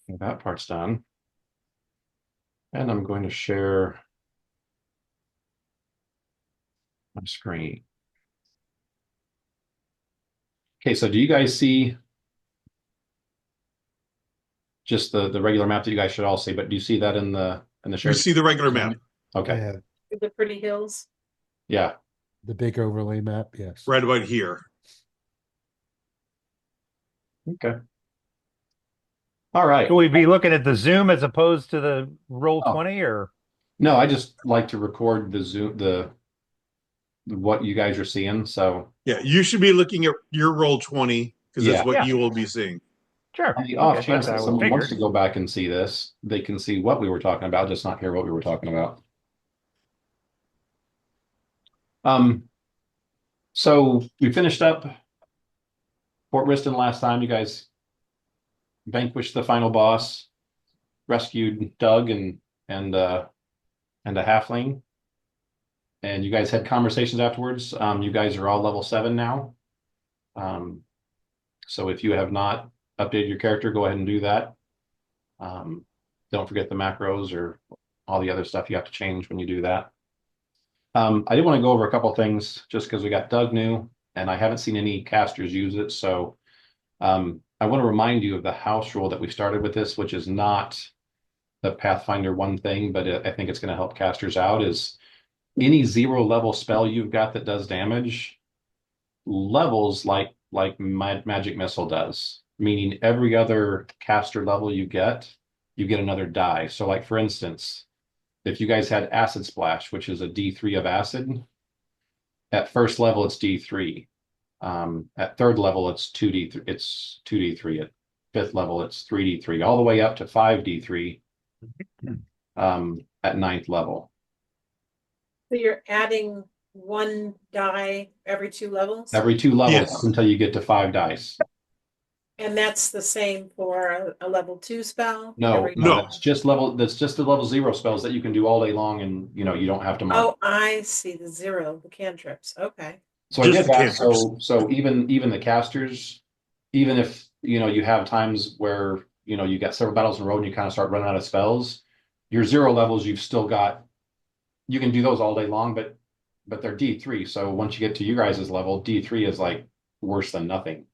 Okay, that part's done. And I'm going to share my screen. Okay, so do you guys see just the regular map that you guys should all see, but do you see that in the We shared see the regular map. screen? Okay. Yeah, The pretty hills. Yeah. the big overlay map, yes. Right about here. Okay. All right. Should we be looking at the Zoom as opposed to the roll Oh, 20 or? no, I just like to record the Zoom the what you guys are seeing. So Yeah, you should be looking at your roll 20 because that's yeah. what Yeah, you will be seeing. sure. On the off Okay, chance that's that how I would someone wants figure. to go back and see this, they can see what we were talking about, just not hear what we were talking about. Um, so we finished up Fort Riston last time. You guys vanquished the final boss, rescued Doug and a halfling, and you guys had conversations afterwards. You guys are all level 7 now. Um, so if you have not updated your character, go ahead and do that. Don't forget the macros or all the other stuff you have to change when you do that. I did want to go over a couple things just because we got Doug new and I haven't seen any casters use it. So I want to remind you of the house rule that we started with this, which is not the Pathfinder one thing, but I think it's going to help casters out is any 0 level spell you've got that does damage levels like magic missile does, meaning every other caster level you get another die. So like for instance, if you guys had acid splash, which is a D3 of acid, at first level it's D3. At third level it's 2D3. It's 2D3. At fifth level it's 3D3, all the way up to 5D3 at ninth level. So you're adding one die every 2 levels? Every 2 levels Yes. up until you get to 5 dice. And that's the same for a level 2 spell? No, Every- no, No. that's just the level 0 spells that you can do all day long, and you don't have to mark. Oh, I see the 0, the cantrips. Okay. So I Just did the that. cantrips. So even the casters, even if you have times where you got several battles in a row and you kind of start running out of spells, your 0 levels you've still got. You can do those all day long, but they're D3. So once you get to you guys' level, D3 is like worse than nothing.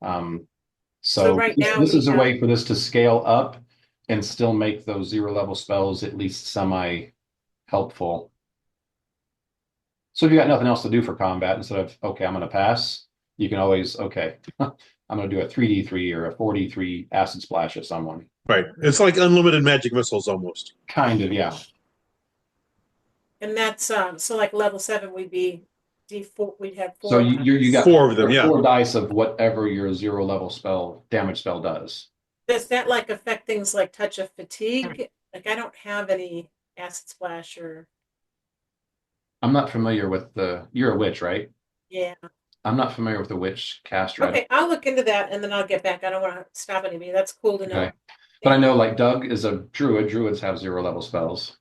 So So right now this we is a have- way for this to scale up and still make those 0 level spells at least semi helpful. So if you got nothing else to do for combat, instead of, okay, I'm going to pass, you can always, okay, I'm going to do a 3D3 or a 4D3 acid splash at someone. Right. It's like unlimited magic missiles almost. Kind of, yeah. And that's so like level 7 we'd be D4, we'd have 4. So you got 4 of them, yeah. 4 dice of whatever your 0 level spell damage spell does. Does that like affect things like touch of fatigue? Like I don't have any acid splash or I'm not familiar with you're a witch, right? yeah. I'm not familiar with the witch caster. Okay, I'll look into that and then I'll get back. I don't want to stop anybody. That's cool to know. Okay. But I know like Doug is a druid. Druids have 0 level spells.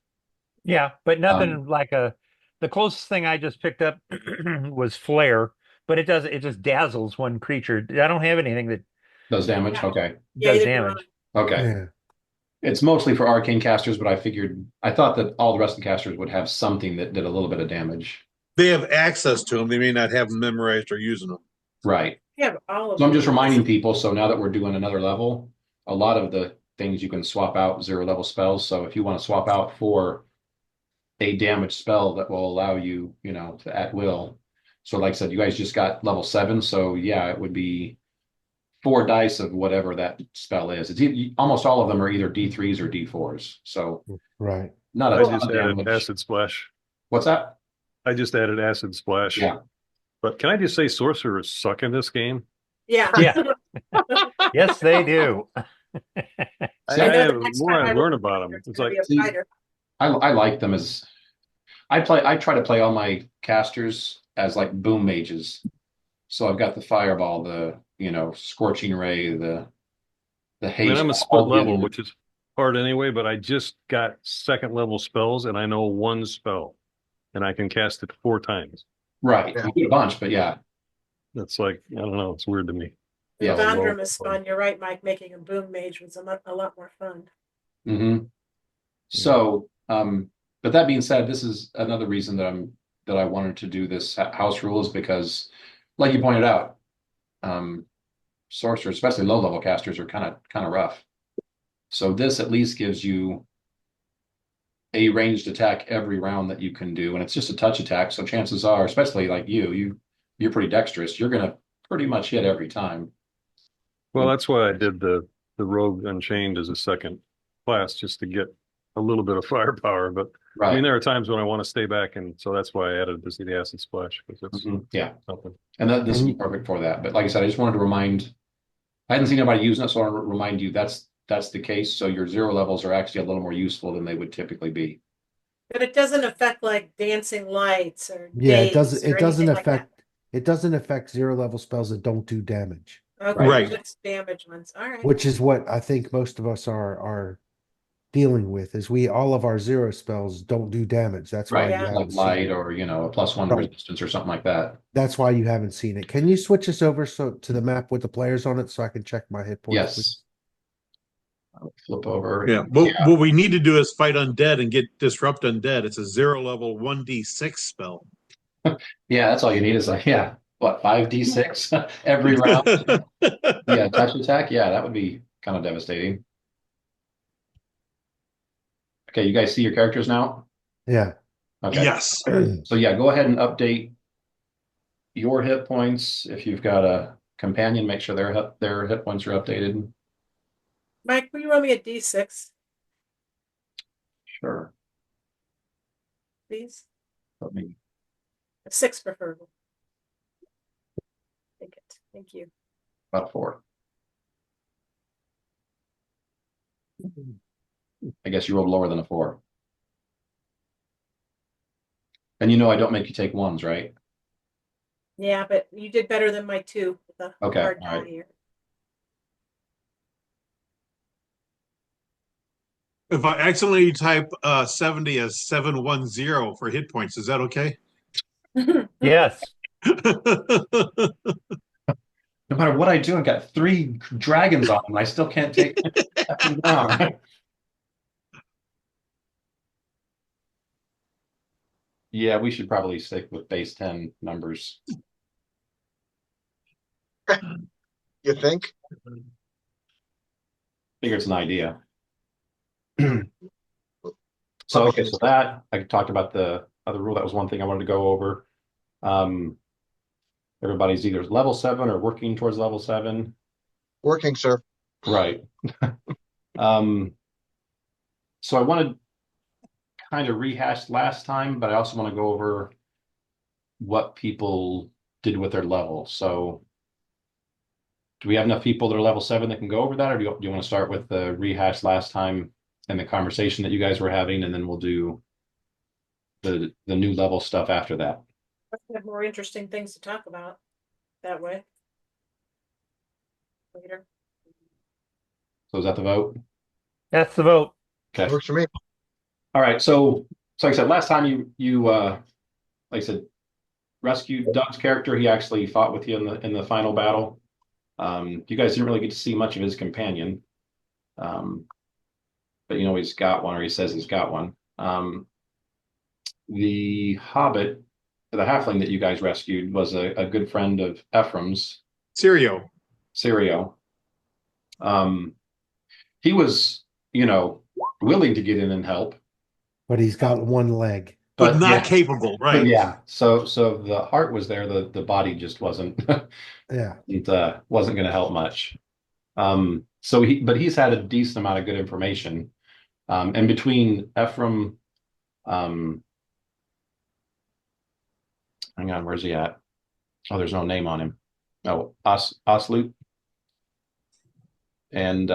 Yeah, but nothing like the closest thing I just picked up was flare, but it just dazzles one creature. I don't have anything that Does damage? Yeah. Okay. Yeah, does either do damage. Okay. Yeah. It's mostly for arcane casters, but I thought that all the rest of the casters would have something that did a little bit of damage. They have access to them. They may not have them memorized or using them. Right. I have all of So I'm them. just reminding people, so now that we're doing another level, a lot of the things you can swap out 0 level spells. So if you want to swap out for a damage spell that will allow you, to at will. So like I said, you guys just got level 7. So yeah, it would be 4 dice of whatever that spell is. Almost all of them are either D3s or D4s. So Right. not a I ton just of added damage. acid splash. What's that? I just added acid splash. Yeah. But can I just say sorcerers suck in this game? Yeah. Yeah. Yes, they do. See, I know have the next more time I I learn look about them. It's It's gonna like, be a see, fighter. I like them as I try to play all my casters as like boom mages. So I've got the fireball, the scorching ray, the I mean, haste. I'm a split all level, getting- which is hard anyway, but I just got second level spells and I know one spell and I can cast it 4 times. right. Yeah. You get a bunch, but yeah. That's like, I don't know, it's weird to me. The Yeah, Gondrum is fun. You're right, Mike. Making a boom mage was a lot more fun. Mm-hmm. So, but that being said, this is another reason that I wanted to do this house rule is because, like you pointed out, sorcerers, especially low level casters, are kind of rough. So this at least gives you a ranged attack every round that you can do, and it's just a touch attack. So chances are, especially like you're pretty dexterous. You're gonna pretty much hit every time. Well, that's why I did the Rogue Unchained as a second class, just to get a little bit of firepower. But I mean, Right. there are times when I want to stay back, and so that's why I added the acid splash, because it's Yeah. something. And this would be And perfect for that. But like I said, I just wanted to remind, I hadn't seen anybody using it, so I want to remind you that's the case. So your zero levels are actually a little more useful than they would typically be. But it doesn't affect like dancing lights or yeah, days or anything like that. it doesn't affect zero level spells that don't do damage, Okay, Right. just damage ones. All right. which is what I think most of us are dealing with. Is we all of our zero spells don't do damage. That's why Right. you Yeah. Like haven't seen light it. or, a +1 Right. resistance or something like that. That's why you haven't seen it. Can you switch us over to the map with the players on it so I can check my hit points, please? Yes. I'll flip over. Yeah. What we need to do is fight undead and get disrupt undead. It's a 0 level 1d6 spell. Yeah, that's all you need is like, yeah, what, 5d6 every round? Yeah, touch attack. Yeah, that would be kind of devastating. Okay, you guys see your characters now? Yeah. Okay. Yes. So yeah, go ahead and update your hit points. If you've got a companion, make sure their hit points are updated. Mike, will you roll me a D6, Sure. please? Let me A 6 preferable. Take it. Thank you. about 4. I guess you rolled lower than a 4. And I don't make you take ones, right? Yeah, but you did better than my 2 with the Okay, hard all die right. here. If I accidentally type 70 as 710 for hit points, is that okay? Yes. No matter what I do, I've got 3 dragons on them. I still can't take them down. Yeah, we should probably stick with base 10 numbers. You think? Figure it's an idea. So, okay, so that I talked about the other rule. That was one thing I wanted to go over. Everybody's either level 7 or working towards level 7. Working, sir. Right. So I wanted kind of rehash last time, but I also want to go over what people did with their level. So do we have enough people that are level 7 that can go over that, or do you want to start with the rehash last time and the conversation that you guys were having, and then we'll do the new level stuff after that? We have more interesting things to talk about that way later. So is that the vote? That's the vote. Okay. Works for me. All right. So like I said, last time you like I said, rescued Doug's character. He actually fought with you in the final battle. You guys didn't really get to see much of his companion. But he's got one, or he says he's got one. The Hobbit, the halfling that you guys rescued, was a good friend of Ephraim's, Sirio. Sirio. He was, willing to get in and help, But he's got one leg. But not yeah, capable, but right? yeah. So the heart was there, the body just wasn't. Yeah. It wasn't going to help much. So he's had a decent amount of good information. And between Ephraim, hang on, where's he at? Oh, there's no name on him. Oh, Oslut and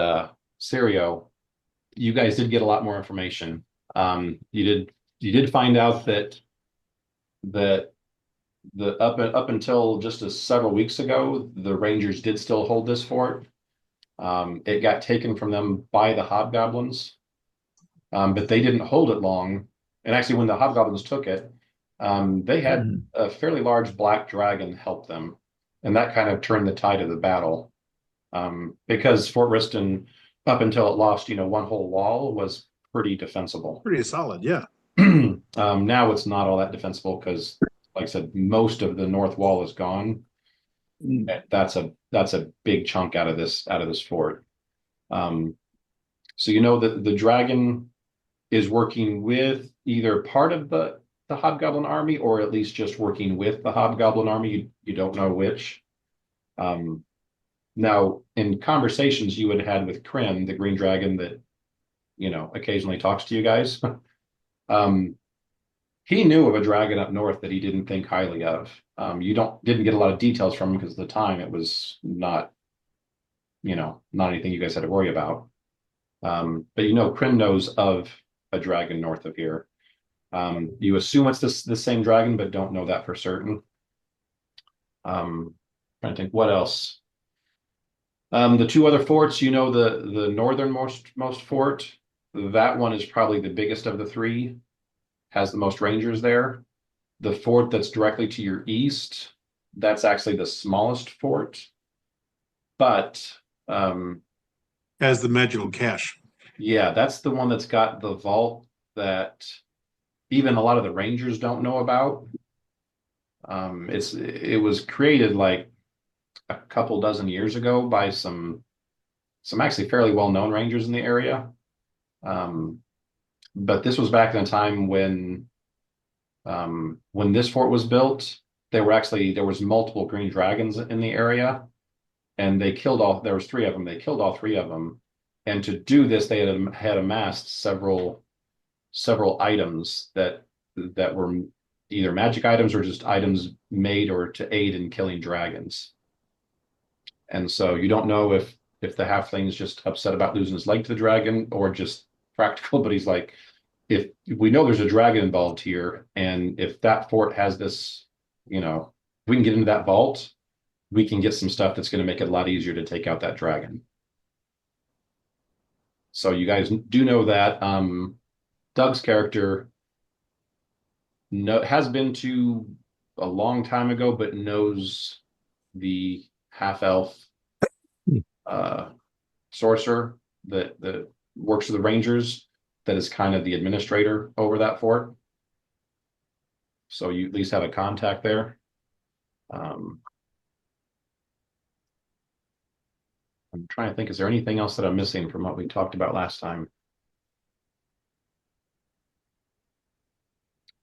Sirio, you guys did get a lot more information. You did find out that the up until just several weeks ago, the Rangers did still hold this fort. It got taken from them by the hobgoblins, but they didn't hold it long. And actually, when the hobgoblins took it, they had a fairly large black dragon help them, and that kind of turned the tide of the battle. Because Fort Riston, up until it lost, one whole wall, was pretty defensible. Pretty solid, yeah. Now it's not all that defensible because, like I said, most of the north wall is gone. That's a big chunk out of this fort. So that the dragon is working with either part of the Hobgoblin army, or at least just working with the Hobgoblin army. You don't know which. Now, in conversations you had had with Kryn, the green dragon that occasionally talks to you guys, he knew of a dragon up north that he didn't think highly of. You didn't get a lot of details from him because at the time it was not anything you guys had to worry about. But Kryn knows of a dragon north of here. You assume it's the same dragon, but don't know that for certain. Trying to think what else. The two other forts, the northernmost fort, that one is probably the biggest of the three, has the most rangers there. The fort that's directly to your east, that's actually the smallest fort, but Has the magical cache. yeah, that's the one that's got the vault that even a lot of the rangers don't know about. It was created like a couple dozen years ago by some actually fairly well-known rangers in the area. But this was back in a time when this fort was built, there was multiple green dragons in the area, and there was three of them. They killed all three of them. And to do this, they had amassed several items that were either magic items or just items made or to aid in killing dragons. And so you don't know if the halfling's just upset about losing his leg to the dragon or just practical, but he's like, if we know there's a dragon involved here, and if that fort has this, if we can get into that vault, we can get some stuff that's going to make it a lot easier to take out that dragon. So you guys do know that. Doug's character has been to a long time ago, but knows the half-elf sorcerer that works for the Rangers, that is kind of the administrator over that fort. So you at least have a contact there. I'm trying to think, is there anything else that I'm missing from what we talked about last time?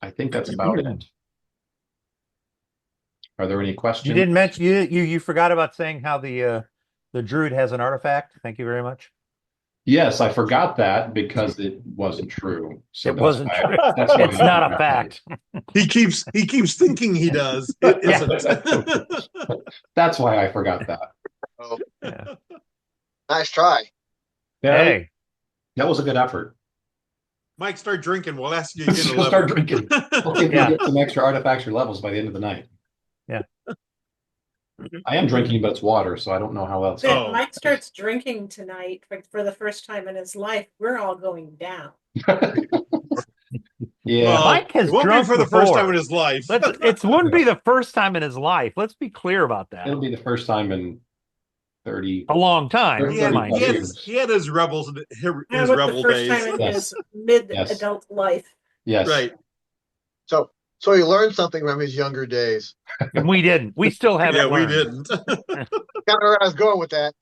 I think that's about it. Are there any questions? You didn't mention you forgot about saying how the druid has an artifact. Thank you very much. Yes, I forgot that because it wasn't true. So it wasn't true. That's why it's not a fact. He keeps thinking he does. It isn't. That's why I forgot that. Oh, Yeah. nice try. Yeah, Hey, that was a good effort. Mike, start drinking. We'll ask you again. We'll start drinking. Hopefully we Yeah. get some extra artifacts or levels by the end of the night. Yeah. I am drinking, but it's water, so I don't know how else. If Oh. Mike starts drinking tonight for the first time in his life, we're all going down. Yeah. Well, Mike has it won't be drunk for the first before. time in his life. it wouldn't be the first time in his life. Let's be clear about that. It'll be the first time in 30. A long time. He He had, Mind he had you. his, he had his rebels, his That was rebel the first days. time in Yes. his mid-adult life. Yes. Right. So he learned something from his younger days. And we didn't. We still haven't Yeah, we learned. didn't. Got where I was going with that.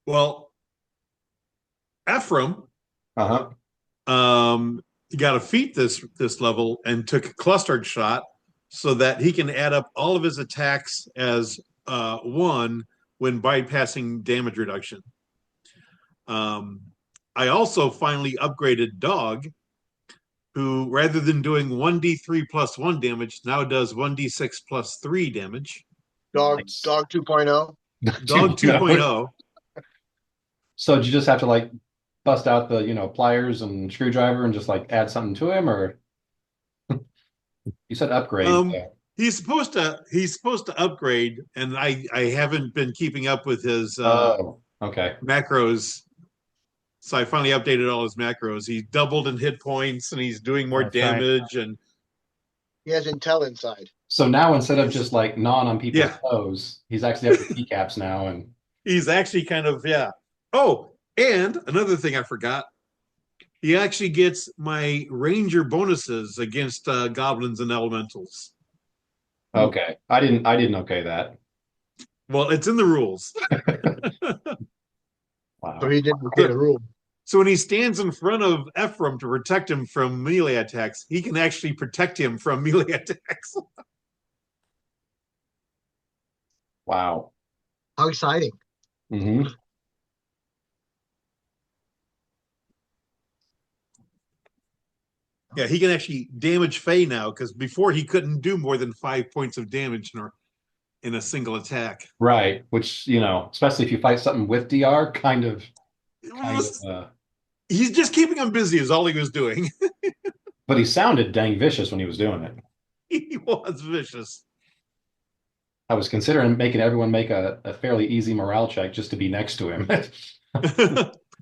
Well, Ephraim Uh-huh. got a feat this level and took a clustered shot so that he can add up all of his attacks as one when bypassing damage reduction. I also finally upgraded Dog, who rather than doing 1d3 plus 1 damage, now does 1d6 plus 3 damage. Dog Nice. 2.0. Dog 2.0. So did you just have to like bust out the pliers and screwdriver and just like add something to him, or you said upgrade? Yeah. He's supposed to upgrade, and I haven't been keeping up with his Oh, okay. macros. So I finally updated all his macros. He doubled in hit points, and he's doing more That's right. damage. And He has intel inside. So now instead of just like gnawing on people's Yeah. toes, he's actually up to keycaps now. And He's actually kind of, yeah. Oh, and another thing I forgot. He actually gets my ranger bonuses against goblins and elementals. okay, I didn't okay that. Well, it's in the rules. Wow. So he didn't okay the rule. So when he stands in front of Ephraim to protect him from melee attacks, he can actually protect him from melee attacks. Wow. How exciting. Hmm. Yeah, he can actually damage Faye now because before he couldn't do more than 5 points of damage in a single attack. Right. Which, especially if you fight something with DR, He's just keeping him busy is all he was doing. but he sounded dang vicious when he was doing it. He was vicious. I was considering making everyone make a fairly easy morale check just to be next to him.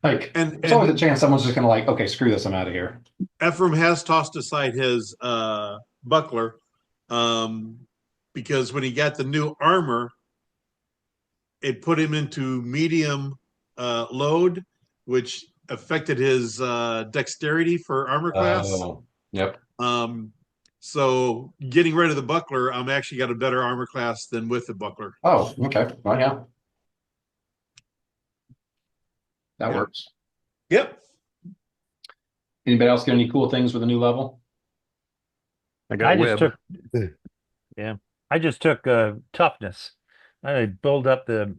Like, there's always a chance someone's just gonna like, okay, screw this, I'm out of here. Ephraim has tossed aside his buckler because when he got the new armor, it put him into medium load, which affected his dexterity for armor class. Oh, yep. So getting rid of the buckler, I'm actually got a better armor class than with the buckler. Oh, okay. Well, yeah. That Yeah. works. Yep. Anybody else get any cool things with a new level? I got just web. took, yeah, I just took toughness. I build up the,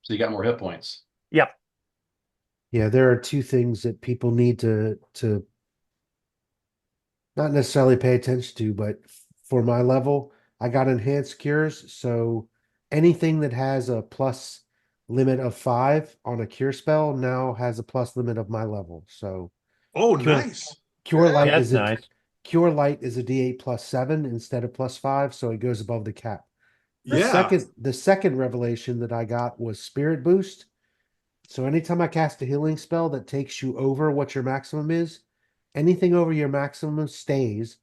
So you got more hit points. yep. Yeah, there are two things that people need to not necessarily pay attention to, but for my level, I got enhanced cures. So anything that has a plus limit of 5 on a cure spell now has a plus limit of my level. So Oh, Cure- nice. cure Yeah. light That's is a nice. cure light is a D8 plus 7 instead of plus 5, so it goes above the cap. Yeah. The second revelation that I got was spirit boost. So anytime I cast a healing spell that takes you over what your maximum is, anything over your maximum stays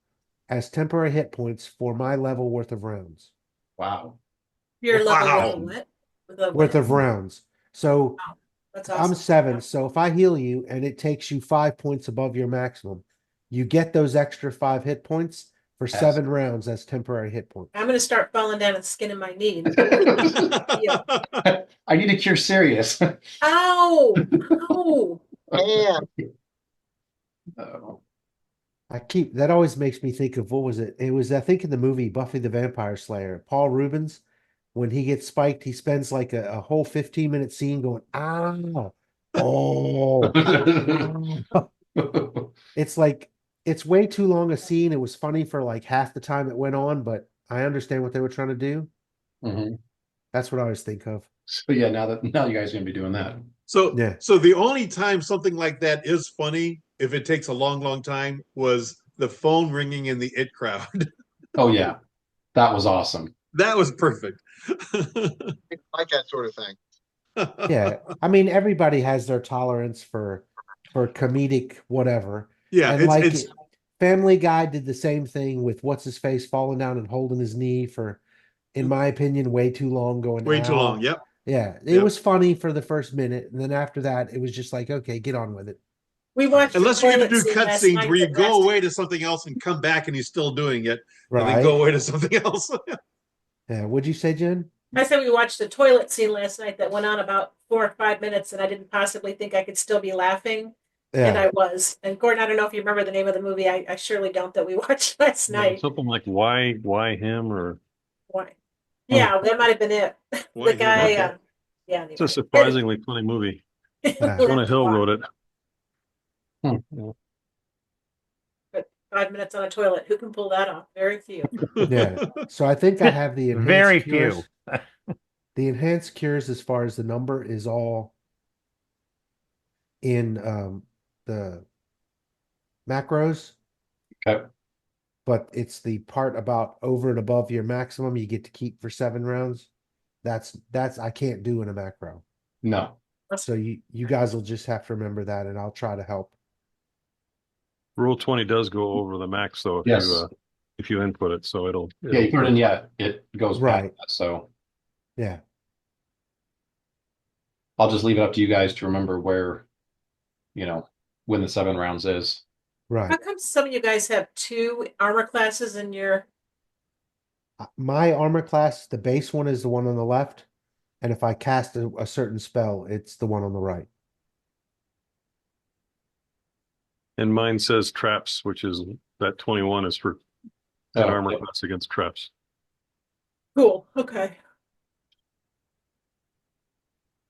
as temporary hit points for my level worth of rounds. Wow. Your level with Wow. a what? With a Worth what? of rounds. So That's I'm awesome. 7. So if I heal you and it takes you 5 points above your maximum, you get those extra 5 hit points for Yes. 7 rounds as temporary hit points. I'm gonna start falling down and skinning my knee. I need to cure serious. Ow! Ow! And Oh. That always makes me think of what was it? It was, I think, in the movie Buffy the Vampire Slayer, Paul Rubens, when he gets spiked, he spends like a whole 15-minute scene going, ah, oh. It's like, it's way too long a scene. It was funny for like half the time it went on, but I understand what they were trying to do. Mhm. That's what I always think of. So yeah, now you guys are gonna be doing that. So, Yeah. so the only time something like that is funny, if it takes a long, long time, was the phone ringing in the It crowd. Oh yeah, that was awesome. That was perfect. I like that sort of thing. Yeah. I mean, everybody has their tolerance for comedic whatever. Yeah, And like Family Guy did the same thing with what's his face falling down and holding his knee for, in my opinion, way too long going way too "Ow." long. Yep. Yeah, it Yep. was funny for the first minute, and then after that, it was just like, okay, get on with it. We watched Unless the you're going toilet to do scene last cutscenes night where you that go lasted- away to something else and come back and he's still doing it, and then Right? go away to something else. Yeah. What'd you say, Jen? I said we watched the toilet scene last night that went on about 4 or 5 minutes, and I didn't possibly think I could still be laughing, and Yeah. I was. And Gordon, I don't know if you remember the name of the movie. I surely don't that we watched last night. Something like why him or Why? Yeah, that might have been it. Why The guy, him? Okay. yeah. it's a surprisingly funny movie. Jonah Hill wrote it. Hmm. But 5 minutes on a toilet, who can pull that off? Very few. Yeah. So I think I have the enhanced Very cures. few. The enhanced cures, as far as the number, is all in the macros, Okay. but it's the part about over and above your maximum you get to keep for 7 rounds. That's I can't do in a macro. No. So you guys will just have to remember that, and I'll try to help. Rule 20 does go over the max though. If Yes. you if you input it, so Yeah, you put it in, yeah, it goes past Right. that. So Yeah. I'll just leave it up to you guys to remember where, when the 7 rounds is. Right. How come some of you guys have 2 armor classes in your, My armor class, the base one is the one on the left, and if I cast a certain spell, it's the one on the right. And mine says traps, which is that 21 is for an Oh, armor yep. class against traps. cool, okay.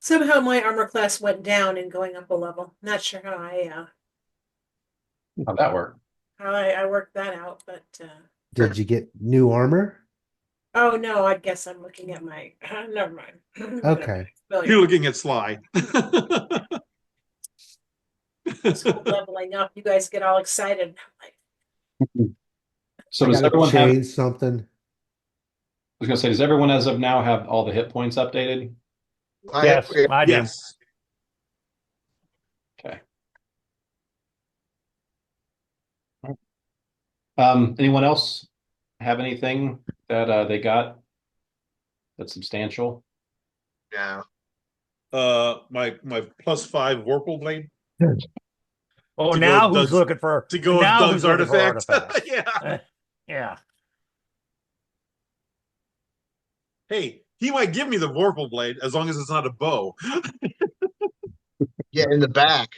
Somehow my armor class went down in going up a level. Not sure How'd that work? how I worked that out, but Did you get new armor? oh no, I guess I'm looking at my never mind. Okay. You're looking at Sly. School leveling up. You guys get all excited. I'm like, So I does gotta everyone have, I change something. was gonna say, does everyone as of now have all the hit points updated? Yes, I do. Yes. Okay. Anyone else have anything that they got that's substantial? Yeah. My +5 Vorpal blade Oh, to go now with who's Doug's looking for artifact. artifacts? Yeah. Yeah. Hey, he might give me the Vorpal blade as long as it's not a bow. Yeah, in the back.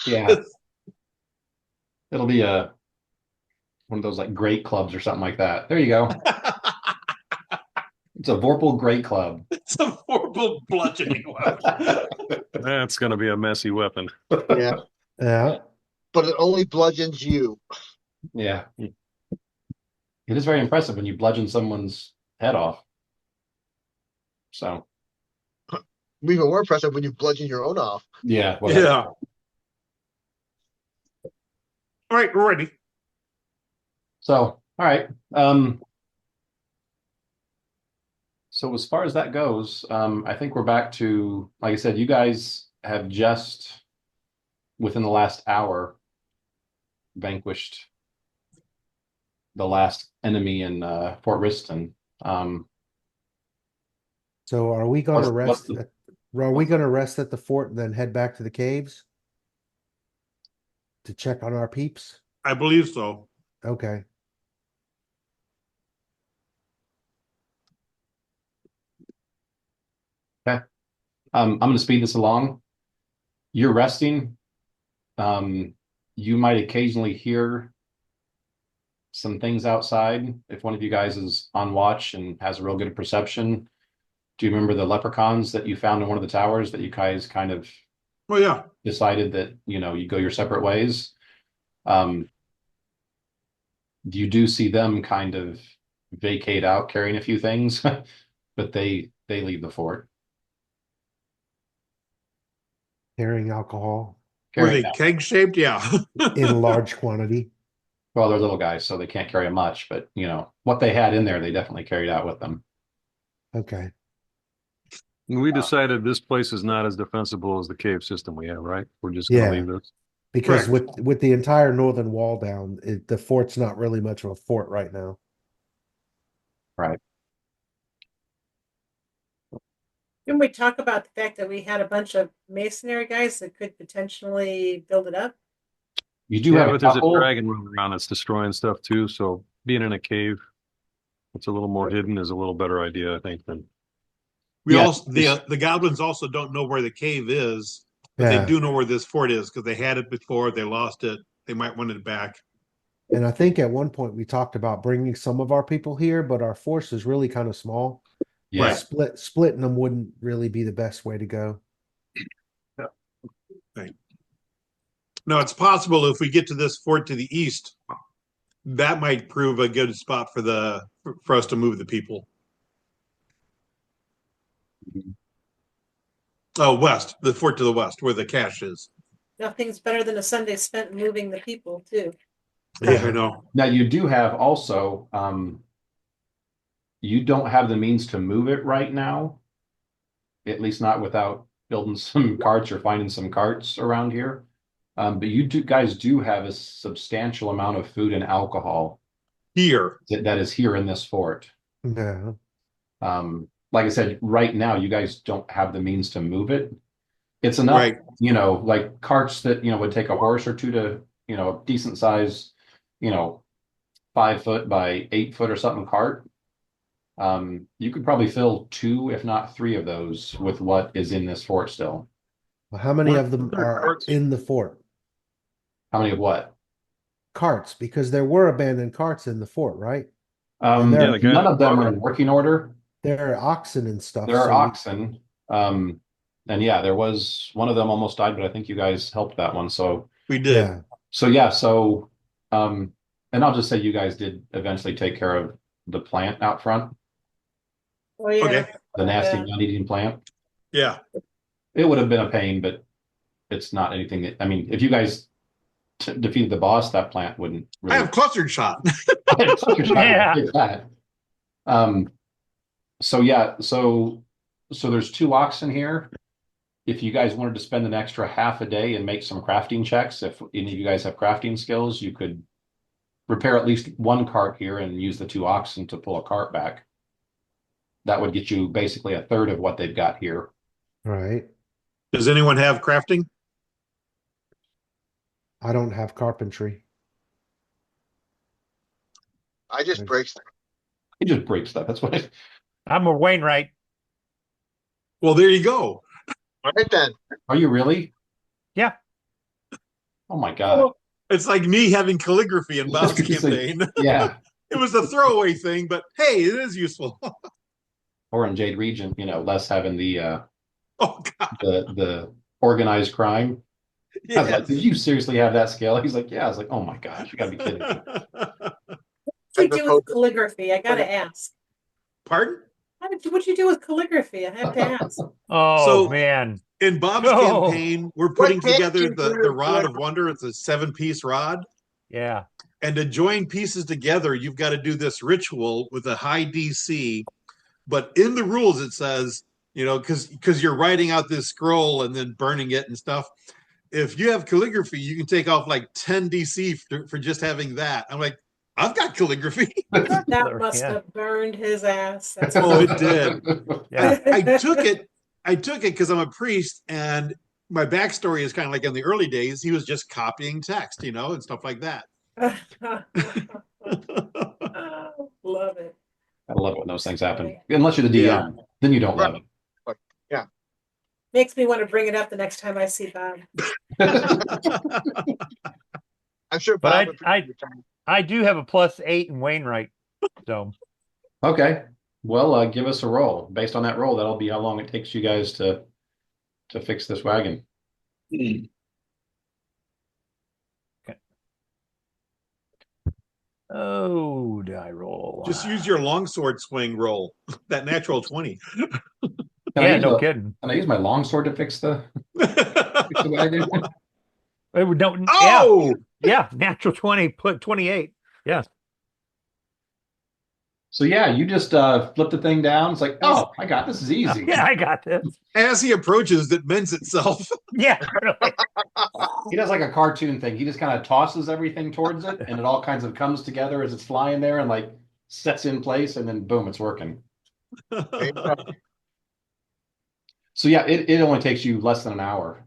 Yeah, it'll be one of those like great clubs or something like that. There you go. It's a Vorpal Great Club. It's a Vorpal bludgeoning weapon. That's going to be a messy weapon. Yeah. Yeah. But it only bludgeons you. Yeah. It is very impressive when you bludgeon someone's head off. So, Even more impressive when you bludgeon your own off. yeah, whatever. Yeah. All right, we're ready. So, all right. So as far as that goes, I think we're back to, like I said, you guys have just within the last hour vanquished the last enemy in Fort Riston. Um, So are we gonna what's rest the, are we gonna rest at the fort and then head back to the caves to check on our peeps? I believe so. Okay. okay. I'm going to speed this along. You're resting. You might occasionally hear some things outside. If one of you guys is on watch and has a real good perception, do you remember the leprechauns that you found in one of the towers that you guys kind of Oh yeah. decided that, you go your separate ways? Um, you do see them kind of vacate out carrying a few things, but they leave the fort. Carrying alcohol Were Carrying they keg shaped? Yeah. in large quantity. Well, they're little guys, so they can't carry much, but what they had in there, they definitely carried out with them. Okay. And we decided this place is not as defensible as the cave system we have, right? We're just going to Yeah. leave this. Because Correct. with the entire northern wall down, the fort's not really much of a fort right now. Right. Didn't we talk about the fact that we had a bunch of masonry guys that could potentially build it up? You do Yeah, have a but there's a couple. dragon running around that's destroying stuff too. So being in a cave that's a little more hidden is a little better idea, I think, than We Yeah. also the goblins also don't know where the cave is, but they Yeah. do know where this fort is because they had it before. They lost it. They might want it back. And I think at one point we talked about bringing some of our people here, but our force is really kind of small. Yeah. Right. Splitting them wouldn't really be the best way to go. Now it's possible if we get to this fort to the east, that might prove a good spot for us to move the people. Oh, west, the fort to the west, where the cache is. Nothing's better than a Sunday spent moving the people too. Yeah, I know. Now you do have also, you don't have the means to move it right now, at least not without building some carts or finding some carts around here. But you guys do have a substantial amount of food and alcohol Here. that is here in this fort. No. Like I said, right now you guys don't have the means to move it. It's enough, Right. like carts that, would take a horse or two to, a decent size, you know, 5 foot by 8 foot or something cart. You could probably fill two, if not three of those with what is in this fort still. Well, how many What of them other are carts? in the fort? How many of what? Carts, because there were abandoned carts in the fort, right? And Um, there, Yeah, the guy none that of them bought are it. in working order. there are oxen and stuff. There are So oxen. And yeah, there was one of them almost died, but I think you guys helped that one. So, We did. yeah, so yeah, so, and I'll just say you guys did eventually take care of the plant out front, Oh, yeah. Okay. the nasty Yeah. non-eating plant. Yeah. It would have been a pain, but it's not anything that, I mean, if you guys defeated the boss, that plant wouldn't I really. have clustered shot. Yeah. That. So yeah, so there's two oxen here. If you guys wanted to spend an extra half a day and make some crafting checks, if any of you guys have crafting skills, you could repair at least one cart here and use the two oxen to pull a cart back. That would get you basically a third of what they've got here. right. Does anyone have crafting? I don't have carpentry. I just break stuff. It just breaks stuff. That's what it. I'm a Wainwright. Well, there you go. All right then. Are you really? Yeah. Oh my God. It's like me having calligraphy in Bob's It's like- campaign. Yeah. It was a throwaway thing, but hey, it is useful. Or in Jade Region, less having the Oh God. the organized crime. I was like, did Yes. you seriously have that scale? He's like, yeah. I was like, oh my gosh, you gotta be kidding me. What'd you do with calligraphy? I gotta ask. Pardon? What'd you do with calligraphy? I have to ask. Oh So- man. In Bob's No. campaign, we're putting What can't together you the do? rod of wonder. It's a 7-piece rod. Yeah. And to join pieces together, you've got to do this ritual with a high DC. But in the rules, it says, because you're writing out this scroll and then burning it and stuff. If you have calligraphy, you can take off like 10 DC for just having that. I'm like, I've got calligraphy. That must Yeah. have burned his ass. That's Oh, it did. Yeah. I took it because I'm a priest, and my backstory is kind of like in the early days, he was just copying text, and stuff like that. Love it. I love it when those things happen. Unless you're the DM, then you don't love it. Makes me want to bring it up the next time I see Bob. I'm sure But Bob would I appreciate your time. I do have a +8 in Wainwright. So Okay. Well, give us a roll. Based on that roll, that'll be how long it takes you guys to fix this wagon. oh, did I roll? Just use your longsword swing roll, that natural 20. Yeah, no kidding. Can I use my longsword to fix the wagon? It would don't Oh, yeah, natural 20, put 28. Yeah. So yeah, you just flip the thing down. It's like, oh, I got this. Is easy. Yeah, I got this. as he approaches, it mends itself. Yeah, really. He does like a cartoon thing. He just kind of tosses everything towards it, and it all kinds of comes together as it's flying there and like sets in place, and then boom, it's working. So yeah, it only takes you less than an hour.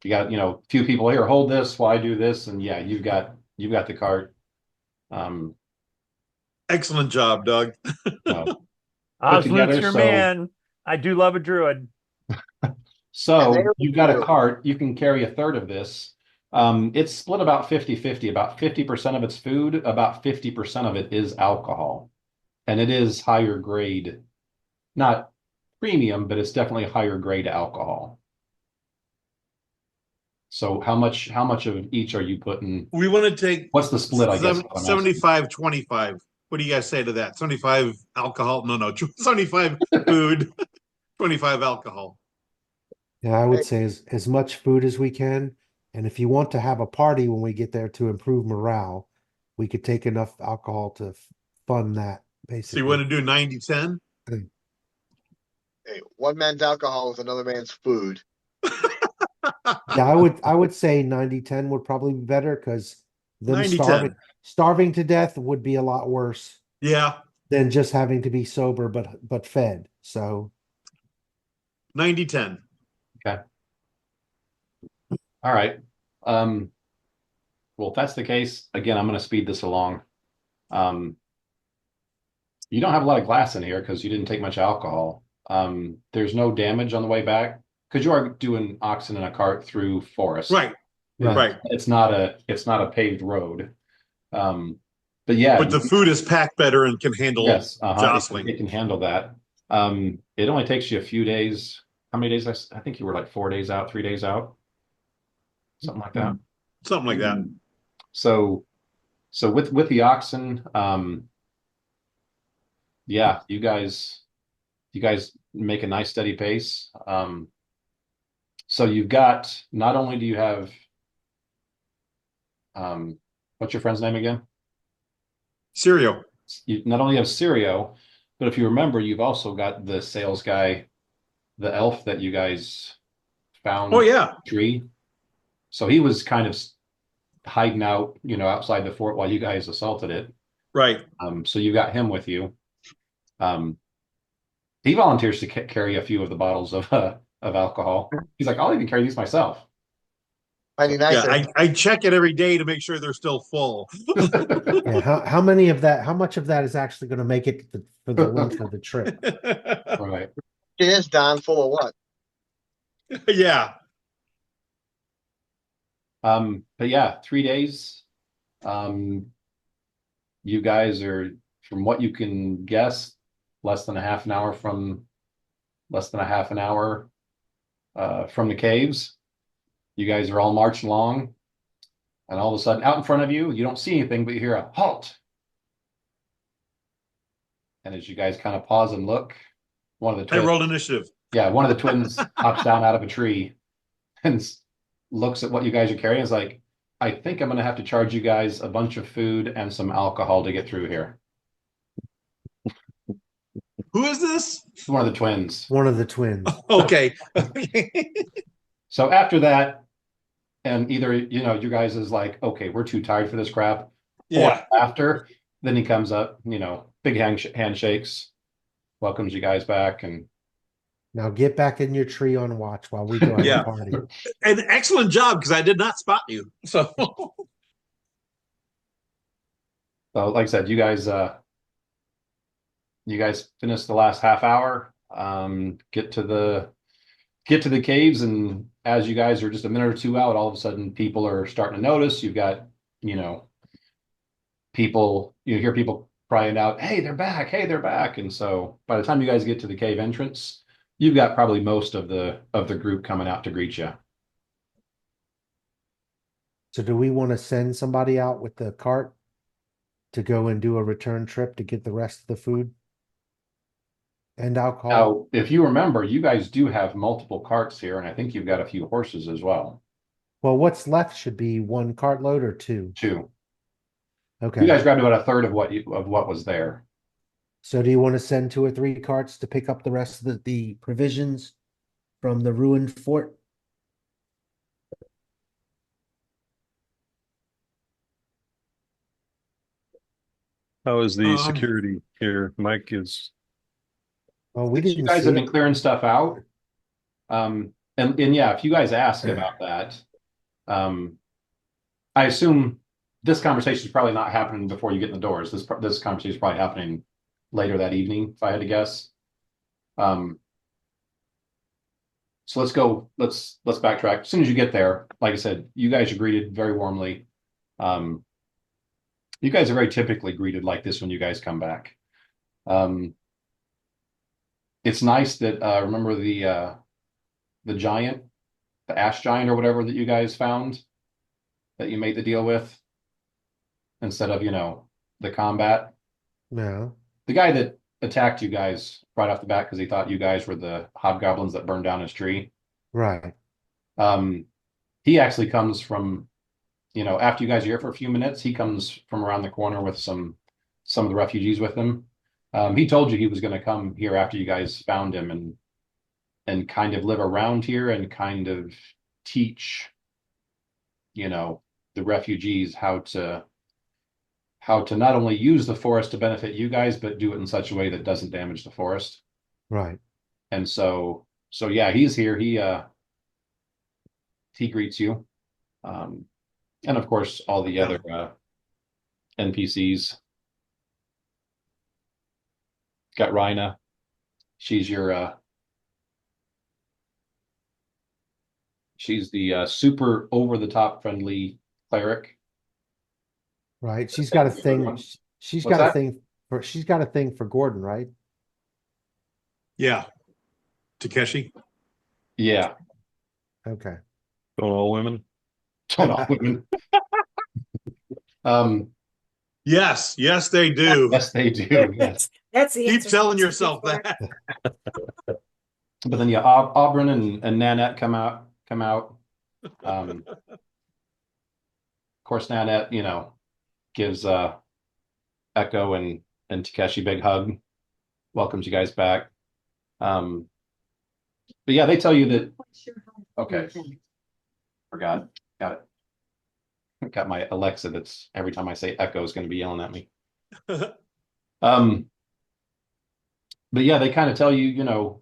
You got, a few people here, hold this while I do this, and yeah, you've got the cart. Excellent job, Doug. Oswald's together, your so- man. I do love a druid. So And there you've we got a go. cart, you can carry a third of this. It's split about 50-50. About 50% of it's food, about 50% of it is alcohol. And it is higher grade, not premium, but it's definitely higher grade alcohol. So how much of each are you putting? We want to take What's the split, I guess? 75-25. What do you guys say to that? 75 alcohol? No, 75 food, 25 alcohol. Yeah, I would say as much food as we can. And if you want to have a party when we get there to improve morale, we could take enough alcohol to fund that, So basically. you want to do 90-10? Hey, one man's alcohol with another man's food. Yeah, I would say 90-10 would probably be better because them 90-10. starving to death would be a lot worse Yeah, than just having to be sober but fed. So 90-10. Okay. All right. Um, well, if that's the case, again, I'm going to speed this along. Um, you don't have a lot of glass in here because you didn't take much alcohol. There's no damage on the way back because you are doing oxen in a cart through forest. Right, right. right. It's not a paved road. Um, but yeah, But the food is packed better and can handle yes, jostling. it can handle that. It only takes you a few days. How many days? I think you were like 4 days out, 3 days out, something like that. Something like that. So, so with the oxen, yeah, you guys make a nice steady pace. So you've got not only do you have what's your friend's name again? Cereal. You not only have Sirio, but if you remember, you've also got the sales guy, the elf that you guys Oh found yeah, tree. So he was kind of hiding out, outside the fort while you guys assaulted it. right. So you got him with you. Um, he volunteers to carry a few of the bottles of alcohol. He's like, I'll even carry these myself. Mighty Yeah, nice. I check it every day to make sure they're still full. Yeah. How many of that? How much of that is actually going to make it for the length of the trip? Right. It is Don, full of what? Yeah. But yeah, 3 days. Um, you guys are, from what you can guess, less than a half an hour from the caves. You guys are all marching along, and all of a sudden, out in front of you, you don't see anything, but you hear a halt. And as you guys kind of pause and look, one of the I twins, rolled initiative. yeah, one of the twins hops down out of a tree and looks at what you guys are carrying. Is like, I think I'm going to have to charge you guys a bunch of food and some alcohol to get through here. Who is this? One of the twins. One of the twins. Okay. So after that, and either, you guys is like, okay, we're too tired for this crap. Yeah. Or after, then he comes up, big handshakes, welcomes you guys back, and Now get back in your tree on watch while we go have Yeah. a party. An excellent job because I did not spot you. So so like I said, you guys finish the last half hour, get to the caves, and as you guys are just a minute or two out, all of a sudden people are starting to notice. You've got, people, you hear people crying out, hey, they're back, hey, they're back. And so by the time you guys get to the cave entrance, you've got probably most of the group coming out to greet you. So do we want to send somebody out with the cart to go and do a return trip to get the rest of the food and alcohol? Now, if you remember, you guys do have multiple carts here, and I think you've got a few horses as well, Well, what's left should be one cartload or two. too. You Okay. guys grabbed about a third of what was there. So do you want to send 2 or 3 carts to pick up the rest of the provisions from the ruined fort? How is the Um, security here? Mike is, Well, we Since you didn't guys see have been it. clearing stuff out, and yeah, if you guys ask about that, I assume this conversation is probably not happening before you get in the doors. This conversation is probably happening later that evening, if I had to guess. So let's backtrack. As soon as you get there, like I said, you guys are greeted very warmly. You guys are very typically greeted like this when you guys come back. It's nice that remember the giant, the ash giant or whatever that you guys found that you made the deal with instead of, the combat. No. The guy that attacked you guys right off the bat because he thought you guys were the hobgoblins that burned down his tree. Right. He actually comes from, after you guys are here for a few minutes, he comes from around the corner with some of the refugees with him. He told you he was going to come here after you guys found him and kind of live around here and kind of teach, the refugees how to how to not only use the forest to benefit you guys, but do it in such a way that doesn't damage the forest. Right. And so yeah, he's here. He greets you. Um, and of course, all the other NPCs. Got Rhina. She's she's the super over the top friendly cleric. Right. She's got a thing. She's What's got a that? thing she's got a thing for Gordon, right? Yeah. Takeshi. Yeah, Okay. Don't all women? don't all women. Um, Yes, yes, they do. yes, they do. Yes, That's the Keep answer telling she's looking yourself for. that. but then yeah, Auburn and Nanette come out. Of course, Nanette, gives Echo and Takeshi a big hug, welcomes you guys back. But yeah, they tell you that. Okay, forgot. Got it. Got my Alexa. That's every time I say Echo is going to be yelling at me. Um, but yeah, they kind of tell you,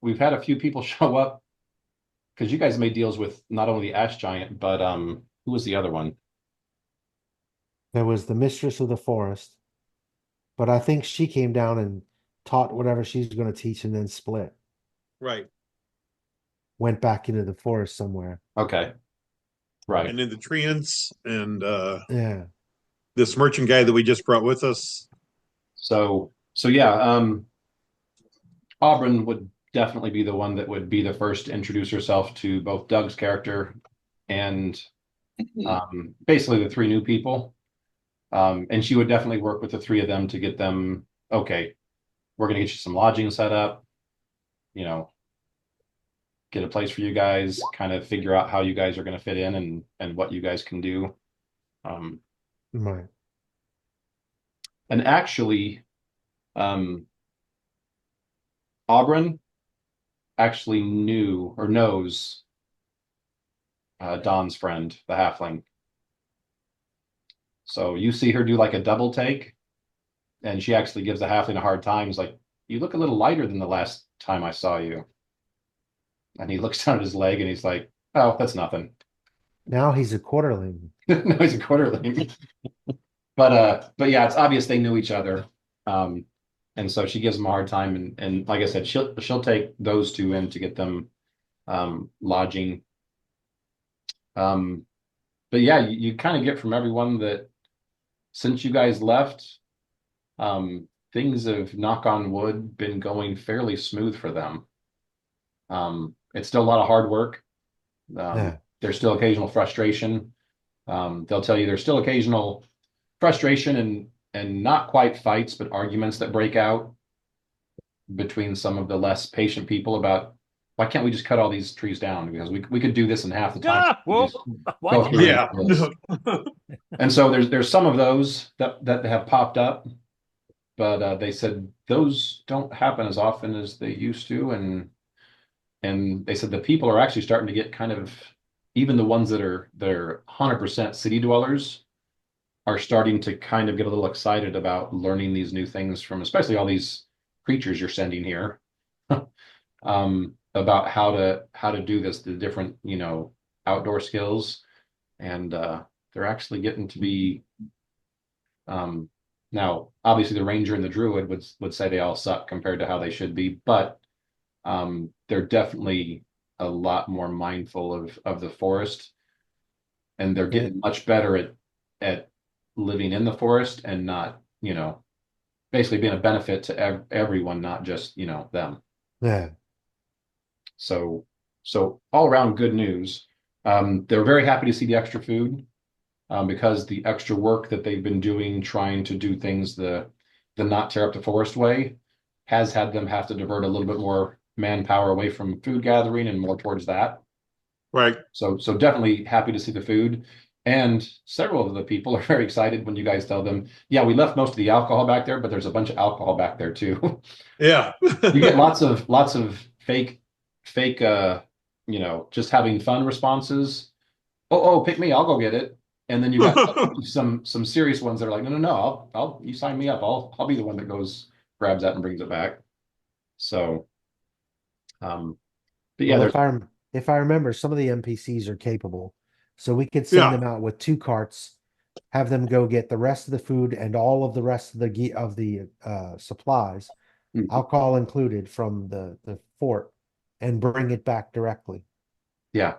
we've had a few people show up because you guys made deals with not only the Ash Giant, but who was the other one? There was the mistress of the forest, but I think she came down and taught whatever she's going to teach and then split. Right. Went back into the forest somewhere. Okay, right. And then the treants and Yeah. this merchant guy that we just brought with us. So yeah, Auburn would definitely be the one that would be the first to introduce herself to both Doug's character and basically the three new people. And she would definitely work with the three of them to get them, okay, we're going to get you some lodging set up, get a place for you guys, kind of figure out how you guys are going to fit in and what you guys can do. Right. And actually, Auburn actually knew or knows Don's friend, the halfling. So you see her do like a double take, and she actually gives the halfling a hard time. He's like, "You look a little lighter than the last time I saw you." And he looks down at his leg and he's like, "Oh, that's nothing." Now he's a quarterling. No, he's a quarterling. But yeah, it's obvious they knew each other. And so she gives him a hard time, and like I said, she'll take those two in to get them lodging. But yeah, you kind of get from everyone that since you guys left, things have, knock on wood, been going fairly smooth for them. It's still a lot of hard work. Yeah. There's still occasional frustration. They'll tell you there's still occasional frustration and not quite fights, but arguments that break out between some of the less patient people about why can't we just cut all these trees down, because we could do this in half the time. Well, Go through Yeah. this. And so there's some of those that have popped up, but they said those don't happen as often as they used to, and they said the people are actually starting to get kind of, even the ones that are 100% city dwellers are starting to kind of get a little excited about learning these new things from, especially all these creatures you're sending here, about how to do this, the different outdoor skills, and they're actually getting to be. Now, obviously, the ranger and the druid would say they all suck compared to how they should be, but they're definitely a lot more mindful of the forest, and they're getting much better at living in the forest and not, basically being a benefit to everyone, not just, them. Yeah. So all around good news. They're very happy to see the extra food, because the extra work that they've been doing trying to do things the not tear up the forest way has had them have to divert a little bit more manpower away from food gathering and more towards that. Right. So definitely happy to see the food. And several of the people are very excited when you guys tell them, yeah, we left most of the alcohol back there, but there's a bunch of alcohol back there too. Yeah. You get lots of fake, just having fun responses. Oh, pick me, I'll go get it. And then you got some serious ones that are like, no, no, no, I'll you sign me up. I'll be the one that goes grabs that and brings it back. So, um, but yeah, Well, there's if I remember, some of the NPCs are capable, so we could send Yeah. them out with 2 carts, have them go get the rest of the food and all of the rest of the supplies, Mhm. alcohol included, from the fort, and bring it back directly. Yeah.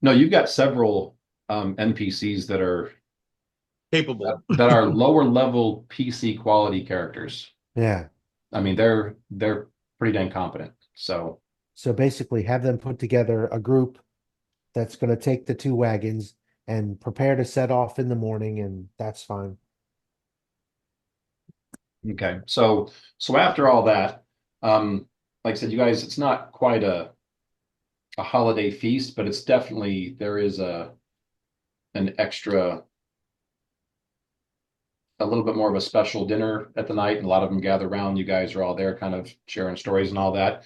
No, you've got several NPCs Capable. that are lower level PC quality characters. Yeah. I mean, they're pretty dang competent. So So basically, have them put together a group that's going to take the 2 wagons and prepare to set off in the morning, and that's fine. okay. So after all that, like I said, you guys, it's not quite a holiday feast, but it's definitely there is an extra a little bit more of a special dinner at the night, and a lot of them gather around. You guys are all there, kind of sharing stories and all that.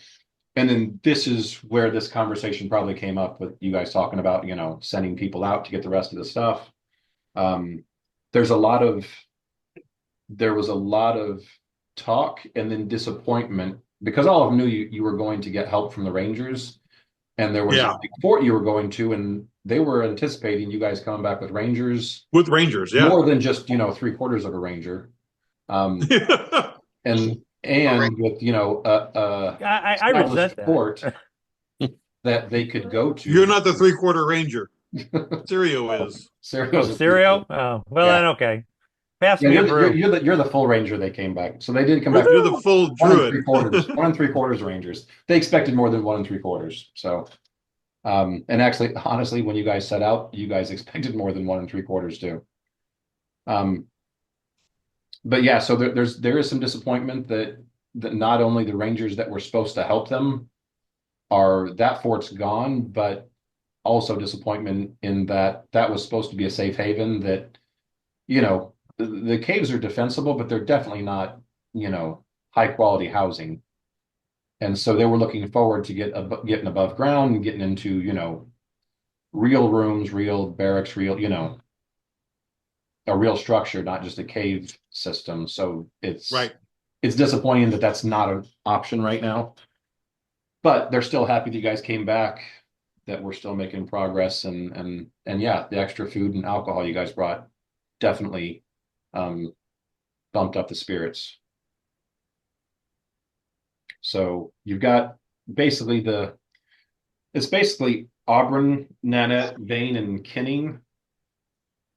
And then this is where this conversation probably came up with you guys talking about, sending people out to get the rest of the stuff. Um, there's a lot of there was a lot of talk and then disappointment because all of them knew you were going to get help from the Rangers, and there was a Yeah. big fort you were going to, and they were anticipating you guys coming back with Rangers With Rangers, yeah. more than just 3/4 of a Ranger. Um, A and with I established resent that. fort that they could go You're to. not the 3/4 Ranger. Sirio is. Oh, Serio's a cereal? Oh, well yeah. then okay. Pass Yeah, me a brew. you're the full ranger they came back. So they did come back You're the full one and druid. three quarters, 1 3/4 rangers. They expected more than 1 3/4. So and actually, honestly, when you guys set out, you guys expected more than 1 3/4 too. Um, but yeah, so there is some disappointment that not only the rangers that were supposed to help them are that fort's gone, but also disappointment in that was supposed to be a safe haven that the caves are defensible, but they're definitely not, high quality housing. And so they were looking forward to getting above ground and getting into, real rooms, real barracks, real, a real structure, not just a cave system. So Right. it's disappointing that that's not an option right now. But they're still happy that you guys came back, that we're still making progress, and yeah, the extra food and alcohol you guys brought definitely um, bumped up the spirits. So you've got basically it's basically Auburn, Nanette, Vane, and Kinning.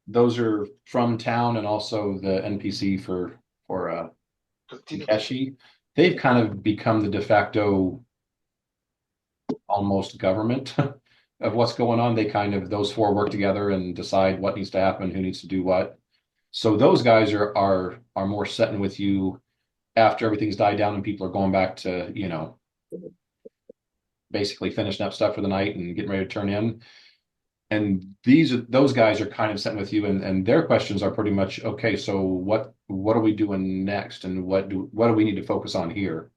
Those are from town, and also the NPC for Takeshi. They've kind of become the de facto almost government of what's going on. They kind of those four work together and decide what needs to happen, who needs to do what. So those guys are more setting with you after everything's died down and people are going back to, basically finishing up stuff for the night and getting ready to turn in. And those guys are kind of setting with you, and their questions are pretty much, okay, so what are we doing next, and what do we need to focus on here?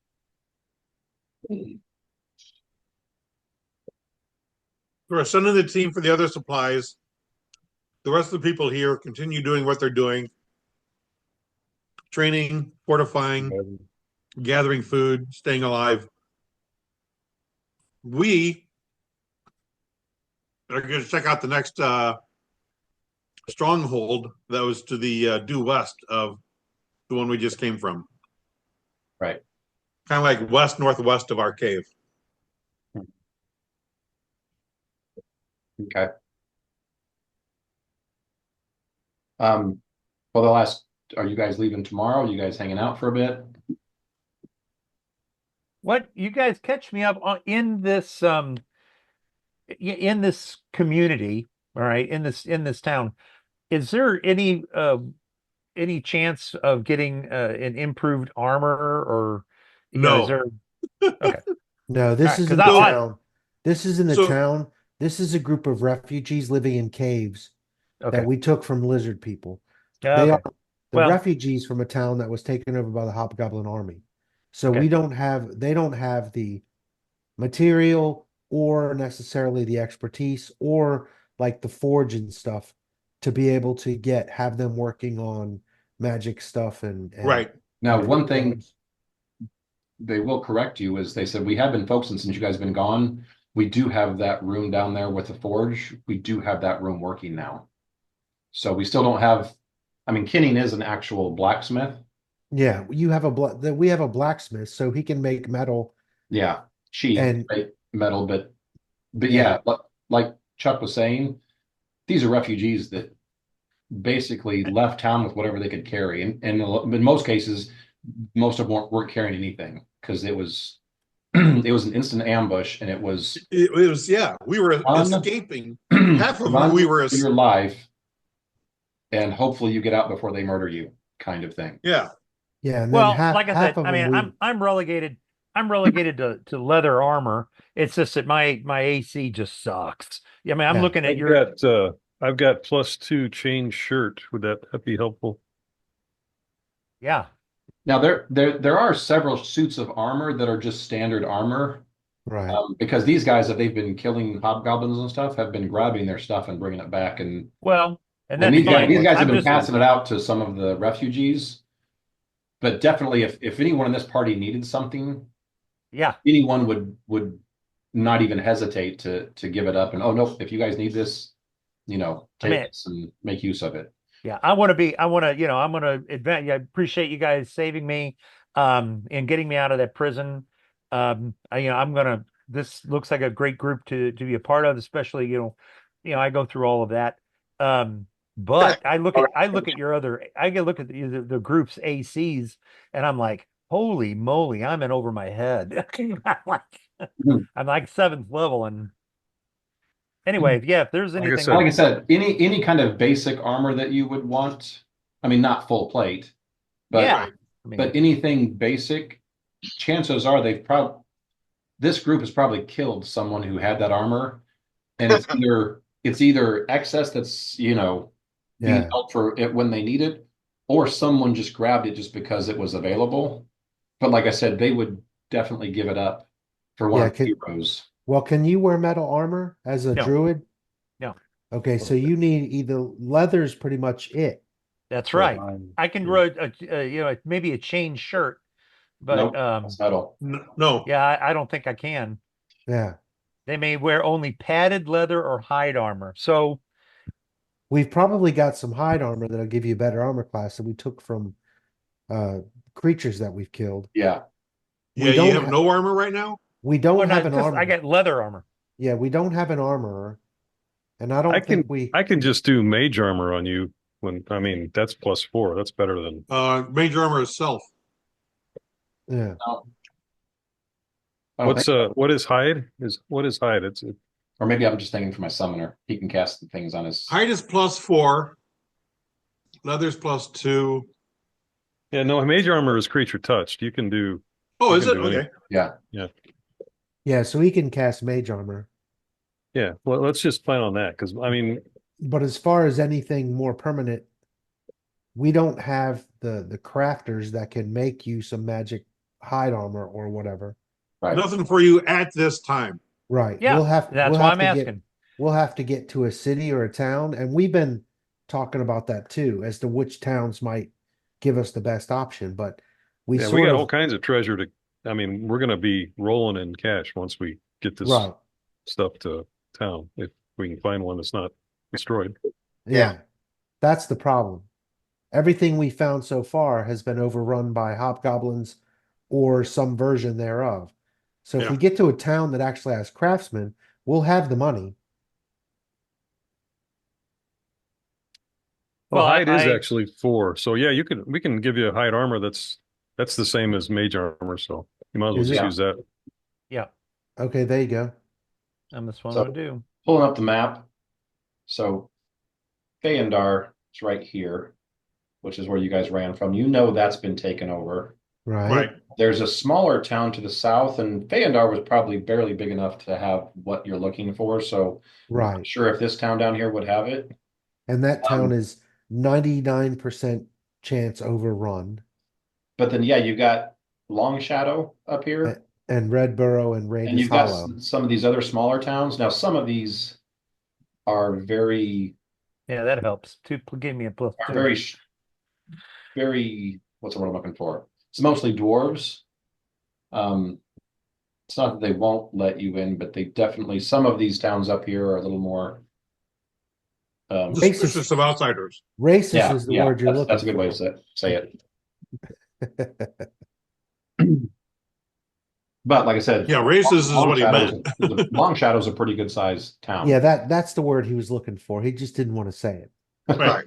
We're sending the team for the other supplies. The rest of the people here continue doing what they're doing: training, fortifying, gathering food, staying alive. We are going to check out the next stronghold that was to the due west of the one we just came from. Right. Kind of like west northwest of our cave. Okay. Well, they'll ask, are you guys leaving tomorrow? Are you guys hanging out for a bit? What you guys catch me up on in this community, all right, in this town. Is there any chance of getting an improved armor, or is No. there okay? No, All this right, is because in the So- town. This is in the So- town. This is a group of refugees living in caves that okay. we took from lizard people. Okay. They are the Well, refugees from a town that was taken over by the Hobgoblin army. So Okay. they don't have the material or necessarily the expertise or like the forge and stuff to be able to have them working on magic stuff and Right. Now, and one thing drugs. they will correct you is they said we have been focusing since you guys have been gone. We do have that room down there with the forge. We do have that room working now. So we still don't have, I mean, Kenning is an actual blacksmith. Yeah, you have we have a blacksmith, so he can make metal Yeah, sheet, and right, metal, but yeah, yeah, like Chuck was saying, these are refugees that basically left town with whatever they could carry, and in most cases, most of them weren't carrying anything because it was it was an instant ambush, and it was It was, yeah, we were run escaping. Half of them we run were, for your life, and hopefully you get out before they murder you, kind of thing. yeah. yeah, and then Well, half like I half said, of I them mean, we I'm relegated. I'm relegated to leather armor. It's just that my AC just sucks. I mean, I'm yeah. looking at I've your got I've got +2 chain shirt. Would that be helpful? yeah. Now there are several suits of armor that are just standard armor. Right. Because these guys, if they've been killing hobgoblins and stuff, have been grabbing their stuff and bringing it back, Well, and and that's fine. these guys have I'm been just passing it out to some of the refugees. But definitely, if anyone in this party needed something, yeah. anyone would not even hesitate to give it up. And oh no, if you guys need this, I take mean, this and make use of it. yeah, I'm want to advance. I appreciate you guys saving me, and getting me out of that prison. I'm gonna, this looks like a great group to be a part of, especially, I go through all of that. But I look at your other, I get look at the group's ACs and I'm like, holy moly, I'm in over my head. I'm like, Mhm. I'm like seventh level. And anyway, yeah, if there's Like I anything, said, Like I said, any kind of basic armor that you would want. I mean, not full plate, but yeah, Right. I mean, but anything basic. Chances are they've probably this group has probably killed someone who had that armor, and it's either excess that's being Yeah. held for it when they need it, or someone just grabbed it just because it was available. But like I said, they would definitely give it up for one Yeah, of the heroes. can you wear metal armor as a no, druid? no. Okay, so you need either leather's pretty much it. That's Yeah. right. I can write maybe a chain shirt, but Nope, that's metal. No, yeah, I don't think I can. Yeah. They may wear only padded leather or hide armor. So We've probably got some hide armor that'll give you a better armor class that we took from uh creatures that we've killed. Yeah. yeah, We you don't have no armor right now. we well, don't no, have an because I armor. got leather armor. Yeah, we don't have an armorer, and I I don't think can we I can just do mage armor on you when I mean that's +4. That's better than Major armor itself. yeah. No, I don't think so. what is hide? What is hide? Or maybe I'm just thinking for my summoner. He can cast the things on his. Height is +4. Leather's +2. yeah, no, mage armor is creature touched. You can do Oh, You is can it? do any- Okay. Yeah. Yeah, so he can cast mage armor. yeah. Well, let's just plan on that because I mean But as far as anything more permanent, we don't have the crafters that can make you some magic hide armor or whatever. Right. Nothing for you at this time. Right. Yeah, that's why I'm asking. We'll have to get to a city or a town, and we've been talking about that too, as to which towns might give us the best option. But we yeah, we sort got of all kinds of treasure to. I mean, we're gonna be rolling in cash once we get this right. stuff to town if we can find one that's not destroyed. Yeah. That's the problem. Everything we found so far has been overrun by hobgoblins or some version thereof. So if Yeah. we get to a town that actually has craftsmen, we'll have the money. Well, Well, hide is actually 4. So yeah, we can give you a hide armor that's the same as mage armor. So you might as well Is just it? use that. yeah, Okay, there you go. and that's what So- I would do. Pulling up the map. So Fayendar is right here, which is where you guys ran from. You know that's been taken over. Right. Right. There's a smaller town to the south, and Fayendar was probably barely big enough to have what you're looking for. So I'm Right. not sure if this town down here would have it. And that town Um, is 99% chance overrun. But then, yeah, you got Long Shadow up here, And Redboro and and Raiders you've got Hollow. some of these other smaller towns. Now, some of these are very, Yeah, that helps. Two gave me a plus are two. very, very, what's the word I'm looking for? It's mostly dwarves. Um, it's not that they won't let you in, but they definitely, some of these towns up here are a little more, Racist. Suspicious of outsiders. Racist yeah, is the yeah, word you're that's looking a good way to for. say it. But like I said, Yeah, racist is Long what he Shadow is meant. Long Shadow is a pretty good sized town. Yeah, that's the word he was looking for. He just didn't want to say it. Right.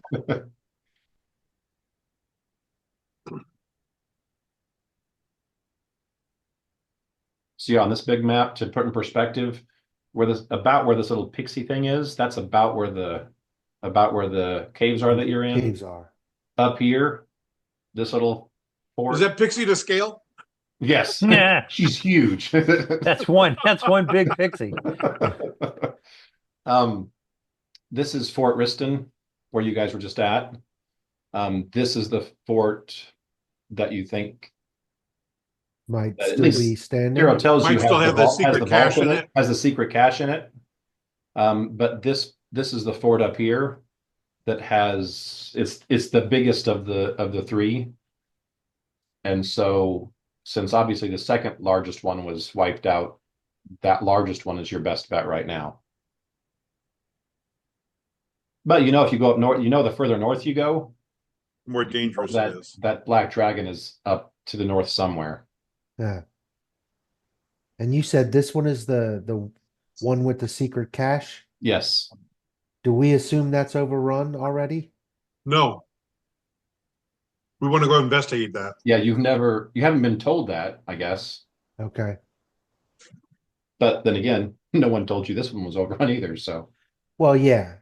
So yeah, on this big map, to put in perspective, where this little pixie thing is, that's about where the caves are that you're in. Caves are. Up here, this little Is fort. that Pixie to scale? Yes, Yeah, she's huge. that's one. That's one big pixie. Um, this is Fort Riston, where you guys were just at. This is the fort that you think Might at still be least Hero standing. tells you Might still have that has the secret vault cache in in it, it. has the secret cache in it. But this is the fort up here that has it's the biggest of the three. And so since obviously the second largest one was wiped out, that largest one is your best bet right now. But you know, if you go up north, you know, the further north you go, The more dangerous it that is. that black dragon is up to the north somewhere. Yeah. And you said this one is the one with the secret cache. Yes. Do we assume that's overrun already? No, we want to go investigate that. Yeah, you haven't been told that, I guess. Okay. But then again, no one told you this one was overrun either. So Well, yeah.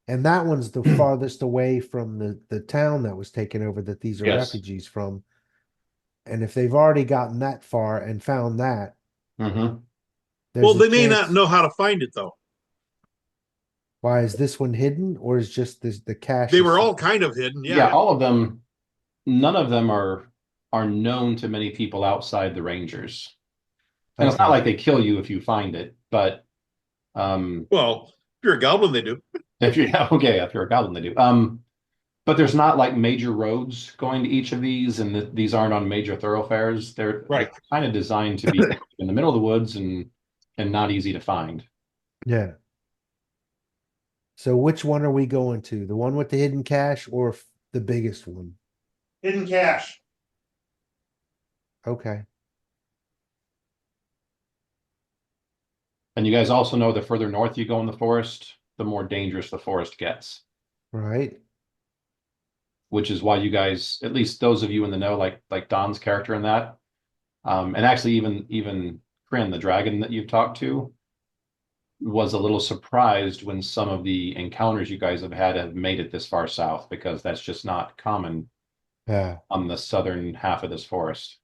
And that one's the farthest away from the town that was taken over that these are yes. refugees from. And if they've already gotten that far and found that, Hmm. there's Well, a they may not chance. know how to find it though. Why is this one hidden, or is just this the cache? They Is were all kind of hidden. Yeah, Yeah. all of them, none of them are known to many people outside the Rangers. And it's not okay? like they kill you if you find it, but Well, if you're a goblin, they do. if you yeah, okay, if you're a goblin, they do. But there's not like major roads going to each of these, and these aren't on major thoroughfares. They're Right. kind of designed to be in the middle of the woods and not easy to find. Yeah. So which one are we going to? The one with the hidden cache or the biggest one? Hidden cache. Okay. And you guys also know the further north you go in the forest, the more dangerous the forest gets, Right. which is why you guys, at least those of you in the know, like Don's character in that, and actually even Kryn, the dragon that you've talked to, was a little surprised when some of the encounters you guys have made it this far south, because that's just not common Yeah. on the southern half of this forest.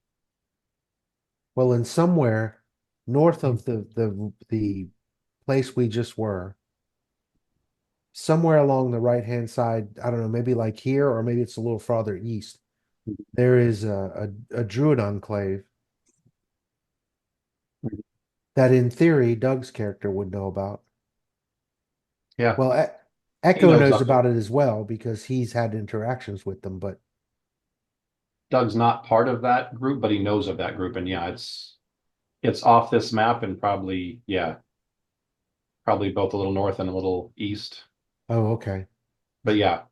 Well, in somewhere north of the place we just were, somewhere along the right hand side, I don't know, maybe like here, or maybe it's a little farther east. There is a druid enclave that, in theory, Doug's character would know about. Yeah, Well, he Echo knows knows about it as well because he's had interactions with them. But Doug's not part of that group, but he knows of that group, and yeah, it's off this map and probably yeah, probably both a little north and a little east. oh, okay. But yeah,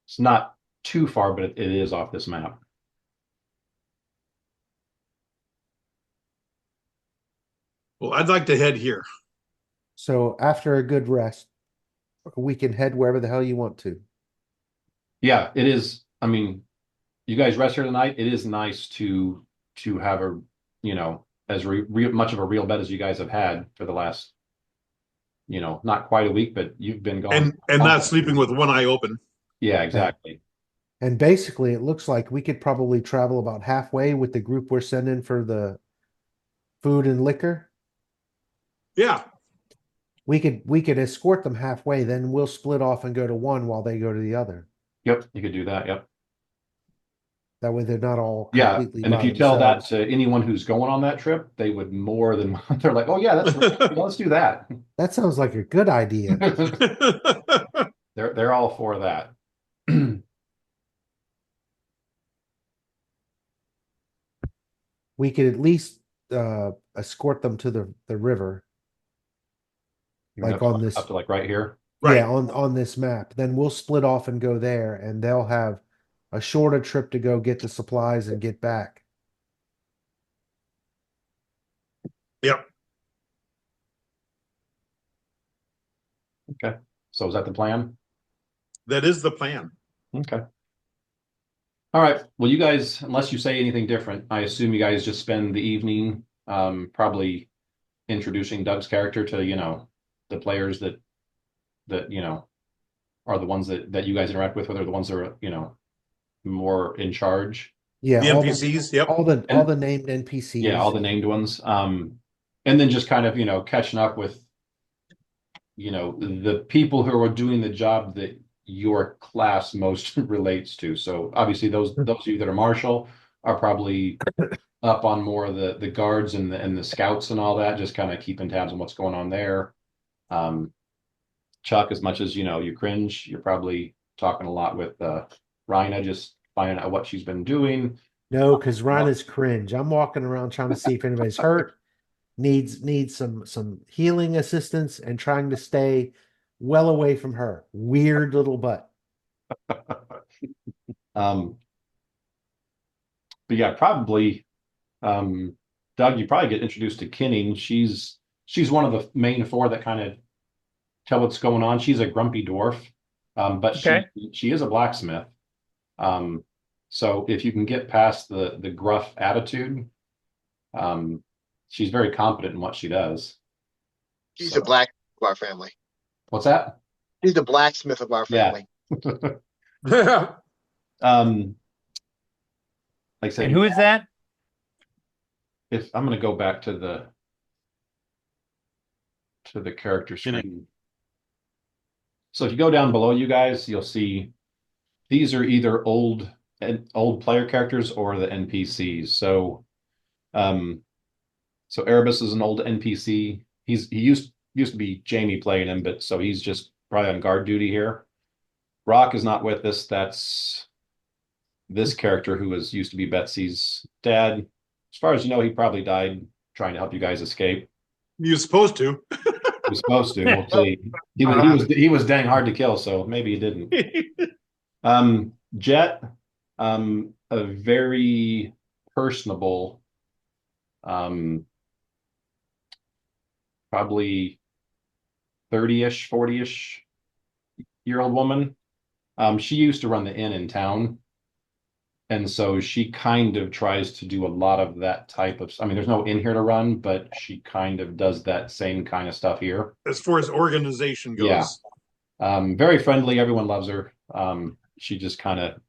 it's not too far, but it is off this map. Well, I'd like to head here. So after a good rest, we can head wherever the hell you want to. Yeah, it is. I mean, you guys rest here tonight. It is nice to have a as much of a real bet as you guys have had for the last not quite a week, but you've been gone. And not sleeping with one eye open. Yeah, exactly. And basically, it looks like we could probably travel about halfway with the group we're sending for the food and liquor. Yeah. We could escort them halfway, then we'll split off and go to one while they go to the other. Yep, you could do that. Yep. That way they're not all Yeah, completely and if by you tell that themselves. to anyone who's going on that trip, they would more than they're like, oh yeah, that's right. Yeah, let's do that. That sounds like a good idea. They're all for that. We could at least escort them to the river, like on Up this, to like right here. yeah, Right. on this map. Then we'll split off and go there, and they'll have a shorter trip to go get the supplies and get back. Yep. Okay. So is that the plan? That is the plan. Okay. All right. Well, you guys, unless you say anything different, I assume you guys just spend the evening probably introducing Doug's character to, the players that are the ones that you guys interact with, whether the ones that are, more in charge. Yeah, The NPCs. Yep. all the And named yeah, all NPCs. the named ones. And then just kind of, catching up with, the people who are doing the job that your class most relates to. So obviously those of you that are martial are probably up on more of the guards and the scouts and all that, just kind of keeping tabs on what's going on there. Chuck, as much as you cringe, you're probably talking a lot with Rhina, just finding out what she's been doing. No, because Well, Rhina's cringe. I'm walking around trying to see if anybody's hurt, needs some healing assistance, and trying to stay well away from her. Weird little butt. um, but yeah, probably Doug, you probably get introduced to Kinning. She's one of the main four that kind of tell what's going on. She's a grumpy dwarf, but Okay. she is a blacksmith. Um, so if you can get past the gruff attitude, um, she's very competent in what she does. She's a So black of our family. what's that? She's the blacksmith of our Yeah. family. Um, like I And said, who is that? if I'm going to go back to the character screen. So if you go down below you guys, you'll see these are either old player characters or the NPCs. Um, so Erebus is an old NPC. He used to be Jamie playing him, but so he's just probably on guard duty here. Rock is not with us. That's this character who used to be Betsy's dad. As far as you know, he probably died trying to help you guys escape. You're supposed to. He was supposed to. We'll see. He was dang hard to kill, so maybe he didn't. Jet, a very personable, um, probably 30-ish, 40-ish year old woman. She used to run the inn in town. And so she kind of tries to do a lot of that type of, I mean, there's no inn here to run, but she kind of does that same kind of stuff here. As far as organization Yeah. goes. Very friendly. Everyone loves her. She just kind of,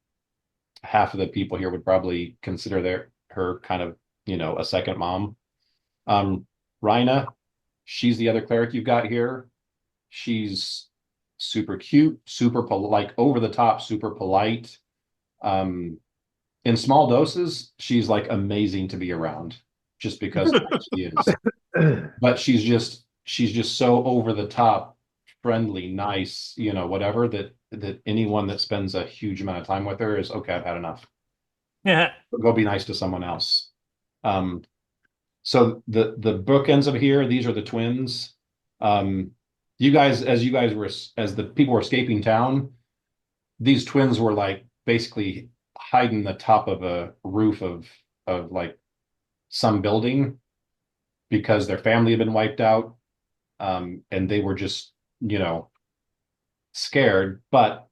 half of the people here would probably consider her kind of, a second mom. Rhina, she's the other cleric you've got here. She's super cute, super like over the top, super polite. In small doses, she's like amazing to be around just because of who she is. But she's just so over the top, friendly, nice, whatever that anyone that spends a huge amount of time with her is okay, I've had enough. Yeah. Go be nice to someone else. So the bookends of here, these are the twins. You guys, as the people were escaping town, these twins were like basically hiding the top of a roof of like some building because their family had been wiped out. And they were just, scared, but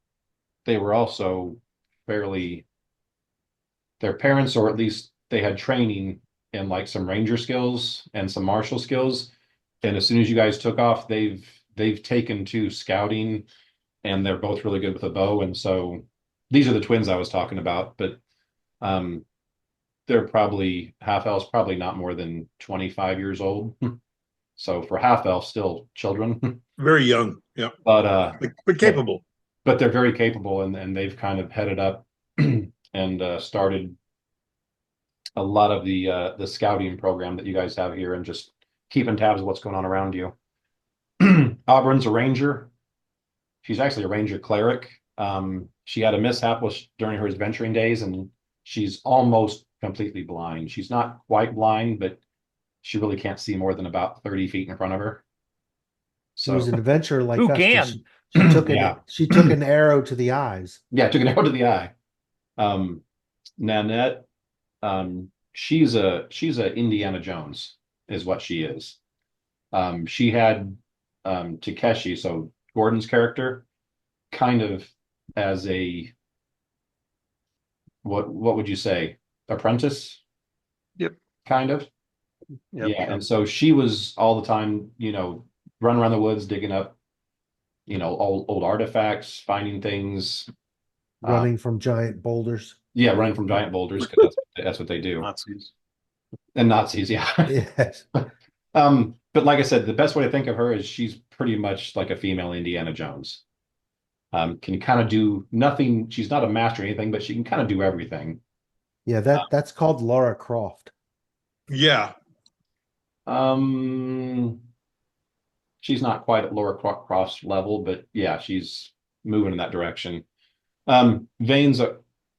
they were also fairly their parents, or at least they had training in like some ranger skills and some martial skills. And as soon as you guys took off, they've taken to scouting, and they're both really good with a bow. And so these are the twins I was talking about, but they're probably half elves, probably not more than 25 years old. So for half elf, still children, Very young. Yeah. but But capable. but they're very capable, and they've kind of headed up and started a lot of the scouting program that you guys have here and just keeping tabs of what's going on around you. Auburn's a ranger. She's actually a ranger cleric. She had a mishap during her adventuring days, and she's almost completely blind. She's not quite blind, but she really can't see more than about 30 feet in front of her. She was So an adventurer like Who us, but can? she took yeah, she took an arrow to the eyes. yeah, took an arrow to the eye. Nanette, she's a Indiana Jones, is what she is. She had Takeshi, so Gordon's character, kind of as a what would you say, apprentice? Yep. Kind of. Yep. Yeah, and so she was all the time, running around the woods, digging up, old artifacts, finding things. Running from giant boulders. Yeah, running from giant boulders because that's what they do. Nazis. And Nazis, yeah. Yes. But like I said, the best way to think of her is she's pretty much like a female Indiana Jones. Can kind of do nothing. She's not a master or anything, but she can kind of do everything. Yeah, that's called Lara Croft. Yeah. Um, she's not quite at Laura Croft's level, but yeah, she's moving in that direction. Vane's a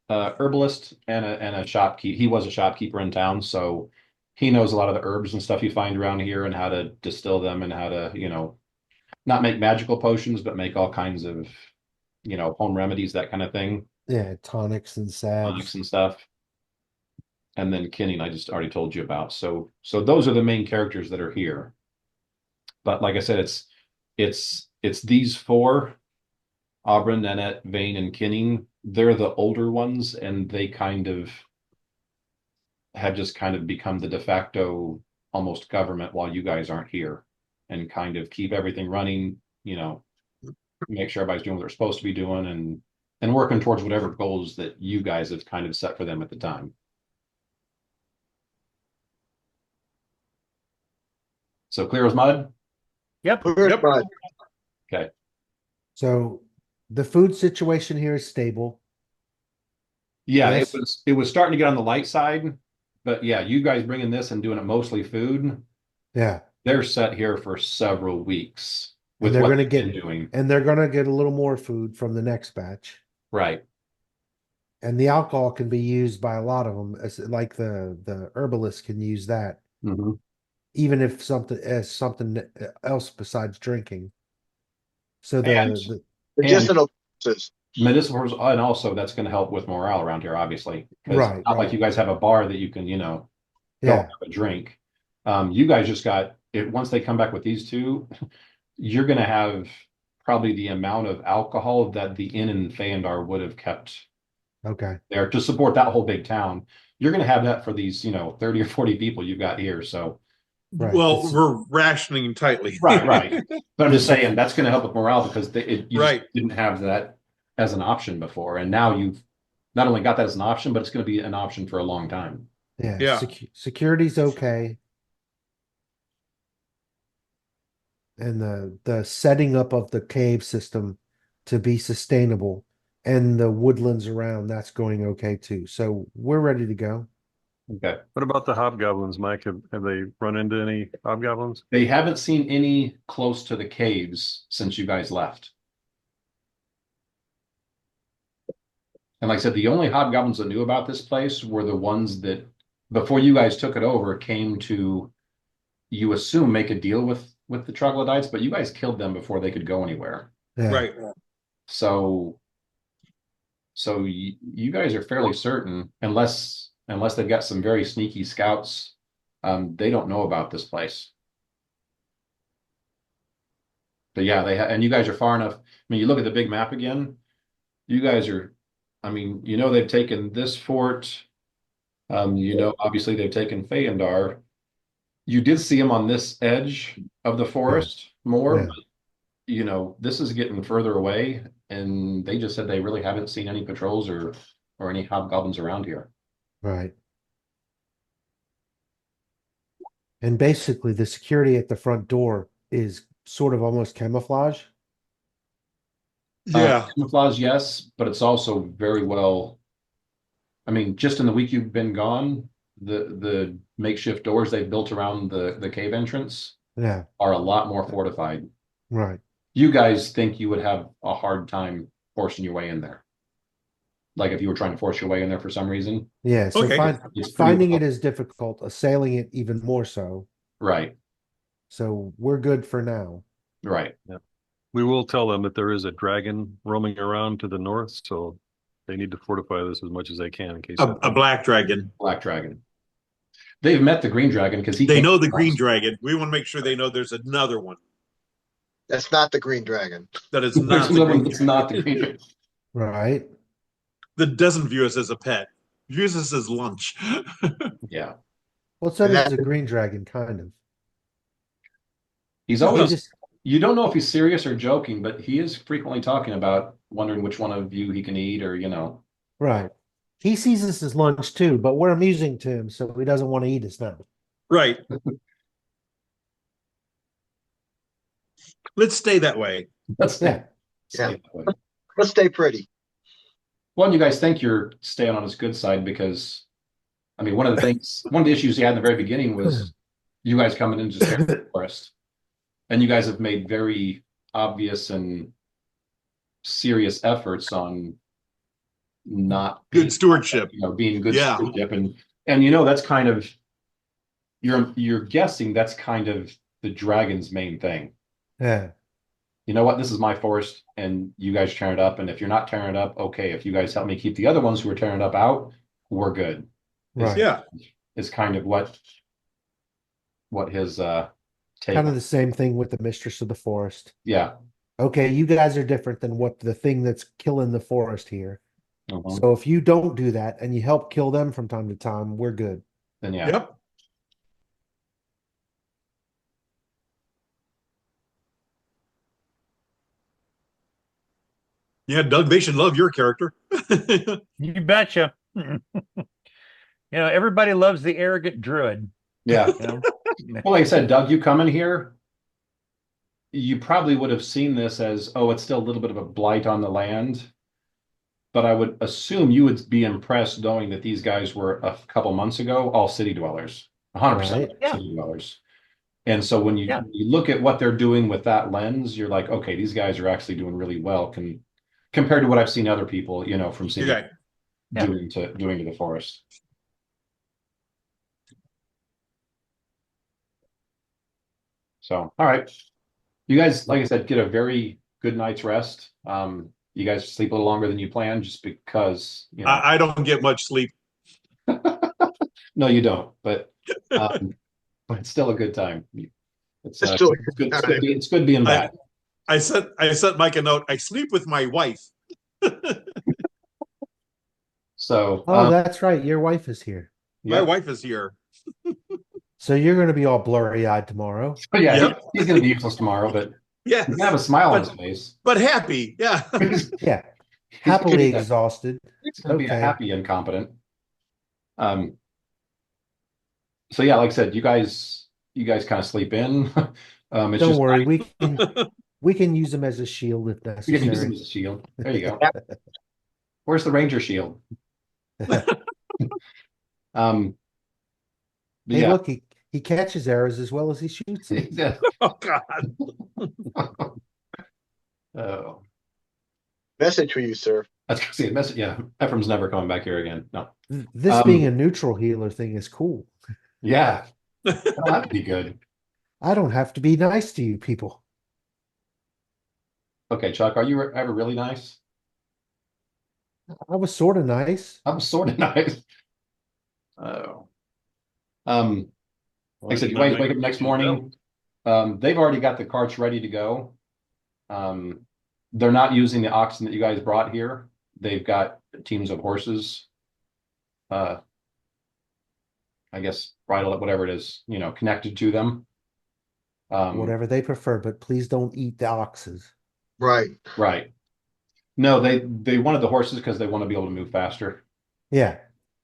herbalist and a shopkeeper. He was a shopkeeper in town, so he knows a lot of the herbs and stuff you find around here and how to distill them and how to, not make magical potions, but make all kinds of, home remedies, that kind of thing, Yeah, tonics and tonics salves. and stuff. And then Kinning, I just already told you about. So those are the main characters that are here. But like I said, it's these four, Auburn, Nanette, Vane, and Kinning. They're the older ones, and they kind of have just kind of become the de facto almost government while you guys aren't here, and kind of keep everything running, make sure everybody's doing what they're supposed to be doing, and working towards whatever goals that you guys have kind of set for them at the time. So clear as mud. Yep. Yep. Okay. So the food situation here is stable. Yeah, Yes. it was starting to get on the light side, but yeah, you guys bringing this and doing it mostly food, Yeah. they're set here for several weeks And with they're what gonna they've been get doing. and they're gonna get a little more food from the next batch. Right. And the alcohol can be used by a lot of them, as like the herbalist can use that, Mhm. even if something else besides drinking. So And Medicinal purposes. medicinals, and also that's going to help with morale around here, obviously, because Right, not like right. you guys have a bar that you can, go Yeah, have a drink. You guys just got it. Once they come back with these two, you're going to have probably the amount of alcohol that the inn in Fayandar would have kept okay. there to support that whole big town. You're going to have that for these, 30 or 40 people you've got here. So, Right. Well, we're rationing tightly. right. But I'm just saying that's going to help with morale because you just Right. didn't have that as an option before. And now you've not only got that as an option, but it's going to be an option for a long time. Yeah, Yeah. security's okay. And the setting up of the cave system to be sustainable and the woodlands around, that's going okay too. So we're ready to go. Okay. What about the hobgoblins, Mike? Have they run into any hobgoblins? They haven't seen any close to the caves since you guys left. And like I said, the only hobgoblins that knew about this place were the ones that, before you guys took it over, came to, you assume, make a deal with the troglodytes, but you guys killed them before they could go anywhere. Yeah. Right. So you guys are fairly certain, unless they've got some very sneaky scouts, they don't know about this place. But yeah, and you guys are far enough. I mean, you look at the big map again. You guys are, I mean, they've taken this fort. Obviously they've taken Fayandar. You did see them on this edge of the forest more, Yeah. but this is getting further away, and they just said they really haven't seen any patrols or any hobgoblins around here. Right. And basically the security at the front door is sort of almost camouflage. Yeah. Camouflage, yes, but it's also very well I mean, just in the week you've been gone, the makeshift doors they've built around the cave entrance Yeah, are a lot more fortified. right. You guys think you would have a hard time forcing your way in there? Like if you were trying to force your way in there for some reason? Yeah, so Okay. It's pretty finding well. it is difficult, assailing it even more so. Right, So we're good for now. right. We will tell them that there is a dragon roaming around to the north, so they need to fortify this as much as they can in case A black dragon. Black dragon. They've met the green dragon because he They came know the to green us. dragon. We want to make sure they know there's another one. That's not the green dragon. That is There's not the another one green that's dragon. not the green dragon. Right. That doesn't view us as a pet. Views us as lunch. Yeah. Well, so And does that- the green dragon, kind of. He's He always, just you don't know if he's serious or joking, but he is frequently talking about wondering which one of you he can eat or, right. He sees us as lunch too, but we're amusing to him, so he doesn't want to eat us now. Right. Let's stay that way. that's Yeah. Yeah. Let's stay pretty. Well, and you guys think you're staying on his good side because, I mean, one of the issues he had in the very beginning was you guys coming in just tearing the forest. And you guys have made very obvious and serious efforts on not being, Good stewardship. being good Yeah. stewardship. And that's kind of, you're guessing that's kind of the dragon's main thing. Yeah. You know what? This is my forest, and you guys tearing it up. And if you're not tearing it up, okay. If you guys help me keep the other ones who are tearing it up out, we're good. Right. Yeah. Is kind of what his take. Kind of the same thing with the mistress of the forest. Yeah. Okay, you guys are different than what the thing that's killing the forest here. Mhm. So if you don't do that and you help kill them from time to time, we're good. Then yeah. Yep. Yeah, Doug, they should love your character. You betcha. Everybody loves the arrogant druid. Yeah. You know? Well, like I said, Doug, you coming here, you probably would have seen this as, oh, it's still a little bit of a blight on the land. But I would assume you would be impressed knowing that these guys were a couple months ago all city dwellers, 100% Right. Yeah. city dwellers. And so when you, Yeah. you look at what they're doing with that lens, you're like, okay, these guys are actually doing really well compared to what I've seen other people, from city Okay. Yeah. doing to the forest. So, all right. You guys, like I said, get a very good night's rest. You guys sleep a little longer than you planned just because, I don't get much sleep. no, you don't, but it's still a good time. It's It's still a good, good it's time. it's good being back. I sent Mike a note. I sleep with my wife. So, Oh, that's right. Your wife is here. My yeah, wife is here. So you're going to be all blurry-eyed tomorrow. but yeah, Yep. he's going to be useless tomorrow, but Yes. he's gonna have a smile on But- his face. But happy. Yeah. Yeah. Happily Yeah. exhausted. He's going to be a Okay. happy incompetent. So yeah, like I said, you guys kind of sleep in. It's Don't just worry, we can use them as a shield if you can use them necessary. as a shield. There you go. Where's the ranger shield? But Hey, yeah. look, he catches arrows as well as he shoots them. Yeah. Oh God. Oh, Message for you, sir. that's gonna see a message. Yeah, Ephraim's never coming back here again. No. This being a neutral healer thing is cool. Yeah, that'd be good. I don't have to be nice to you people. Okay, Chuck, are you ever really nice? I was sort of nice. I'm sort of nice. Oh. Like I said, you guys wake up next morning. They've already got the carts ready to go. They're not using the oxen that you guys brought here. They've got teams of horses. I guess bridle, whatever it is, connected to them. Whatever they prefer, but please don't eat the oxes. Right. Right. No, they wanted the horses because they want to be able to move faster. Yeah,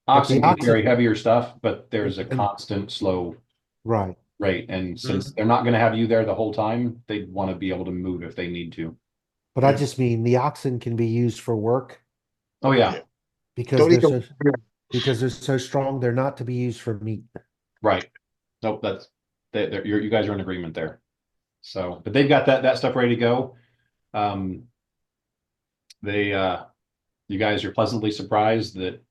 Oxen the can carry oxen- heavier stuff, but there's a constant slow right. rate. And since they're not going to have you there the whole time, they want to be able to move if they need to. But I just mean the oxen can be used for work Oh yeah. because Don't eat there's because they're so strong, they're not to be used for meat. Right. Nope, you guys are in agreement there. So, but they've got that stuff ready to go. Um, they you guys are pleasantly surprised that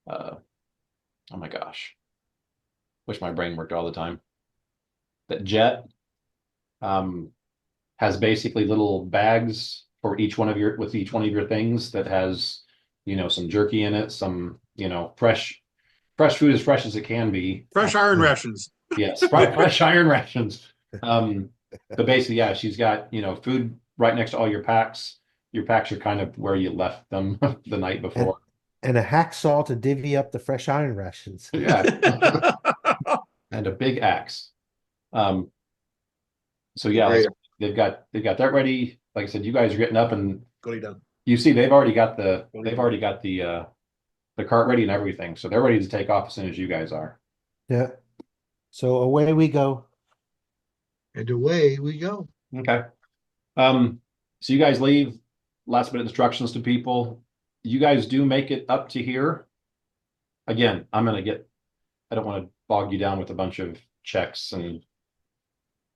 oh my gosh, wish my brain worked all the time. That Jet um has basically little bags for each one of your things that has, some jerky in it, some, fresh food, as fresh as it can be. Fresh iron rations. Yes, fresh iron rations. Um, but basically, yeah, she's got, food right next to all your packs. Your packs are kind of where you left them the night And, before. and a hacksaw to divvy up the fresh iron rations. Yeah, and a big axe. Um, so yeah, Great. they've got that ready. Like I said, you guys are getting up, and Go down. you see they've already got the cart ready and everything. So they're ready to take off as soon as you guys are. Yeah. So away we go. And away we go. Okay. So you guys leave, last minute instructions to people. You guys do make it up to here. Again, I don't want to bog you down with a bunch of checks and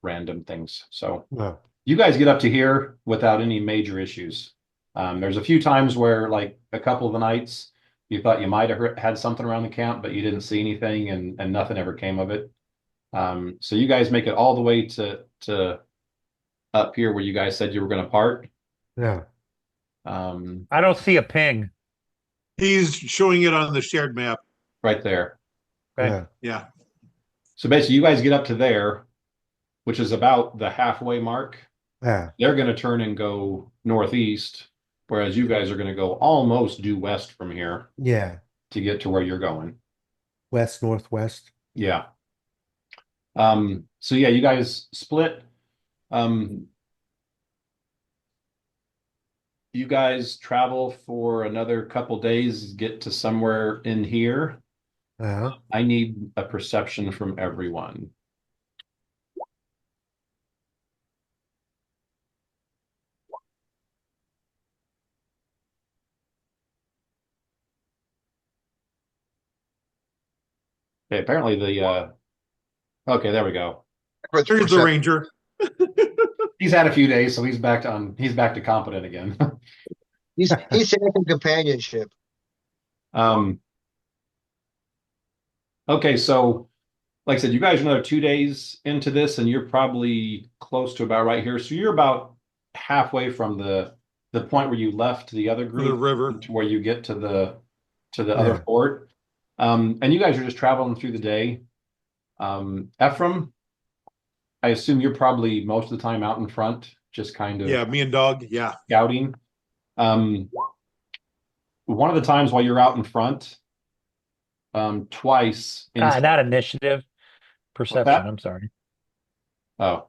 random things. So No. you guys get up to here without any major issues. There's a few times where, like a couple of the nights, you thought you might have had something around the camp, but you didn't see anything, and nothing ever came of it. So you guys make it all the way to up here where you guys said you were going to part. Yeah. I don't see a ping. He's showing it on the shared map. Right there. Okay. Yeah. Yeah. So basically, you guys get up to there, which is about the halfway mark. Yeah. They're going to turn and go northeast, whereas you guys are going to go almost due west from here Yeah. to get to where you're going. West, northwest. Yeah. So yeah, you guys split. You guys travel for another couple days, get to somewhere in here. Yeah. I need a perception from everyone. Okay, apparently okay, there we go. Here's the ranger. He's had a few days, so he's back to competent again. He's taking companionship. Um, okay, so like I said, you guys are another 2 days into this, and you're probably close to about right here. So you're about halfway from the point where you left the other The group river. to where you get to the Yeah. other fort. And you guys are just traveling through the day. Ephraim, I assume you're probably most of the time out in front, just kind of Yeah, me and Dog. Yeah. scouting. One of the times while you're out in front, twice Not initiative. Perception. that? I'm sorry. Oh,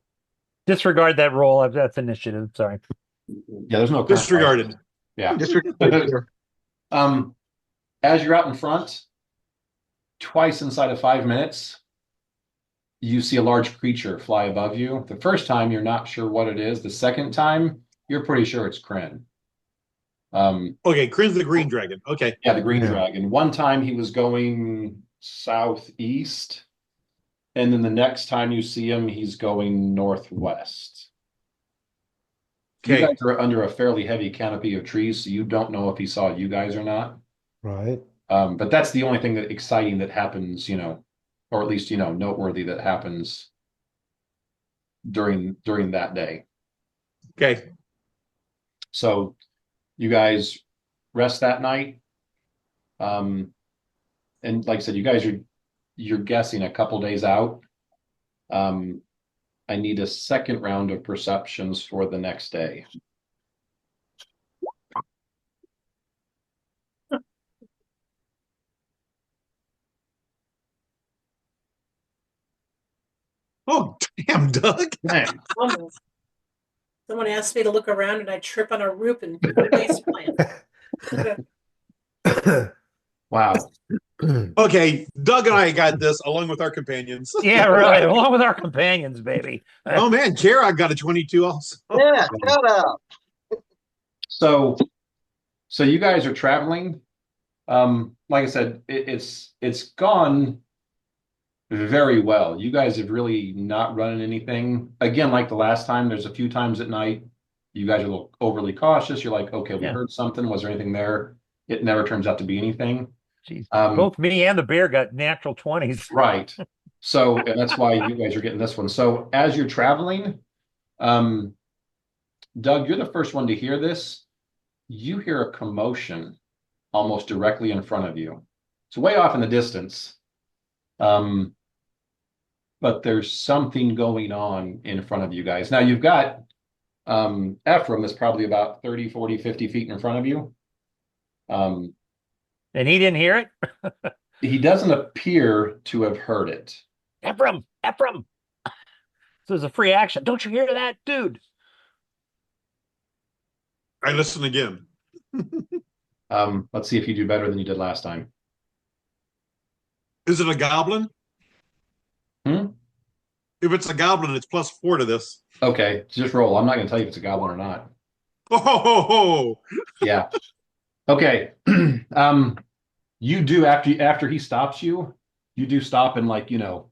Disregard that roll. That's initiative. Sorry. yeah, there's no current Disregarded. twice. Yeah. Disregard. As you're out in front, twice inside of 5 minutes, you see a large creature fly above you. The first time, you're not sure what it is. The second time, you're pretty sure it's Kryn. Okay, Crin's the green dragon. Okay. Yeah, the green Yeah. dragon. One time he was going southeast, and then the next time you see him, he's going northwest. You Okay. guys are under a fairly heavy canopy of trees, so you don't know if he saw you guys or not. Right. But that's the only thing that exciting that happens, or at least, noteworthy that happens during that day. Okay. So you guys rest that night. And like I said, you're guessing a couple days out. I need a second round of perceptions for the next day. Oh, damn, Doug. Dang. Almost. Someone asked me to look around and I trip on a root and face plant. Wow. Okay, Doug and I got this along with our companions. Yeah, right. Along with our companions, baby. Oh man, Kara got a 22 also. Yeah, shut up. So you guys are traveling. Like I said, it's gone very well. You guys have really not run anything. Again, like the last time, there's a few times at night you guys are a little overly cautious. You're like, okay, we Yeah. heard something. Was there anything there? It never turns out to be anything. Jeez. Um, Both me and the bear got natural 20s. right. So, and that's why you guys are getting this one. So as you're traveling, um, Doug, you're the first one to hear this. You hear a commotion almost directly in front of you. It's way off in the distance. But there's something going on in front of you guys. Now you've got Ephraim is probably about 30, 40, 50 feet in front of you. Um, And he didn't hear it? he doesn't appear to have heard it. Ephraim! Ephraim! So it's a free action. Don't you hear that, dude? I listen again. Let's see if you do better than you did last time. Is it a goblin? Hmm? If it's a goblin, it's +4 to this. Okay, just roll. I'm not going to tell you if it's a goblin or not. Oh, ho, ho, ho. Yeah. Okay. You do after he stops you, you do stop and like, you know,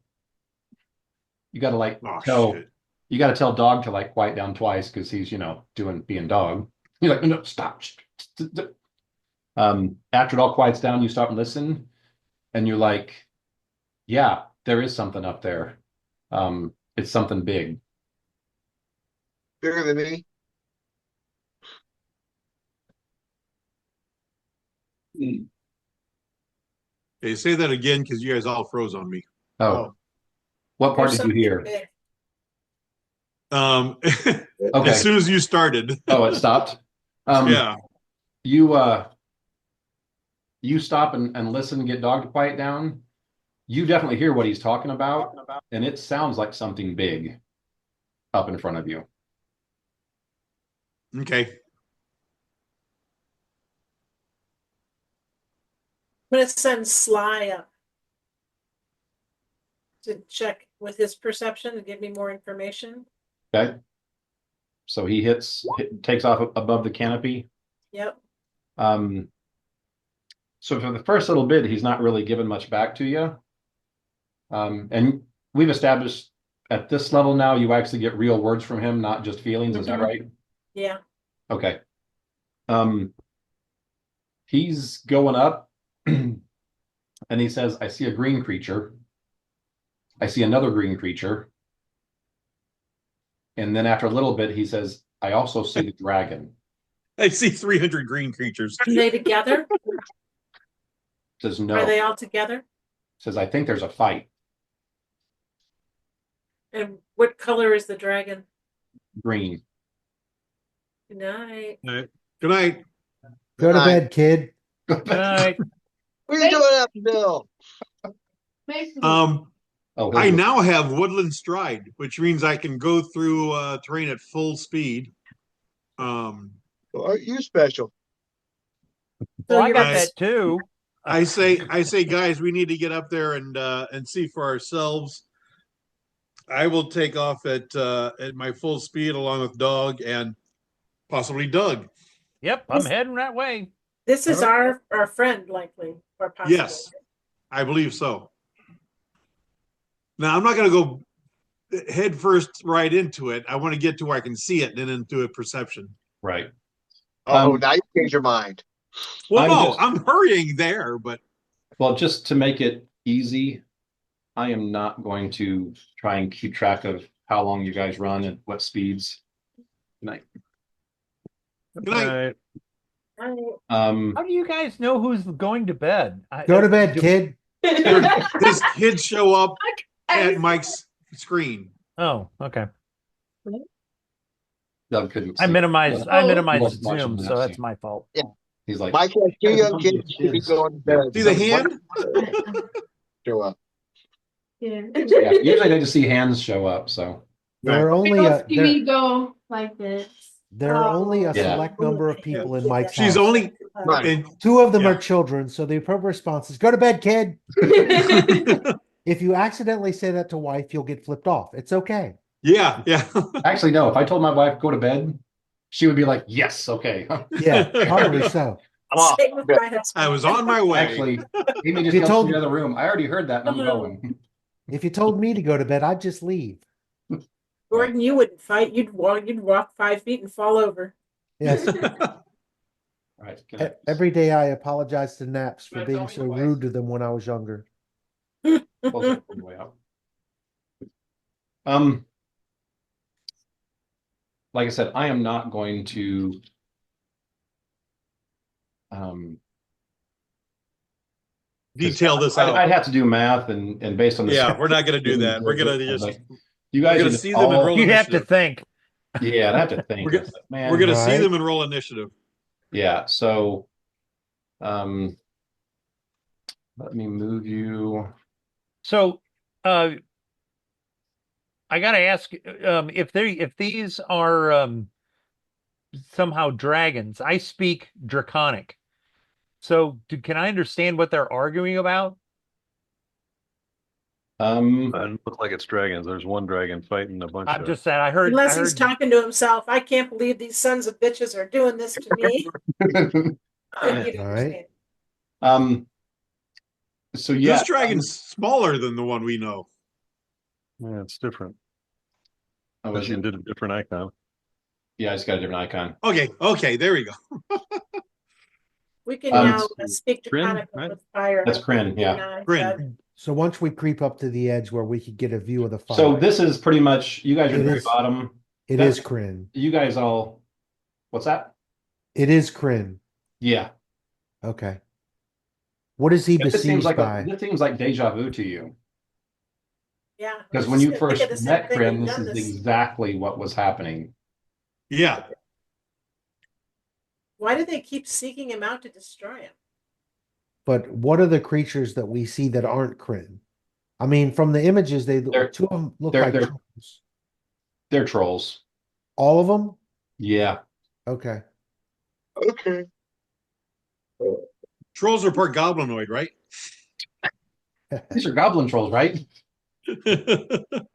you got to like Oh, tell shit. you got to tell dog to like quiet down twice because he's, you know, being dog. You're like, no, stop. After it all quiets down, you stop and listen, and you're like, yeah, there is something up there. It's something big. Bigger than me. Okay, say that again because you guys all froze on me. Oh, what part There's did you hear? something big. Okay. As soon as you started. Oh, it stopped. Yeah. You stop and listen, get dog to quiet down. You definitely hear what he's talking about, and it sounds like something big up in front of you. Okay. I'm gonna send Sly up to check with his perception and give me more information. Okay. So he takes off above the canopy. Yep. So for the first little bit, he's not really giving much back to you. And we've established at this level now, you actually get real words from him, not just feelings. Is that right? Yeah. Okay. He's going up and he says, I see a green creature. I see another green creature. And then after a little bit, he says, I also see the dragon. I see 300 green creatures. Are they together? Says no. Are they all together? Says, I think there's a fight. And what color is the dragon? Green. Good night. All right. Good night. Go to bed, kid. Good night. What are you doing up, Bill? Oh, I now have woodland stride, which means I can go through terrain at full speed. Aren't you special? Well, I you're- got that too. I say, guys, we need to get up there and see for ourselves. I will take off at my full speed along with Dog and possibly Doug. Yep, I'm heading that way. This is our friend, likely, or possibly. Yes, I believe so. Now I'm not going to go head first right into it. I want to get to where I can see it and then into a perception. right. Oh, now you change your mind. Well, I'm hurrying there, but Well, just to make it easy, I am not going to try and keep track of how long you guys run and what speeds. Good night. good night. How do you guys know who's going to bed? Go to bed, kid. His kids show up at Mike's screen. Oh, okay. Doug couldn't I see. minimized Wasn't watching Zoom, that so that's scene. my fault. He's like, Mike has two young kids. Should be going to bed. See the hand? Show up. yeah, usually they just see hands show up. So There are only go like this. there are only a Yeah. select number of people in Mike's She's house. only Right. and Two of them Yeah. are children, so the appropriate response is go to bed, kid. If you accidentally say that to wife, you'll get flipped off. It's okay. yeah. actually, no, if I told my wife go to bed, she would be like, yes, okay. Yeah, probably so. I'm off. Same with my husband. I was on my way. Actually, Amy just You yelled told- from the other room. I already heard that and I'm going. If you told me to go to bed, I'd just leave. Gordon, you wouldn't fight. You'd walk 5 feet and fall over. Yes. All right. Every day I apologize to Naps for Gonna being tell me so twice. rude to them when I was younger. Close it on the way out. Like I said, I am not going to Detail this I'd out. have to do math and based on this. Yeah, we're not going to do that. We're going to just, you we're guys going are to just see them and all- roll You'd have to initiative. think. Yeah, I'd have to think. We're gonna- It's like, man, We're going to see Right. them and roll initiative. yeah. So, let me move you. So, I gotta ask, if these are somehow dragons. I speak Draconic. So, can I understand what they're arguing about? Doesn't look like it's dragons. There's one dragon fighting a bunch I'm of. just saying. I heard. Unless he's talking to himself. I can't believe these sons of bitches are doing this to me. You'd Right. understand. So yeah, This dragon's smaller than the one we know. Yeah, it's different. I was Did a different icon. yeah, I just got a different icon. Okay, there we go. We can Um, now speak to Kryn, Chronicle right? with fire. That's Kryn, yeah. Kryn. So once we creep up to the edge where we could get a view of the fire, So this is pretty much you guys are It at the very is- bottom. it that's- is Kryn. You guys all, what's that? It is Kryn. Yeah. Okay. What is he This seems besieged like by? this seems like deja vu to you Yeah. because I when was you just thinking first the same met thing. Kryn, We've this done is exactly what was happening. Yeah. Why do they keep seeking him out to destroy him? But what are the creatures that we see that aren't Kryn? I mean, from the images, They're- two of them look they're- like they're- trolls. They're trolls. All of them? Yeah. Okay. Okay. Trolls are part goblinoid, right? These are goblin trolls, right? To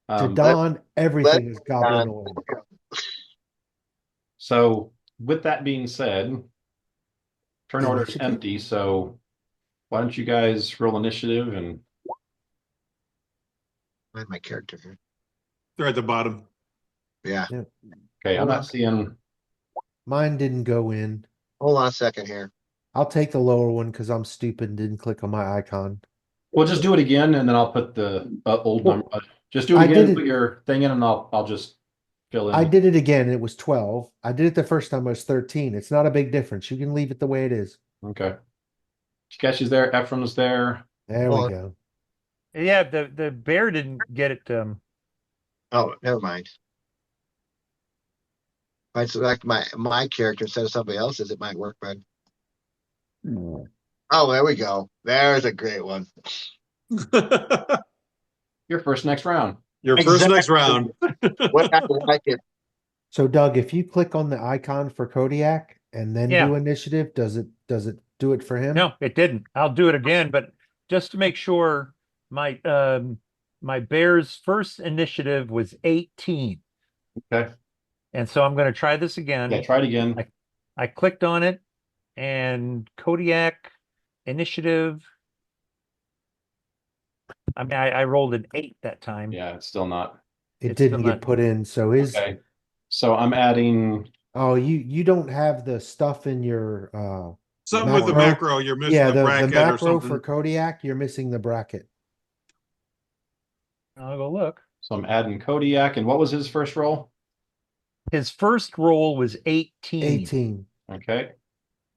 Um, Don, everything is goblinoid. so with that being said, turn order is Initiative? empty. So why don't you guys roll initiative and Find my character here. They're at the bottom. Yeah. okay, I'm Hold not on. seeing. Mine didn't go in. Hold on a second here. I'll take the lower one because I'm stupid and didn't click on my icon. Well, just do it again, and then I'll put the old Well, number. Just do it I again. did And it- put your thing in, and I'll just fill in. I did it again. And it was 12. I did it the first time. It was 13. It's not a big difference. You can leave it the way it is. Okay. Chikeshi's there. Ephraim's there. There Hold we on. go. Yeah, the bear didn't get it. Oh, never mind. If I select my character instead of somebody else's, it might work, bud. Oh, there we go. There's a great one. Your first next round. Your first next round. What I like it. So Doug, if you click on the icon for Kodiak and then Yeah. do initiative, does it do it for him? No, it didn't. I'll do it again, but just to make sure, my bear's first initiative was 18, Okay. and so I'm going to try this again. Yeah. Try it again. I clicked on it, and Kodiak initiative. I mean, I rolled an 8 that time. Yeah. It's still not. It It's didn't still get not- put in. So his Okay. So I'm adding. oh you don't have the stuff in your Something with the Macro. macro, you're missing yeah a the bracket or macro something. for Kodiak, you're missing the bracket. I'll go look. So I'm adding Kodiak. And what was his first roll? His first roll was 18. 18. Okay.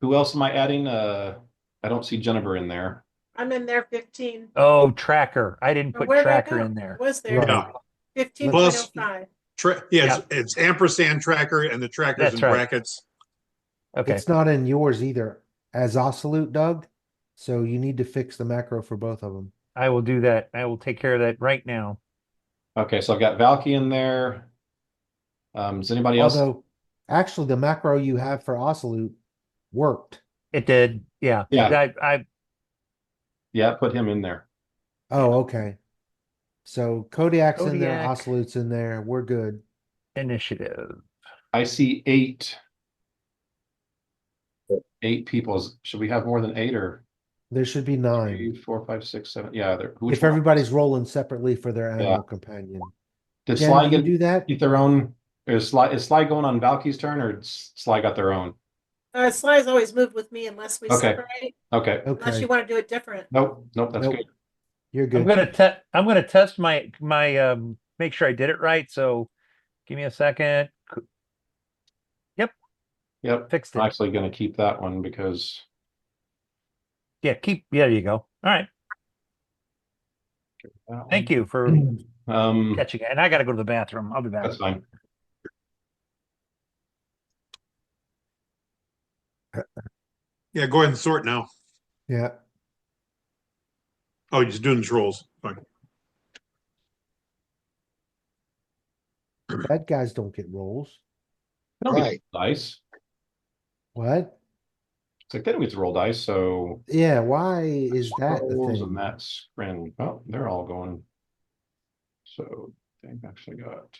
Who else am I adding? I don't see Jennifer in there. I'm in there 15. Oh, tracker. I didn't put Where'd I tracker go? in there. Was there? Right. Yeah. 15.05. It's ampersand tracker and the tracker's That's in right. brackets. Okay. It's not in yours either as Ossolute, Doug. So you need to fix the macro for both of them. I will do that. I will take care of that right now. Okay. So I've got Valky in there. Does anybody else? Although actually the macro you have for Ossolute worked. It did. Yeah. Yeah. I Yeah. Put him in there. Oh, okay. So Kodiak's in there, Kodiak. Ossolute's in there. We're good. initiative. I see 8 8 people. Should we have more than 8 or There should be 9. 3, 4, 5, 6, 7? Yeah, there. Which If one? everybody's rolling separately for their Yeah. animal companion. Did Jen, Sly do you do that? get their own? Is Sly going on Valky's turn, or Sly got their own? Sly's always moved with me unless we Okay. separate, Okay. unless you Okay. want to do it different. Nope. Nope. That's Nope. good. You're I'm good. gonna test my make sure I did it right. So give me a second. Yep. Fixed I'm it. actually going to keep that one because Yeah, there you go. All right. Thank you for catching it. And I gotta go to the bathroom. I'll be back. That's fine. Yeah, go ahead and sort now. Yeah. Oh, you're just doing the trolls. Fine. Bad guys don't get rolls. They don't get Right. dice. What? It's like they don't get to roll dice, so Yeah, why is that the Scrolls and thing? that's Grin. Oh, they're all going. So they've actually got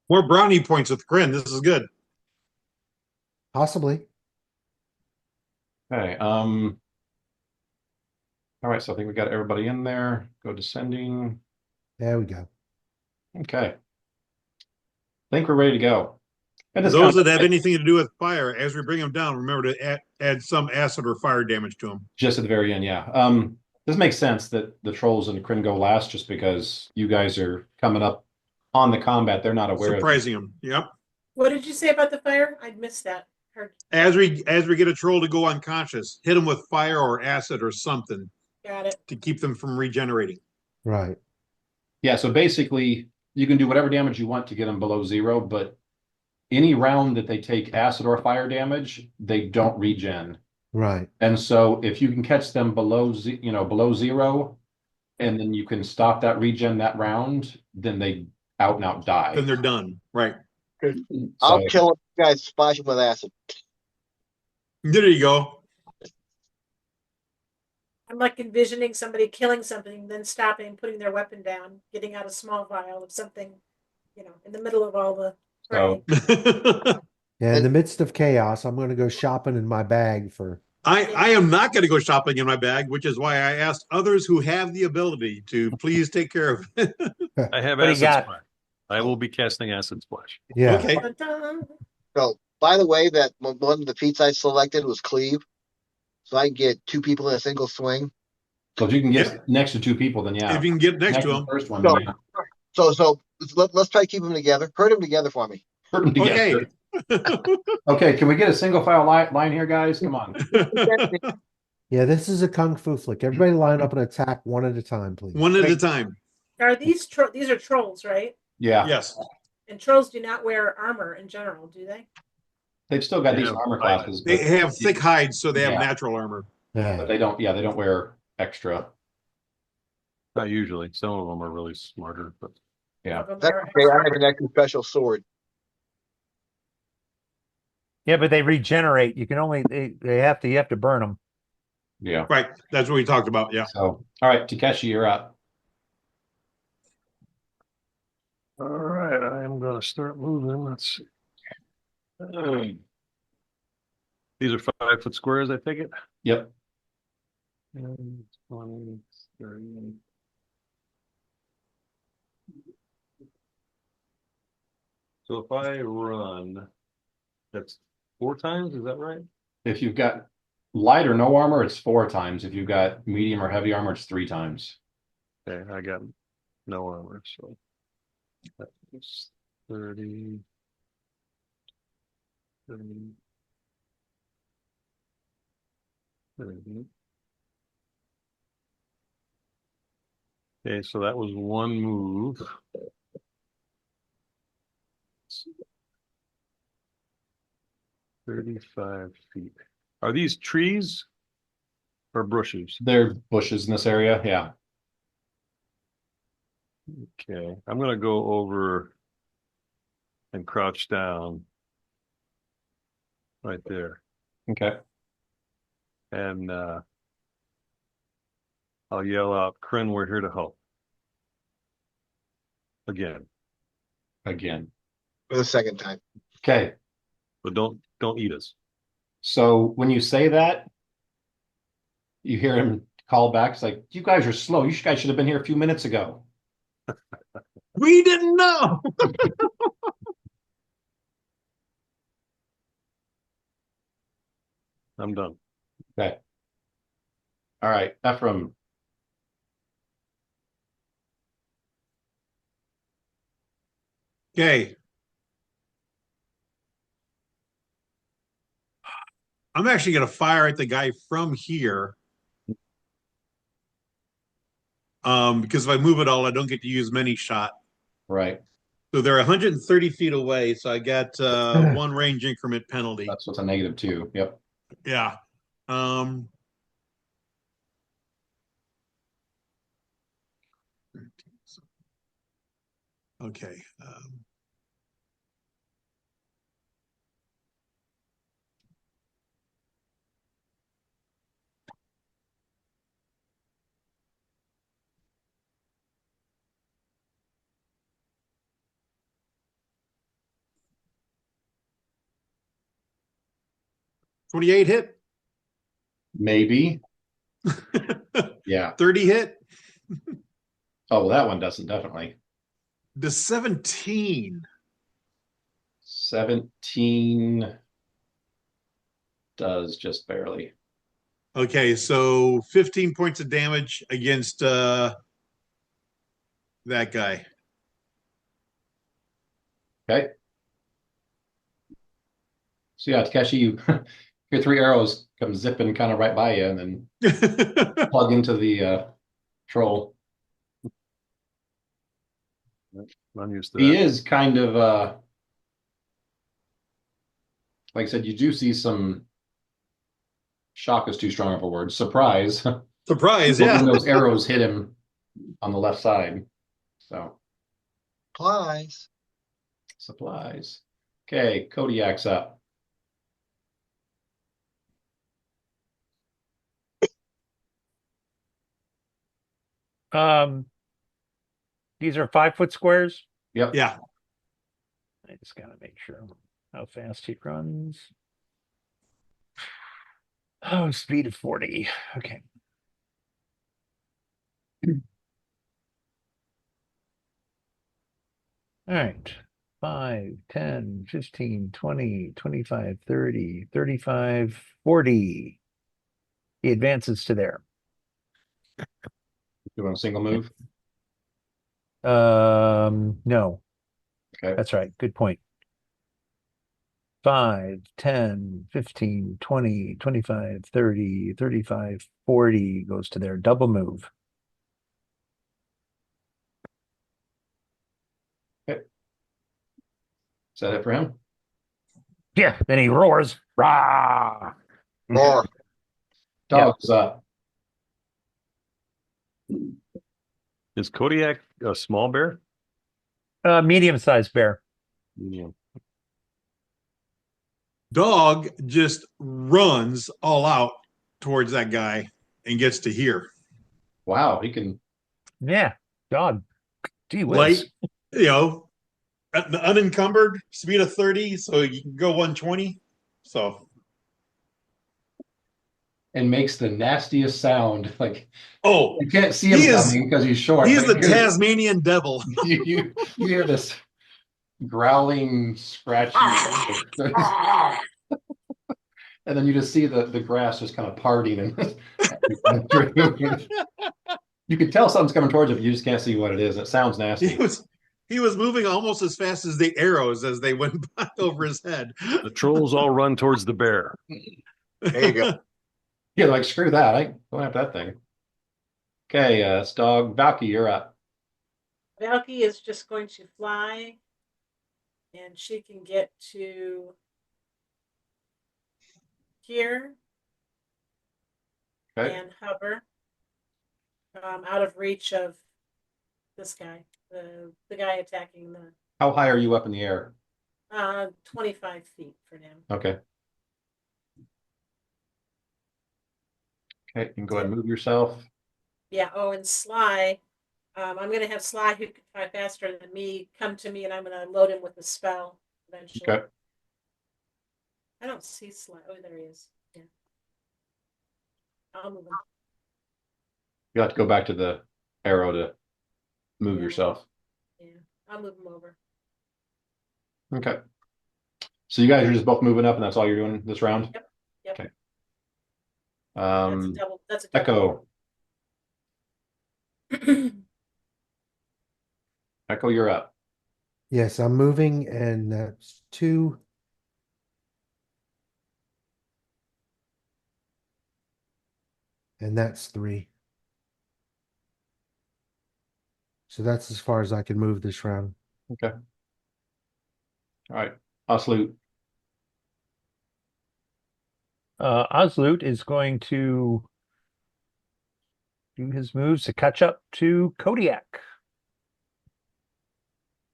More brownie points with Grin. This is good. Possibly. okay. All right, so I think we got everybody in there. Go descending. There we go. Okay. I think we're ready to go. And For this those kind that of have anything to do with fire, as we bring them down, remember to add some acid or fire damage to them. just at the very end, yeah. This makes sense that the trolls and Kryn go last just because you guys are coming up on the combat. They're not aware of Surprising them. Yep. What did you say about the fire? I missed that. Heard. As we get a troll to go unconscious, hit them with fire or acid or something Got it. to keep them from regenerating. Right. Yeah, so basically you can do whatever damage you want to get them below 0, but any round that they take acid or fire damage, they don't regen. Right. And so if you can catch them below below 0, and then you can stop that regen that round, then they out and out die. Then they're done. Right. I'll So kill him. You guys splash him with acid. There you go. I'm like envisioning somebody killing something, then stopping, putting their weapon down, getting out a small vial of something, in the middle of all the So fray. Yeah, in the midst of chaos, I'm going to go shopping in my bag for. I am not going to go shopping in my bag, which is why I asked others who have the ability to please take care of it. I have What do you acid got? splash. I will be casting acid splash. Yeah. Okay. Dun-dun. So, by the way, that one of the feats I selected was cleave, so I can get 2 people in a single swing. if you can get Yep. next to 2 people, then yeah. If you can get next to the them. first one, So, then yeah. so let's try to keep them together. Herd them together for me. Put them together. Okay. Okay, can we get a single file line here, guys? Come on. Yeah, this is a kung fu flick. Everybody line up and attack one at a time, please. One at a time. Are these these are trolls, right? Yeah, Yes. And trolls do not wear armor in general, do they? they've still got They these have armor hide. classes, They but, have thick hides, so they have Yeah. natural armor. but Yeah. they don't. Yeah, they don't wear extra. Not usually. Some of them are really smarter, but Yeah. Of them That's are okay. I have an extra special sword. Yeah, but they regenerate. You can only you have to burn them. Yeah. Right. That's what we talked about. Yeah. So, all right, Takeshi, you're up. all right, I am going to start moving. Let's see. These are 5-foot squares, I take it. Yep. 10, 20, 30. So if I run, that's 4 times, is that right? If you've got light or no armor, it's 4 times. If you've got medium or heavy armor, it's 3 times. Okay, I got no armor, so that's 30, 30, 30. Okay, so that was one move. 35 feet. Are these trees or bushes? There are bushes in this area. Yeah. Okay, I'm gonna go over and crouch down right there. Okay. And I'll yell out, Kryn, we're here to help. Again. Again. For the second time. Okay. But don't eat us. So when you say that, you hear him call back. It's like, you guys are slow. You guys should have been here a few minutes ago. We didn't know. I'm done. Okay. All right, Ephraim. Okay. I'm actually going to fire at the guy from here. Because if I move it all, I don't get to use many shot. Right. So they're 130 feet away. So I got one range increment penalty. That's what's a -2. Yep. Yeah. Okay. 28 hit. Maybe. Yeah. 30 hit. Oh, well, that one doesn't, definitely. The 17. 17 does just barely. Okay, so 15 points of damage against that guy. Okay. So yeah, Takeshi, your 3 arrows come zipping kind of right by you and then plug into the troll. I'm used to He that. is kind of like I said, you do see some shock is too strong of a word. Surprise. Surprise, But yeah. when those arrows hit him on the left side. So Supplies. supplies. Okay, Kodiak's up. These are 5-foot squares. Yep. Yeah. I just gotta make sure how fast he runs. Oh, speed of 40. Okay. All right. 5, 10, 15, 20, 25, 30, 35, 40. He advances to there. Doing a single move. No, Okay. that's right. Good point. 5, 10, 15, 20, 25, 30, 35, 40 goes to there. Double move. Okay. Is that it for him? Yeah, then he roars. Rah! More. Dog's up. Is Kodiak a small bear? Medium-sized bear. Medium. Dog just runs all out towards that guy and gets to here. Wow, he can. Yeah, dog. Gee Light, whiz. unencumbered, speed of 30, so you can go 120. So, And makes the nastiest sound. Like oh, you can't see him he is coming because he's short. he is but the you hear- Tasmanian devil. you hear this growling, scratchy, and then you just see the grass just kind of parting and you can tell something's coming towards you, but you just can't see what it is. It sounds nasty. He was moving almost as fast as the arrows as they went by over his head. The trolls all run towards the bear. There you go. Yeah, like screw that. I don't have that thing. Okay, it's dog. Valky, you're up. Valky is just going to fly, and she can get to here Okay. and hover out of reach of this guy, the guy attacking the How high are you up in the air? 25 feet for him. Okay. Okay, you can go ahead and move yourself. Yeah. Oh, and Sly. I'm gonna have Sly, who can fly faster than me, come to me, and I'm gonna load him with the spell eventually. Okay. I don't see Sly. Oh, there he is. Yeah. I'll move him. You have to go back to the arrow to move Yeah. yourself. Yeah. I'll move him over. Okay. So you guys are just both moving up, and that's all you're doing this round? Yep. Yep. Okay. That's a double. That's a double. Echo. Echo, you're up. Yes, I'm moving, and that's 2. And that's 3. So that's as far as I can move this round. Okay. All right. Osloot. Osloot is going to do his moves to catch up to Kodiak.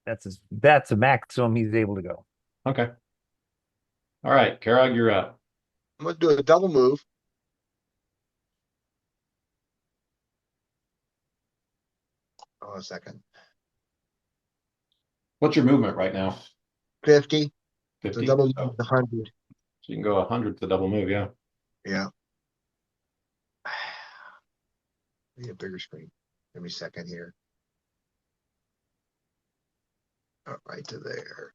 That's a maximum he's able to go. Okay. All right, Karag, you're up. I'm gonna do a double move. Oh, a second. What's your movement right now? 50. The 50? double Oh, move, 100. so you can go 100 to the double move, yeah. Yeah. Need a bigger screen. Give me a second here. All right to there.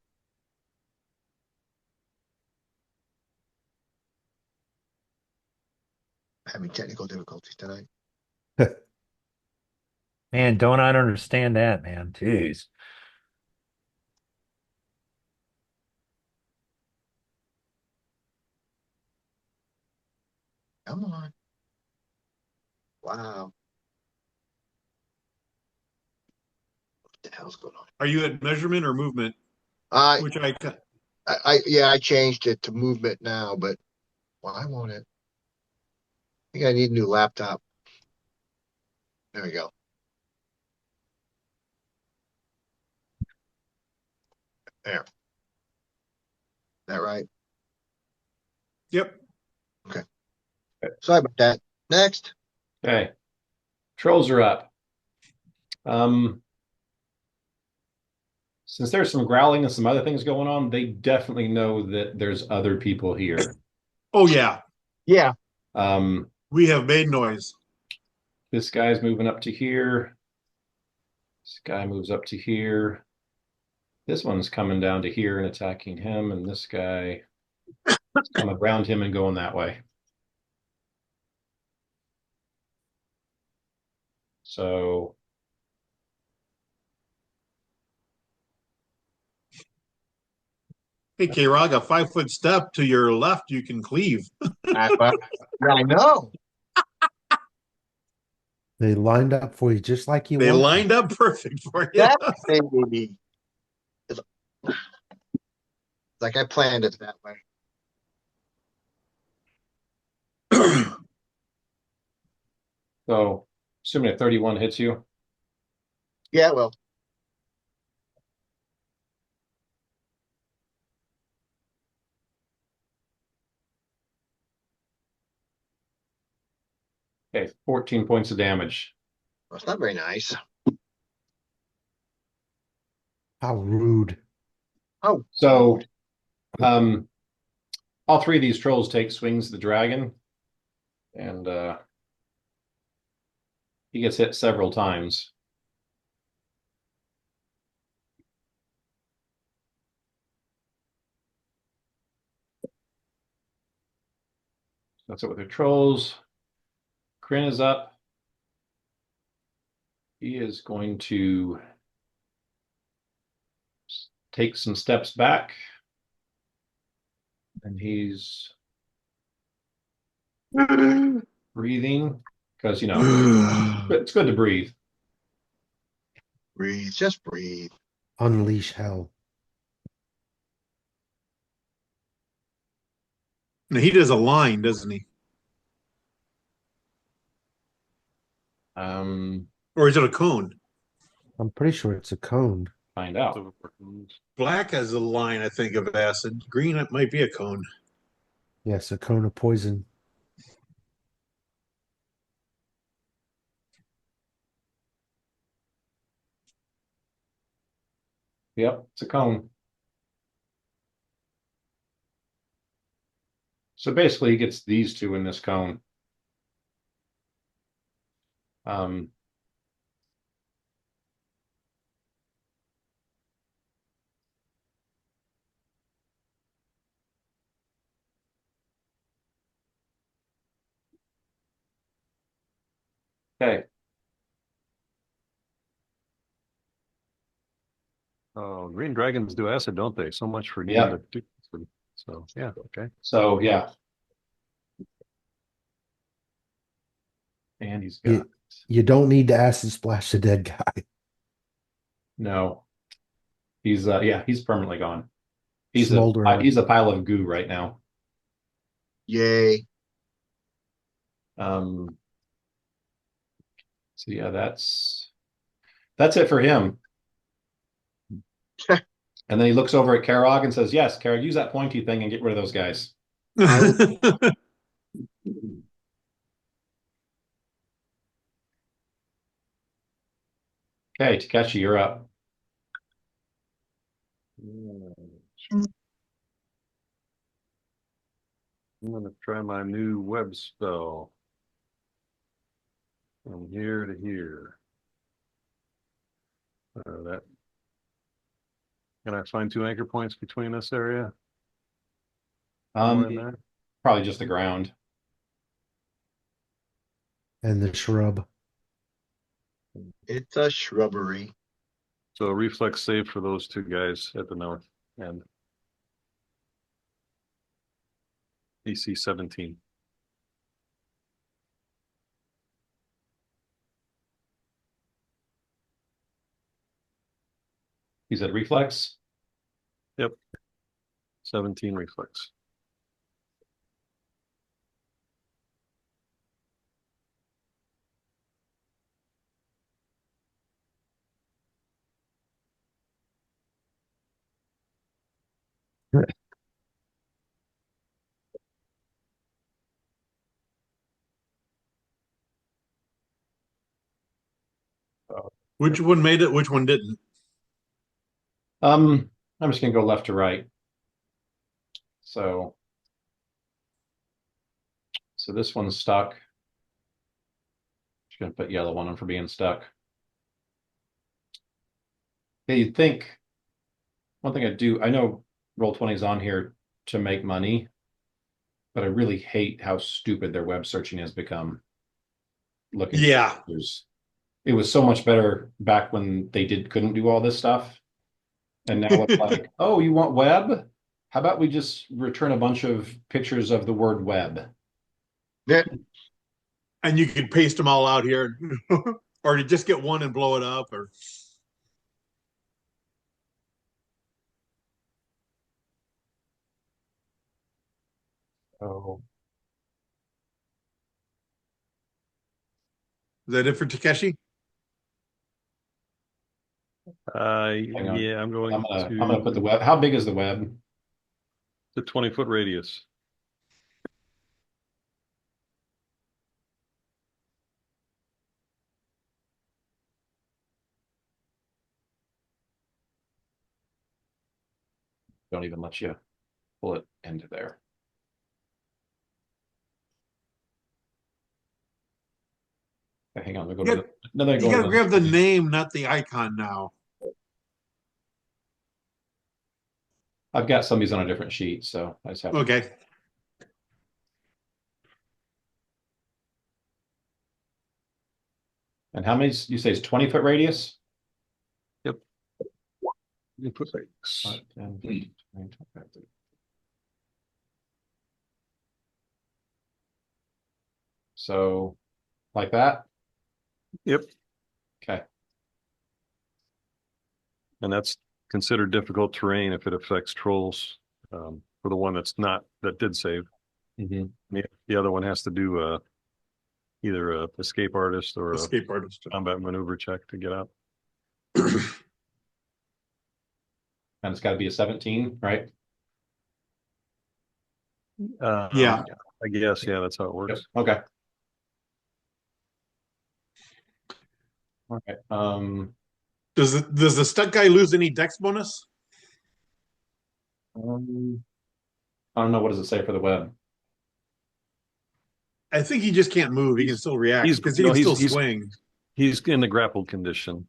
Having technical difficulties tonight. Man, don't I understand that, man? Jeez. Come on. Wow. What the hell's going on? Are you at measurement or movement? I, Which yeah, I changed it to movement now, but why won't it? I think I need a new laptop. There we go. There. That right? Yep. Sorry about that. Next. Okay. Trolls are up. Since there's some growling and some other things going on, they definitely know that there's other people here. Oh yeah. Yeah. We have made noise. This guy's moving up to here. This guy moves up to here. This one's coming down to here and attacking him, and this guy is coming around him and going that way. So Hey, K-Rog, a 5-foot step to your left, you can cleave. I know. They lined up for you just like you They want. lined up perfect for you. That baby. It's like I planned it that way. So assuming a 31 hits you. Yeah, well, Okay, 14 points of damage. it's not very nice. How rude. Oh, So all three of these trolls take swings at the dragon. And he gets hit several times. That's it with the trolls. Kryn is up. He is going to take some steps back. And he's breathing because, you know, it's good to breathe. breathe. Just breathe. Unleash hell. Now, he does a line, doesn't he? Or is it a cone? I'm pretty sure it's a cone. Find out. Black has a line, I think, of acid. Green, it might be a cone. Yes, a cone of poison. Yep, it's a cone. So basically, he gets these two in this cone. Um, okay. Oh, green dragons do acid, don't they? So much for needing Yeah. to do. So yeah, okay. So yeah. And he's got You don't need to acid splash the dead guy. no. He's yeah, he's permanently gone. Smoldering. He's a pile of goo right now. Yay. Um, so yeah, that's it for him. And then he looks over at Karog and says, "Yes, Karog, use that pointy thing and get rid of those guys." Okay, Takeshi, you're up. I'm gonna try my new web spell. From here to here. That can I find 2 anchor points between this area? Somewhere in there? Probably just the ground. And the shrub. It's a shrubbery. So a reflex save for those 2 guys at the north end. DC 17. He said reflex. Yep. 17 reflex. Which one made it? Which one didn't? I'm just gonna go left to right. So this one's stuck. Just gonna put yellow on him for being stuck. Yeah, you'd think one thing I do, I know Roll20 is on here to make money, but I really hate how stupid their web searching has become. Looking for Yeah. pictures. It was so much better back when they couldn't do all this stuff. And now it's like, oh, you want web? How about we just return a bunch of pictures of the word web? Yeah. And you could paste them all out here, or you just get one and blow it up, or Oh, is that it for Takeshi? hang on. Yeah, I'm going I'm gonna put the to web. How big is the web? the 20-foot radius. Don't even let you pull it into there. Okay, hang on. Let me go to You gotta grab the name, not the icon now. I've got some of these on a different sheet, so I just have to. Okay. And how many you say is 20-foot radius? Yep. You put 5, 10, 15, 20, 25, 30. So like that? Yep. Okay. And that's considered difficult terrain if it affects trolls. For the one that did save. Mm-hmm. The other one has to do either a escape artist or Escape artist. a combat maneuver check to get out. And it's got to be a 17, right? Yeah. I guess, yeah, that's how it works. Yep. Okay. Okay. Does the stuck guy lose any dex bonus? I don't know. What does it say for the web? I think he just can't move. He can still react He's because he no, can still swing. he's in the grappled condition.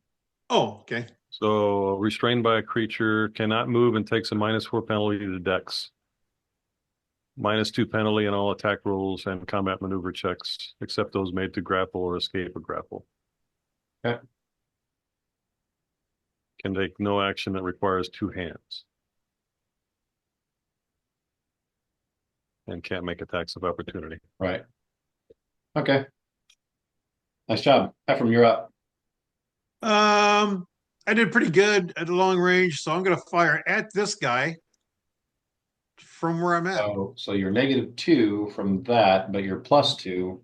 Oh, okay. So restrained by a creature, cannot move, and takes a -4 penalty to dex. -2 penalty in all attack rolls and combat maneuver checks, except those made to grapple or escape a grapple. Okay. Can take no action that requires 2 hands. And can't make attacks of opportunity. Right. Okay. Nice job. Ephraim, you're up. I did pretty good at the long range, so I'm going to fire at this guy from where I'm at. So you're -2 from that, but you're +2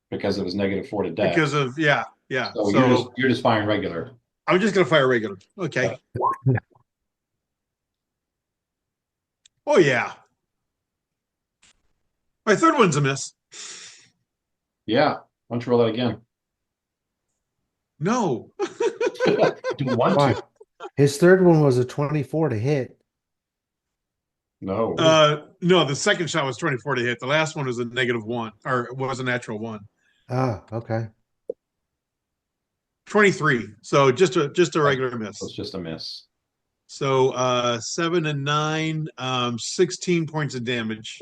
because it was -4 to dex. Because of yeah. So you're just firing regular. I'm just going to fire regular. Okay. Oh yeah. My third one's a miss. Yeah. Why don't you roll that again? No. Do you want Why? to? His third one was a 24 to hit. No. No, the second shot was 24 to hit. The last one was a -1, or it was a natural 1. Ah, okay. 23. So just a regular miss. It's just a miss. So 7 and 9, 16 points of damage.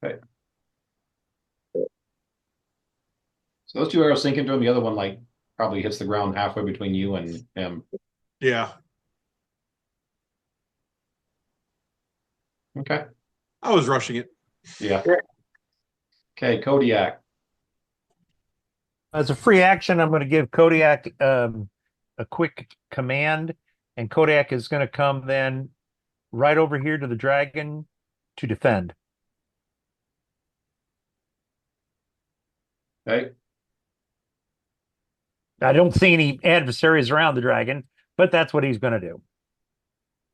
Okay. So those 2 arrows sink into him. The other one like probably hits the ground halfway between you and him. Yeah. Okay. I was rushing it. Yeah. Okay, Kodiak. As a free action, I'm going to give Kodiak a quick command, and Kodiak is going to come then right over here to the dragon to defend. Okay. I don't see any adversaries around the dragon, but that's what he's going to do.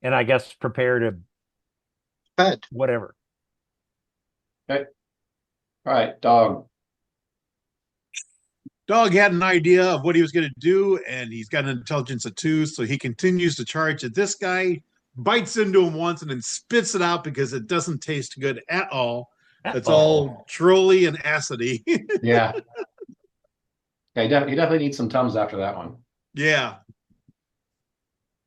And I guess prepare to Pet. whatever. Okay. All right, dog. Dog had an idea of what he was going to do, and he's got an intelligence of 2, so he continues to charge at this guy, bites into him once, and then spits it out because it doesn't taste good at all. It's all trolly and acidy. Yeah. Yeah, he definitely needs some Tums after that one. Yeah.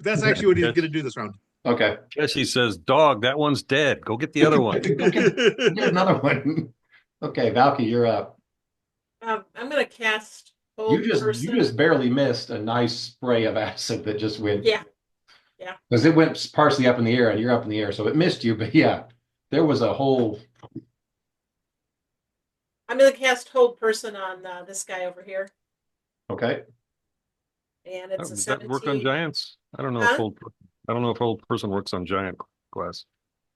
That's actually what he's going to do this round. Okay. Jesse says, "Dog, that one's dead. Go get the other one." Go get another one. Okay, Valky, you're up. I'm gonna cast hold You person. just barely missed a nice spray of acid that just went. Yeah. Because it went partially up in the air and you're up in the air, so it missed you. But yeah, there was a whole. I'm gonna cast hold person on this guy over here, Okay. and it's a Does that work on 17. giants? I don't know Huh? if old person works on giant class.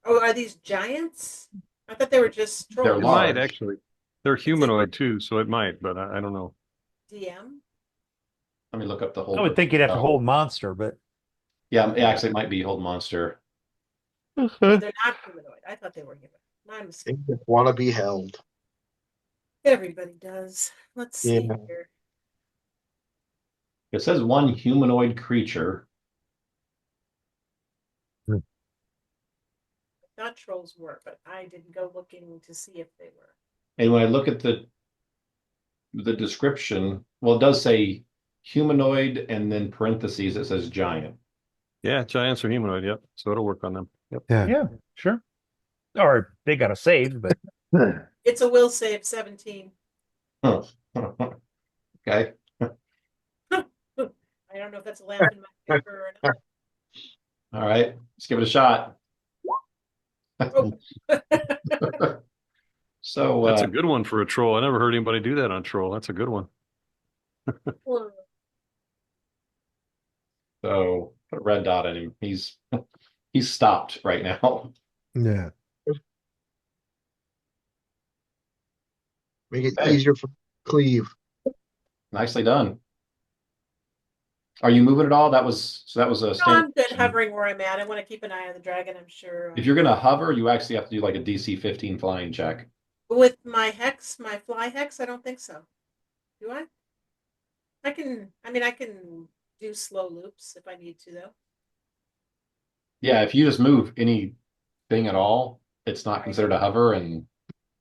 Oh, are these giants? I thought they were just They're trolls. It large. might actually. They're humanoid too, so it might, but I don't know. DM. Let me look up the whole. I would think you'd have to hold monster, but Yeah, actually, it might be hold monster. They're not humanoid. I thought they were human. My mistake. They just want to be held. Everybody does. Let's see Yeah. here. It says one humanoid creature. I thought trolls were, but I didn't go looking to see if they were. And when I look at the description, well, it does say humanoid and then parentheses, it says giant. Yeah, giants are humanoid. Yep, so it'll work on them. Yep. yeah, sure. Or they got to save, but It's a will save 17. Okay. I don't know if that's a laugh in my paper or not. All right. Let's give it a shot. Oh. So That's a good one for a troll. I never heard anybody do that on troll. That's a good one. So put a red dot in him. He's stopped right now. Yeah. Make it Okay. easier for cleave. Nicely done. Are you moving at all? That was a No, standard. I'm good hovering where I'm at. I want to keep an eye on the dragon, I'm sure. If you're gonna hover, you actually have to do like a DC 15 flying check. With my hex, my fly hex, I don't think so. Do I? I can do slow loops if I need to, though. Yeah, if you just move anything at all, it's not Right. considered a hover and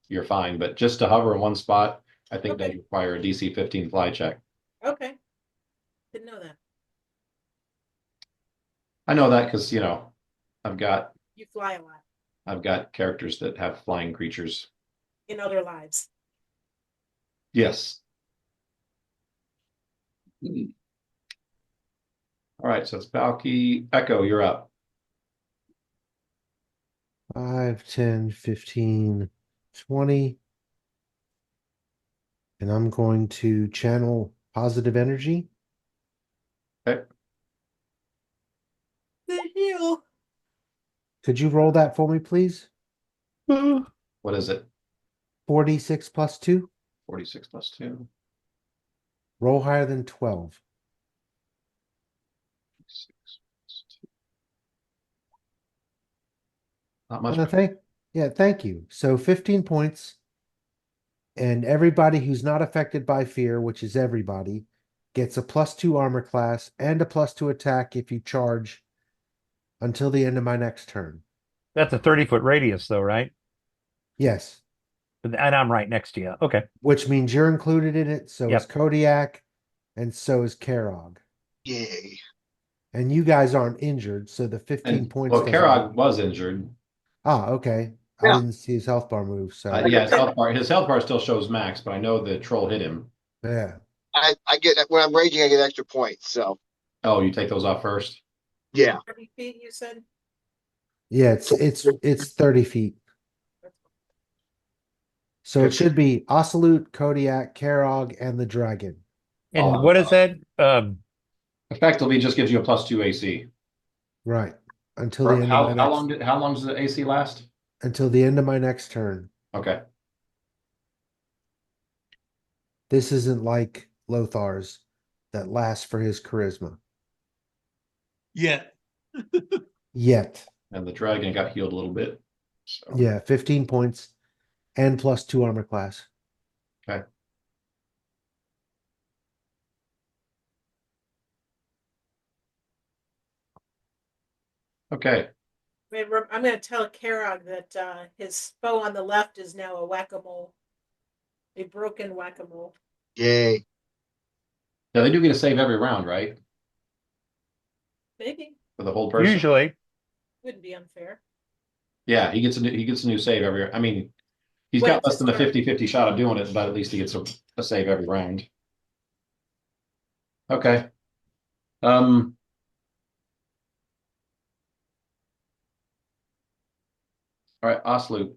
you're fine. But just to hover in one spot, I think does Okay. require a DC 15 fly check. Okay. Didn't know that. I know that because I've You fly a lot got characters that have flying creatures. in other lives. Yes. All right, so it's Balky. Echo, you're up. 5, 10, 15, 20. And I'm going to channel positive energy. Okay. The heal. Could you roll that for me, please? What is it? 46 plus 2. 46 plus 2. Roll higher than 12. 6 plus 2. Not much better. Thank you. So 15 points. And everybody who's not affected by fear, which is everybody, gets a +2 armor class and a +2 attack if you charge until the end of my next turn. That's a 30-foot radius, though, right? Yes. And I'm right next to you. Okay. Which means you're included in it. So is Yep. Kodiak, and so is Karog. Yay. And you guys aren't injured, so the 15 And points well, doesn't Karog matter. was injured. Ah, okay. I Yeah. didn't see his health bar move, so Yeah, his health bar still shows max, but I know the troll hit him. yeah. I get when I'm raging, I get extra points. So Oh, you take those off first? yeah. 30 feet, you said? Yeah, it's 30 feet. So it should be Ocelot, Kodiak, Karog, and the dragon. And what is that? Effectively just gives you a +2 AC. Right. Until the end of my next How long does the AC last? until the end of my next turn. Okay. This isn't like Lothar's that lasts for his charisma. Yeah. Yet. And the dragon got healed a little bit. So Yeah, 15 points and +2 armor class. okay. Okay. I'm going to tell Karog that his foe on the left is now a whack-a-mole, a broken whack-a-mole. Yay. Yeah, they do get a save every round, right? Maybe. For the whole person. Usually. Wouldn't be unfair. Yeah, he gets a new save every. I mean, he's When got it's less his than a turn. 50-50 shot of doing it, but at least he gets a save every round. Okay. All right, Ocelot.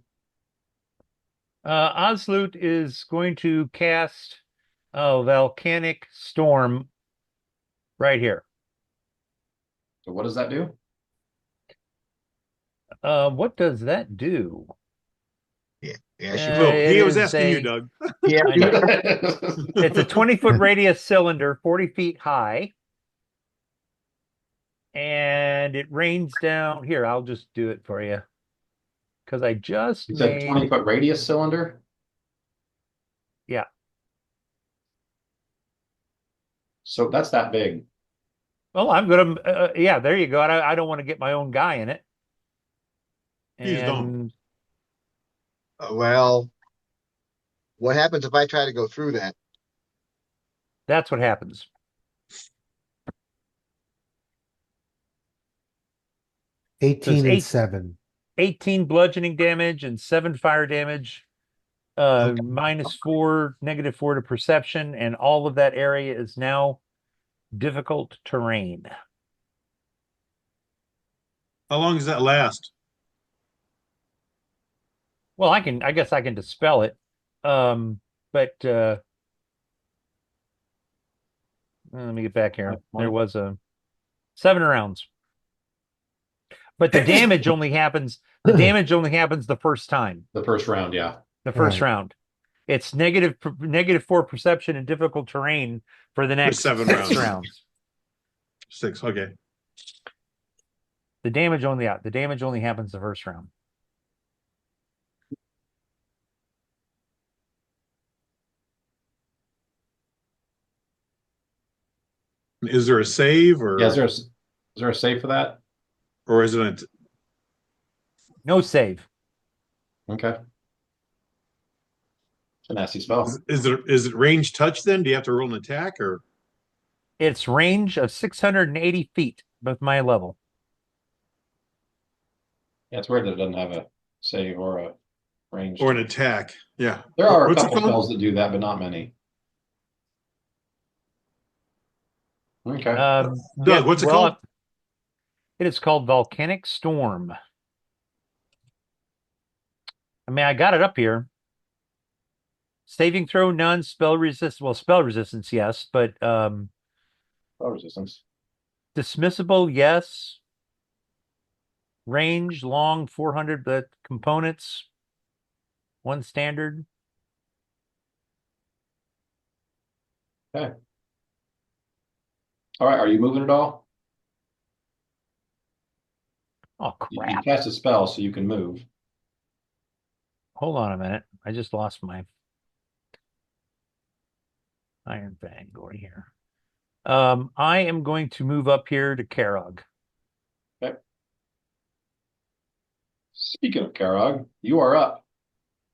Oslute is going to cast a volcanic storm right here. So what does that do? What does that do? Yeah. Well, It he was is asking you, a- Doug. Yeah. I know. It's a 20-foot radius cylinder, 40 feet high. And it rains down. Here, I'll just do it for you. Because I just You said made 20-foot radius cylinder? Yeah. So that's that big. Well, I'm gonna yeah, there you go. I don't want to get my own guy in it. Please don't. And Well, what happens if I try to go through that? that's what happens. There's 18 and 7. 18 bludgeoning damage and 7 fire damage. Okay. -4, -4 to perception, and all of that area is now difficult terrain. How long does that last? Well, I guess I can dispel it. But let me get back here. There was a 7 rounds. But the damage only happens the first time. The first round, yeah. The first Right. round. It's -4 perception and difficult terrain for the next 7 6 rounds. rounds. 6. Okay. The damage only happens the first round. Is there a save Yeah, is there a save for that? or is it No save. Okay. It's a nasty spell. is it range touch then? Do you have to roll an attack or Its range of 680 feet with my level. Yeah, it's weird that it doesn't have a save or a range. an attack? Yeah. There are a What's it couple called? spells that do that, but not many. Okay. Doug, what's it called? It is called Volcanic Storm. I mean, I got it up here. Saving throw, none. Spell resist. Well, spell resistance, yes, but Spell resistance. dismissible, yes. Range, long, 400, but components, one standard. Okay. All right. Are you moving at all? Oh, You crap. cast a spell, so you can move. Hold on a minute. I just lost my Ironfang going here. I am going to move up here to Karog. Okay. Speaking of Karog, you are up.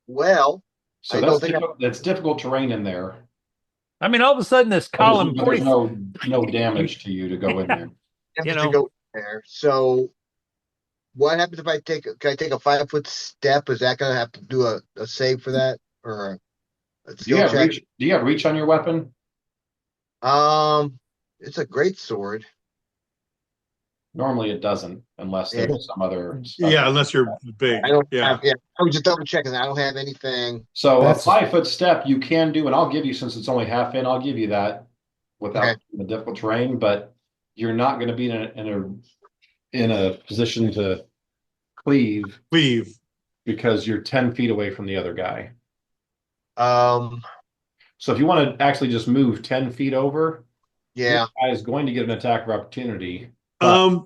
Well, So I don't think that's difficult terrain in there. I mean, all of a sudden, this But there's, column but 40. there's no damage to you to go in there. I have You to know. go there. So what happens if can I take a 5-foot step? Is that gonna have to do a save for that or a Do you skill have check? reach? Do you have reach on your weapon? It's a great sword. Normally it doesn't, unless Yeah. there's some other Yeah, special. unless you're big. I don't Yeah. have, yeah, I was just double checking. I don't have anything. So a That's 5-foot step you can do, and I'll give you, since it's only half in, I'll give you that Okay. without the difficult terrain, but you're not going to be in a position to cleave Leave. because you're 10 feet away from the other guy. Um, So if you want to actually just move 10 feet over, yeah. this guy is going to get an attack of opportunity. But,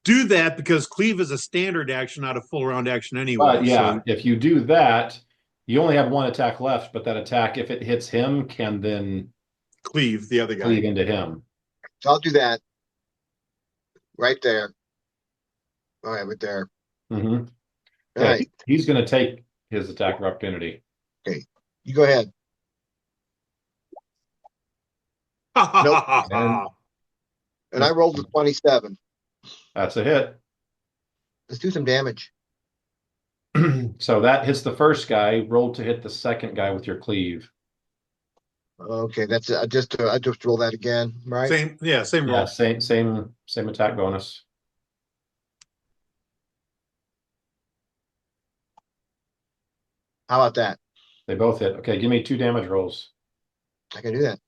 Do that because cleave is a standard action, not a full round action anyway. but yeah, So if you do that, you only have one attack left, but that attack, if it hits him, can then cleave the other cleave guy. into him. So I'll do that right there. All right, right there. Mm-hmm. All right. He's going to take his attack of opportunity. Okay. You go ahead. And I rolled a 27. That's a hit. Let's do some damage. So that hits the first guy. Roll to hit the second guy with your cleave. Okay, that's I just roll that again, right? Same roll. Yeah, same attack bonus. How about that? They both hit. Okay, give me 2 damage rolls. I can do that.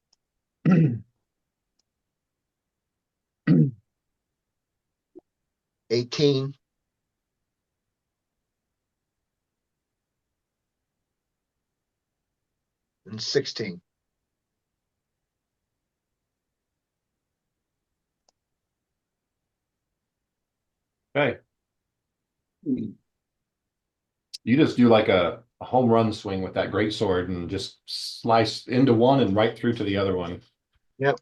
18. And 16. Okay. You just do like a home run swing with that great sword and just slice into one and right through to the other one. Yep.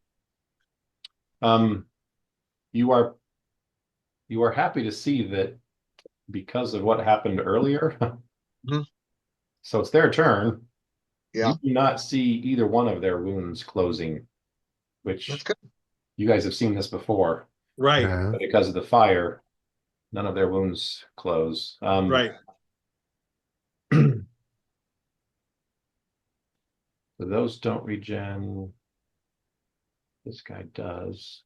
You are happy to see that because of what happened earlier. Mhm. So it's their turn. Yeah. You do not see either one of their wounds closing, That's which good. you guys have seen this before. Right. yeah. But because of the fire, none of their wounds close. Right. So those don't regen. This guy does.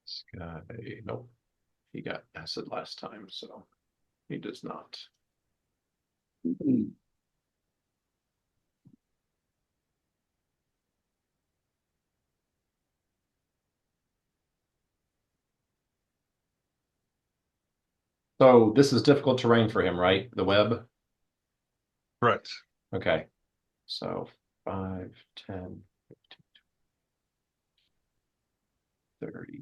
This guy, nope. He got acid last time, so he does not. So this is difficult terrain for him, right? The web? Correct. Okay. So 5, 10, 15, 30.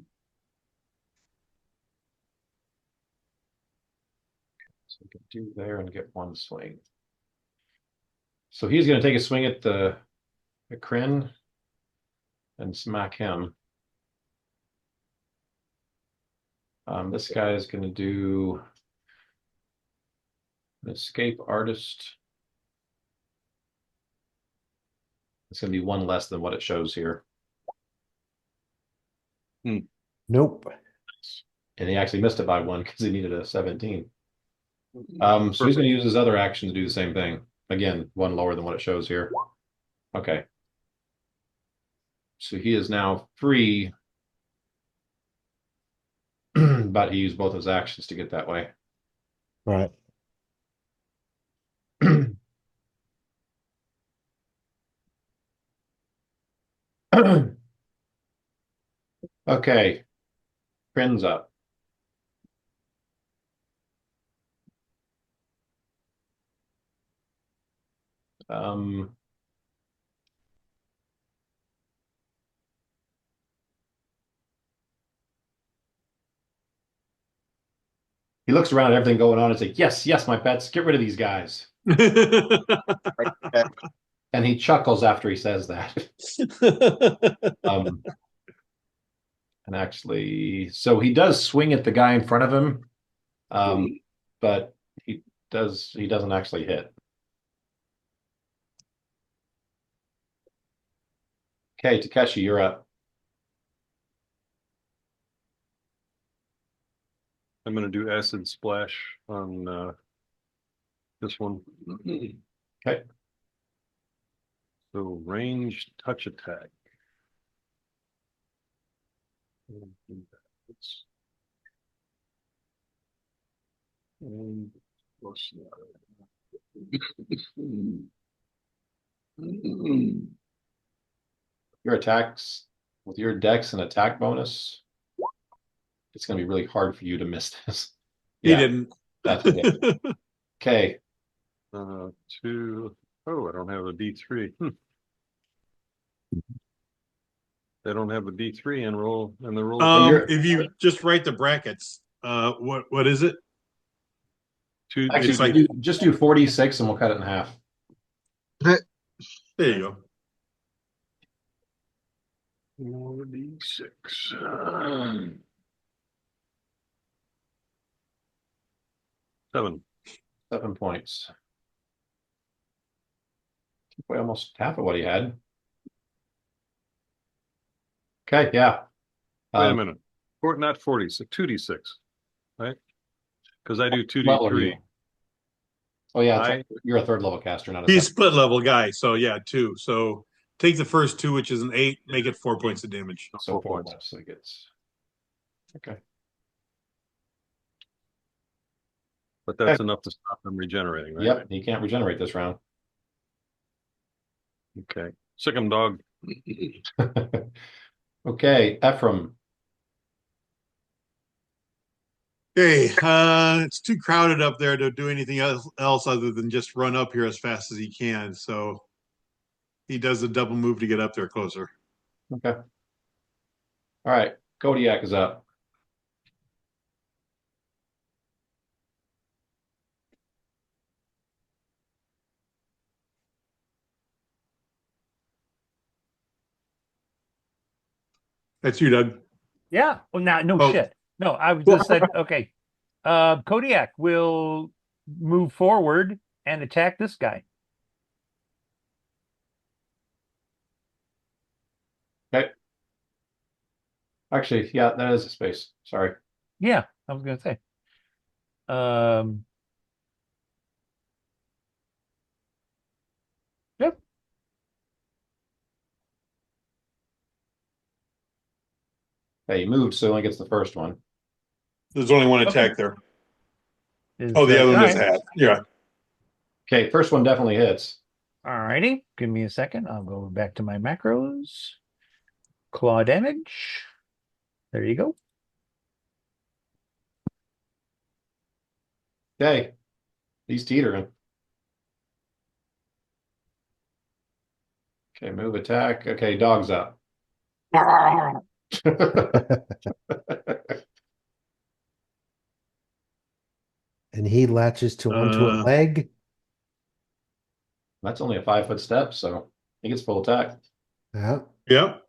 So we can do there and get one swing. So he's going to take a swing at the Kryn and smack him. This guy is going to do an escape artist. It's going to be one less than what it shows here. Nope. And he actually missed it by one because he needed a 17. So he's going to use his other action to do the same thing. Again, one lower than what it shows here. Okay. So he is now free, but he used both his actions to get that way. Right. Okay. Kryn's up. He looks around at everything going on and says, yes, yes, my pets, get rid of these guys. And he chuckles after he says that. And actually, so he does swing at the guy in front of him, but he doesn't actually hit. Okay, Takeshi, you're up. I'm going to do acid splash on this one. Okay. So range touch attack. And plus Your attacks with your dex and attack bonus, it's going to be really hard for you to miss this. He Yeah, didn't. that's okay. Okay. 2. Oh, I don't have a D3. They don't have a D3 and roll and the roll. If you just write the brackets, what is it? Actually, It's like just do 46 and we'll cut it in half. there you go. 4D6. 7. 7 points. Took away almost half of what he had. Okay, yeah. Wait a minute. Not 40, so 2D6, right? Because I do 2D3. Oh yeah, you're a third level caster, not a He's second. split level guy, so yeah, 2. So take the first 2, which is an 8, make it 4 points of damage. So 4 points. So he gets. Okay. But that's enough to stop him regenerating, right? Yep, he can't regenerate this round. Okay. Sick him, dog. Okay, Ephraim. Hey, it's too crowded up there to do anything else other than just run up here as fast as he can. So he does a double move to get up there closer. Okay. All right, Kodiak is up. That's you, Doug. Yeah. Well, no Oh. shit. No, I was just said, okay. Kodiak will move forward and attack this guy. Okay. Actually, yeah, that is a space. Sorry. Yeah, I was gonna say. Yep. Okay, he moved, so he only gets the first one. There's only one attack there. Is, Oh, the other one is alright. half. Yeah. Okay, first one definitely hits. All righty. Give me a second. I'll go back to my macros. Claw damage. There you go. Okay, he's teetering. Okay, move attack. Okay, dog's up. And he latches to onto a Uh, leg. That's only a 5-foot step, so he gets full attack. Yeah. yep.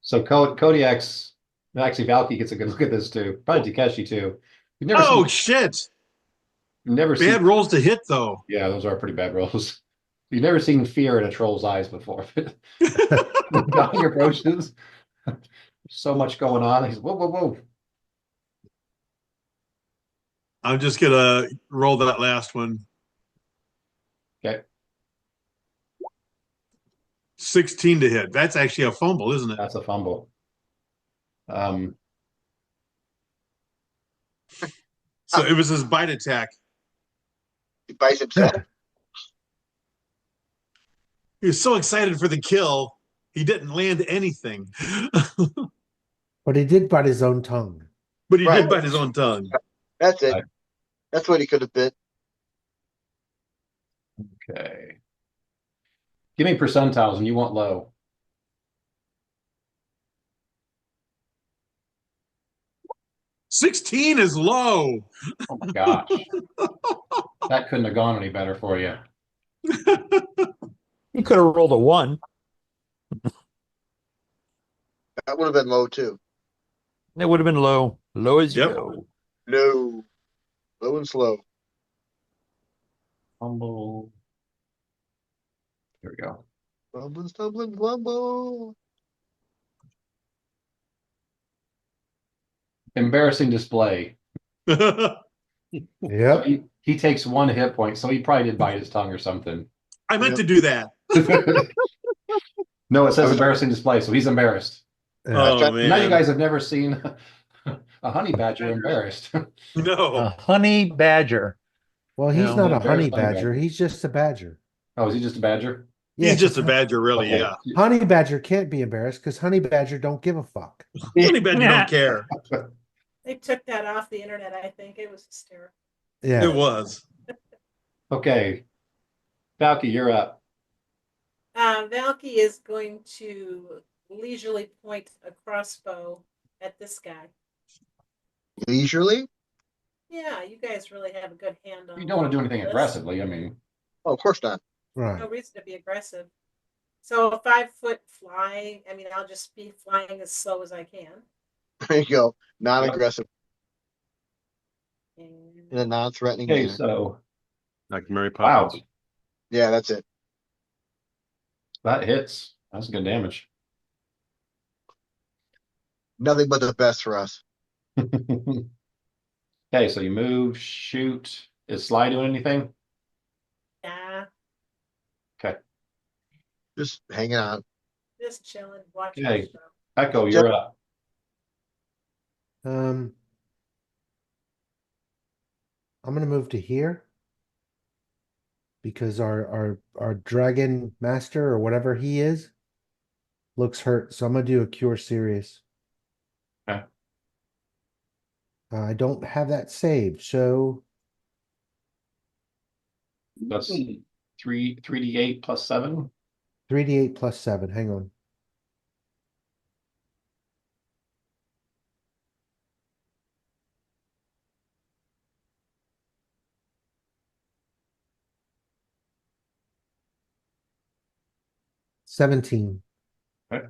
So Kodiak's actually Valky gets a good look at this too. Probably Takeshi too. You've never Oh seen shit! never Bad seen rolls to hit though. yeah, those are pretty bad rolls. You've never seen fear in a troll's eyes before. When Dog approaches, so much going on. He's whoa, whoa, whoa. I'm just gonna roll that last one. Okay, 16 to hit. That's actually a fumble, isn't it? that's a fumble. Um, So it was his bite attack. He bites himself. He was so excited for the kill, he didn't land anything. But he did bite his own tongue. But he Right. did bite his own tongue. That's it. Right. That's what he could have been. okay. Give me percentiles and you want low. 16 is low. Oh my gosh. That couldn't have gone any better for you. You could have rolled a 1. That would have been low too. It would have been low. Low as you Yep. go. No. Low and slow. Fumble. Here we go. Fumbling, stumbling, fumble. Embarrassing display. So Yep. he takes 1 hit point, so he probably did bite his tongue or something. I meant to do that. No, it says embarrassing display, so he's embarrassed. Yeah. Oh Now you man. guys have never seen a honey badger embarrassed. A No. honey badger. Well, he's No, not a embarrassed honey honey badger. badger. He's just a badger. Oh, is he just a badger? Yeah, He's just a 'cause badger, really, Okay. yeah. honey badger can't be embarrassed because honey badger don't give a fuck. Honey badger don't care. They took that off the internet, I think. It was hysterical. Yeah. It was. Okay. Valky, you're up. Valky is going to leisurely point a crossbow at this guy. Leisurely? Yeah, you guys really have a good hand on You don't want to do anything this. aggressively. I mean, Oh, of course not. Right. No reason to be aggressive. So a 5-foot fly, I mean, I'll just be flying as slow as I can. There you go. Non Yep. aggressive And in a non threatening okay, manner. so Like Mary wow, Poppins. Yeah, that's it. that hits. That's good damage. Nothing but the best for us. Okay, so you move, shoot. Is Sly doing anything? yeah, Okay. Just hanging out. just chilling, watching Okay. the show. Echo, you're up. I'm gonna move to here because our dragon master or whatever he is looks hurt. So I'm gonna do a cure serious. Okay. I don't have that saved, so That's 3d8 plus 7. 3d8 plus 7. Hang on. $17. Okay.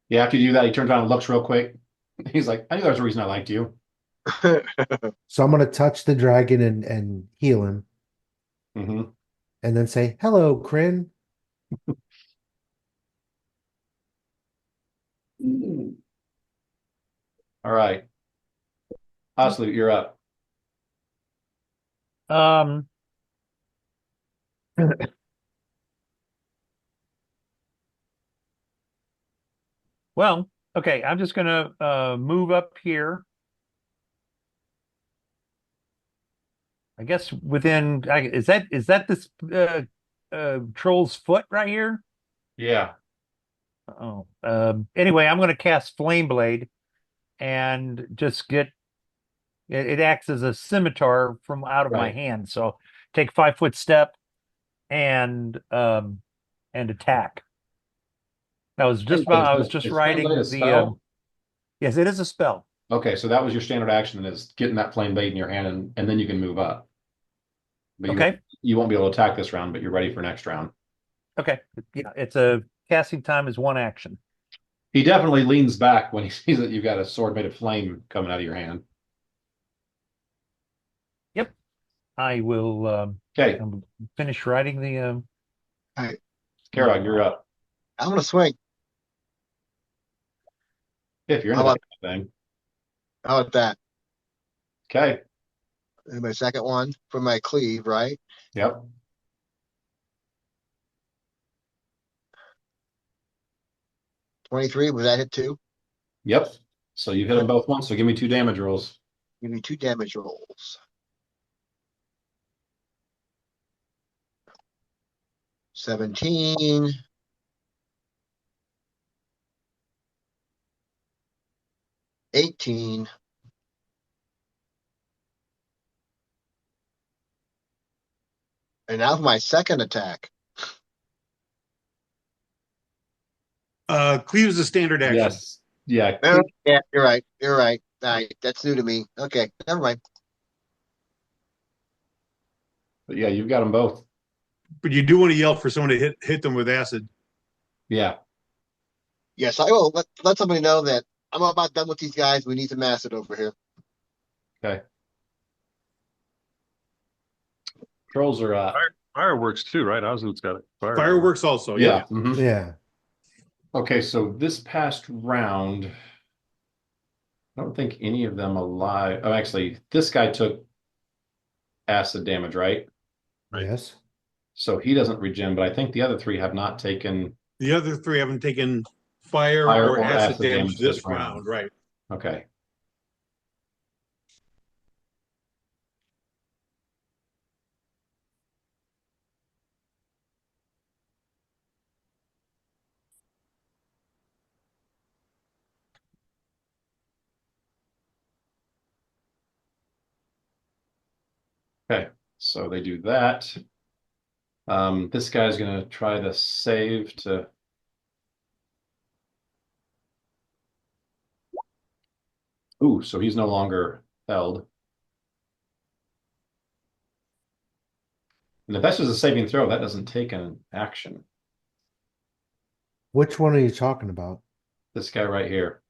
Yeah, after you do that, he turns around and looks real quick. He's like, I knew there was a reason I liked you. So I'm gonna touch the dragon and heal him, hmm and then say, "Hello, Kryn." All right. Oslu, you're up. Um, well, okay, I'm just gonna move up here. I guess within is that this troll's foot right here? Yeah. Oh, anyway, I'm going to cast Flame Blade and just get it acts as a scimitar from out of my Right. hand. So take 5 foot step and and attack. Flame blade, I was just is flame blade a writing the spell? yes, it is a spell. Okay, so that was your standard action is getting that flame blade in your hand and then you can move up. But Okay. you won't be able to attack this round, but you're ready for next round. Okay. Yeah, it's a casting time is one action. He definitely leans back when he sees that you've got a sword made of flame coming out of your hand. Yep. I will Okay, finish writing the All right, Karag, you're up. I'm gonna swing. If you're How into that about kind of thing. how about that? Okay. And my second one for my cleave, right? Yep. 23. Was that hit too? Yep. So you hit them both once, so give me 2 damage rolls. Give me 2 damage rolls. 17. 18. And now for my second attack. Cleave is a standard action. Yes. Yeah. Oh, yeah, you're right. You're right. All right, that's new to me. Okay, never mind. But yeah, you've got them both. But you do want to yell for someone to hit them with acid. Yeah. Yes, I will let somebody know that I'm about done with these guys. We need some acid over here. Okay. Trolls are Fireworks too, right? Ozloot's got it. Fireworks also. yeah. Yeah. Mhm. Yeah. Okay, so this past round, I don't think any of them alive. Oh, actually, this guy took acid damage, right? Right. Yes. So he doesn't regen, but I think the other three have not taken The other three haven't taken fire, fire or or acid acid damage damage this this round. round. Right. Okay. Okay. So they do that. This guy's gonna try to save to. Ooh, so he's no longer held. And if that's just a saving throw, that doesn't take an action. Which one are you talking about? This guy right here.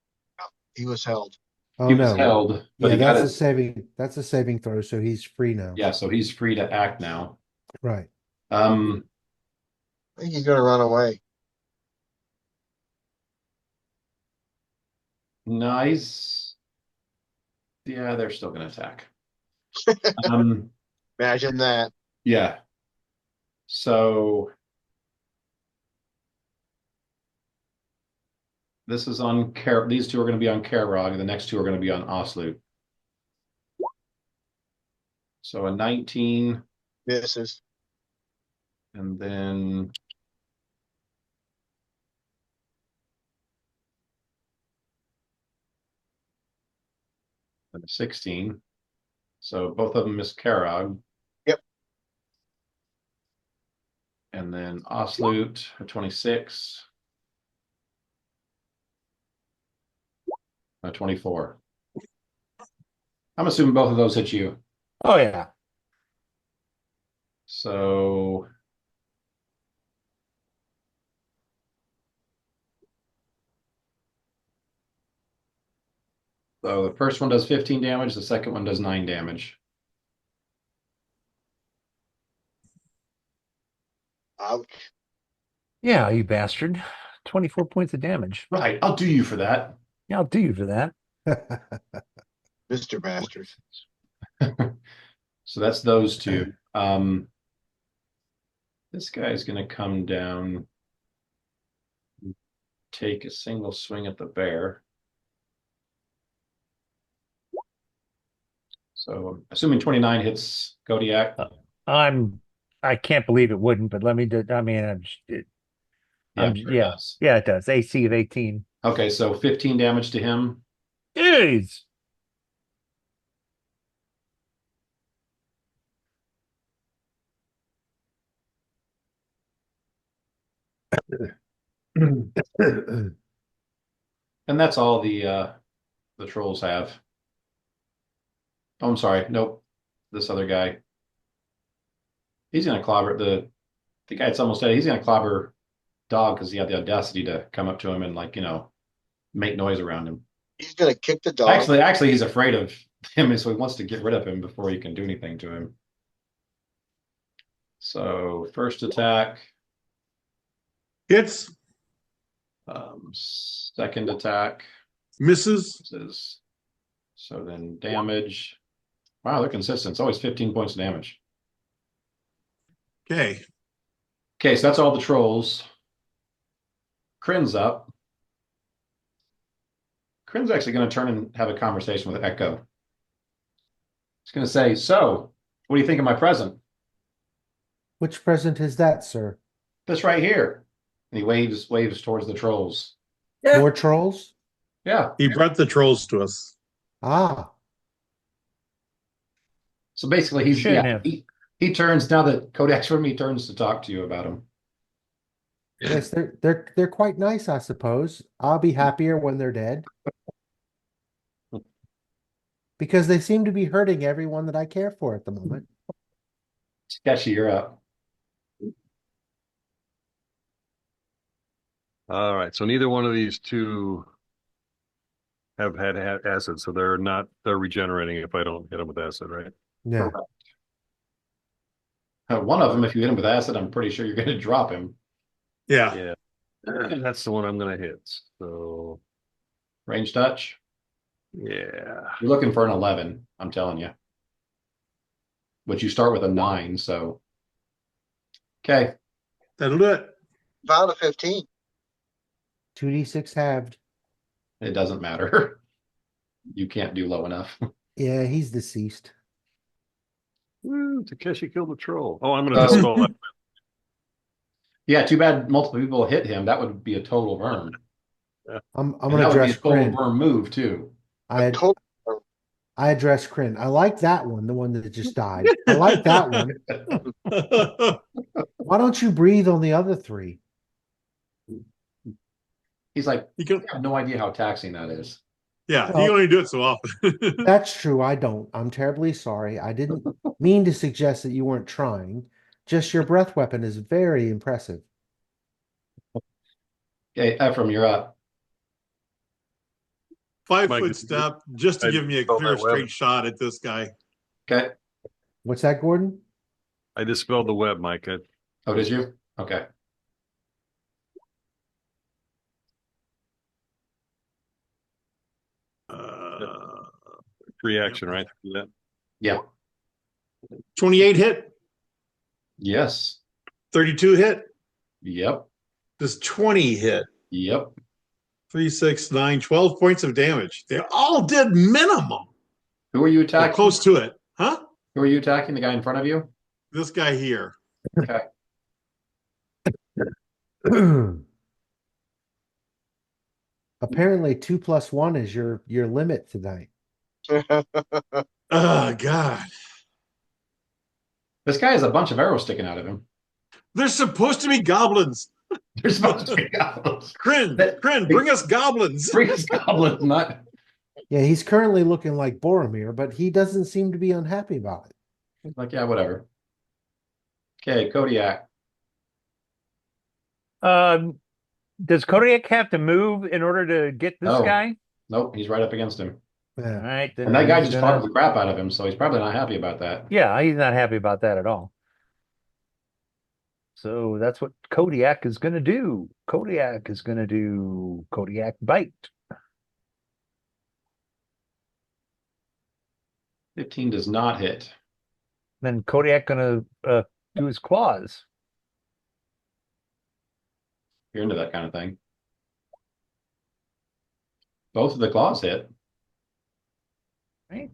He was held. Oh He was no. held, but Yeah, he got that's a it. saving throw, so he's free now. Yeah, so he's free to act now. Right. Um, I think he's gonna run away. nice. Yeah, they're still gonna attack. Um, Imagine that. yeah. So this is on Car. These two are going to be on Karog. The next two are going to be on Oslu. So a 19, Misses. and then a 16. So both of them miss Karog. Yep. And then Oslut, a 26. A 24. I'm assuming both of those hit you. Oh yeah. So the first one does 15 damage, the second one does 9 damage. Ouch. Yeah, you bastard. 24 points of damage. Right, I'll do you for that. Yeah, I'll do you for that. Mr. Bastard. So that's those two. This guy's going to come down, take a single swing at the bear. So assuming 29 hits Kodiak. I can't believe it wouldn't, but let me do, I mean, Yeah, sure it yeah, does. yeah, it does. AC of 18. Okay, so 15 damage to him. Jeez. And that's all the trolls have. Oh, I'm sorry. Nope. This other guy. He's gonna clobber the guy that's almost dead. He's gonna clobber Dog because he had the audacity to come up to him and make noise around him. He's gonna kick the dog. Actually, he's afraid of him, so he wants to get rid of him before he can do anything to him. So first attack, Hits, second attack misses. so then damage. Wow, they're consistent. It's always 15 points of damage. Okay. Okay, so that's all the trolls. Kryn's up. Kryn's actually going to turn and have a conversation with Echo. He's going to say, "So, what do you think of my present? Which present is that, sir? This right here." And he waves towards the trolls. More trolls? Yeah. He brought the trolls to us. Ah, So basically, Shouldn't have. he turns now that Kodak's from me turns to talk to you about him. yes, they're quite nice, I suppose. I'll be happier when they're dead. Because they seem to be hurting everyone that I care for at the moment. Sketchy, you're up. All right. So neither one of these two have had acid, so they're regenerating if I don't hit them with acid, right? Yeah. One of them, if you hit him with acid, I'm pretty sure you're going to drop him. Yeah. Yeah. That's the one I'm gonna hit. So Range touch. yeah. You're looking for an 11, I'm telling you. But you start with a 9, so. Okay. That'll do it. Found a 15. 2d6 halved. It doesn't matter. You can't do low enough. Yeah, he's deceased. Woo, Takeshi killed the troll. Oh, I'm gonna dispel that. Yeah, too bad multiple people hit him. That would be a total burn. I'm And gonna that would be a address total Kryn. burn move, too. I address Kryn. I like that one, the one that just died. I like that one. Why don't you breathe on the other 3? He's like, You can, I have no idea how taxing that is. yeah, Well- you only do it so often. That's true. I don't. I'm terribly sorry. I didn't mean to suggest that you weren't trying. Just your breath weapon is very impressive. Okay, Ephraim, you're up. 5 Mike, foot step just to I give me a dispel clear that web. straight shot at this guy. Okay. What's that, Gordon? I dispelled the web, Mike. Oh, did you? Okay. Free action, right? Yeah. Yeah. 28 hit, Yes. 32 hit, Yep. does 20 hit. Yep. 3, 6, 9, 12 points of damage. They all did minimum. Who are you Or attacking? close to it. Huh? Who are you attacking? The guy in front of you? This guy here. Okay. Apparently 2 + 1 is your limit tonight. Oh, God. This guy has a bunch of arrows sticking out of him. They're supposed to be goblins. They're supposed to be goblins. Kryn, bring us goblins. Bring us goblins, not. Yeah, he's currently looking like Boromir, but he doesn't seem to be unhappy about it. Like, yeah, whatever. Okay, Kodiak. Does Kodiak have to move in order to get this No. guy? Nope, he's right up against him. All Yeah. right, then And that guy he's just gonna- fought the crap out of him, so he's probably not happy about that. Yeah, he's not happy about that at all. So that's what Kodiak is going to do. Kodiak is going to do Kodiak bite. 15 does not hit. Then Kodiak going to do his claws. You're into that kind of thing. Both of the claws hit. Right.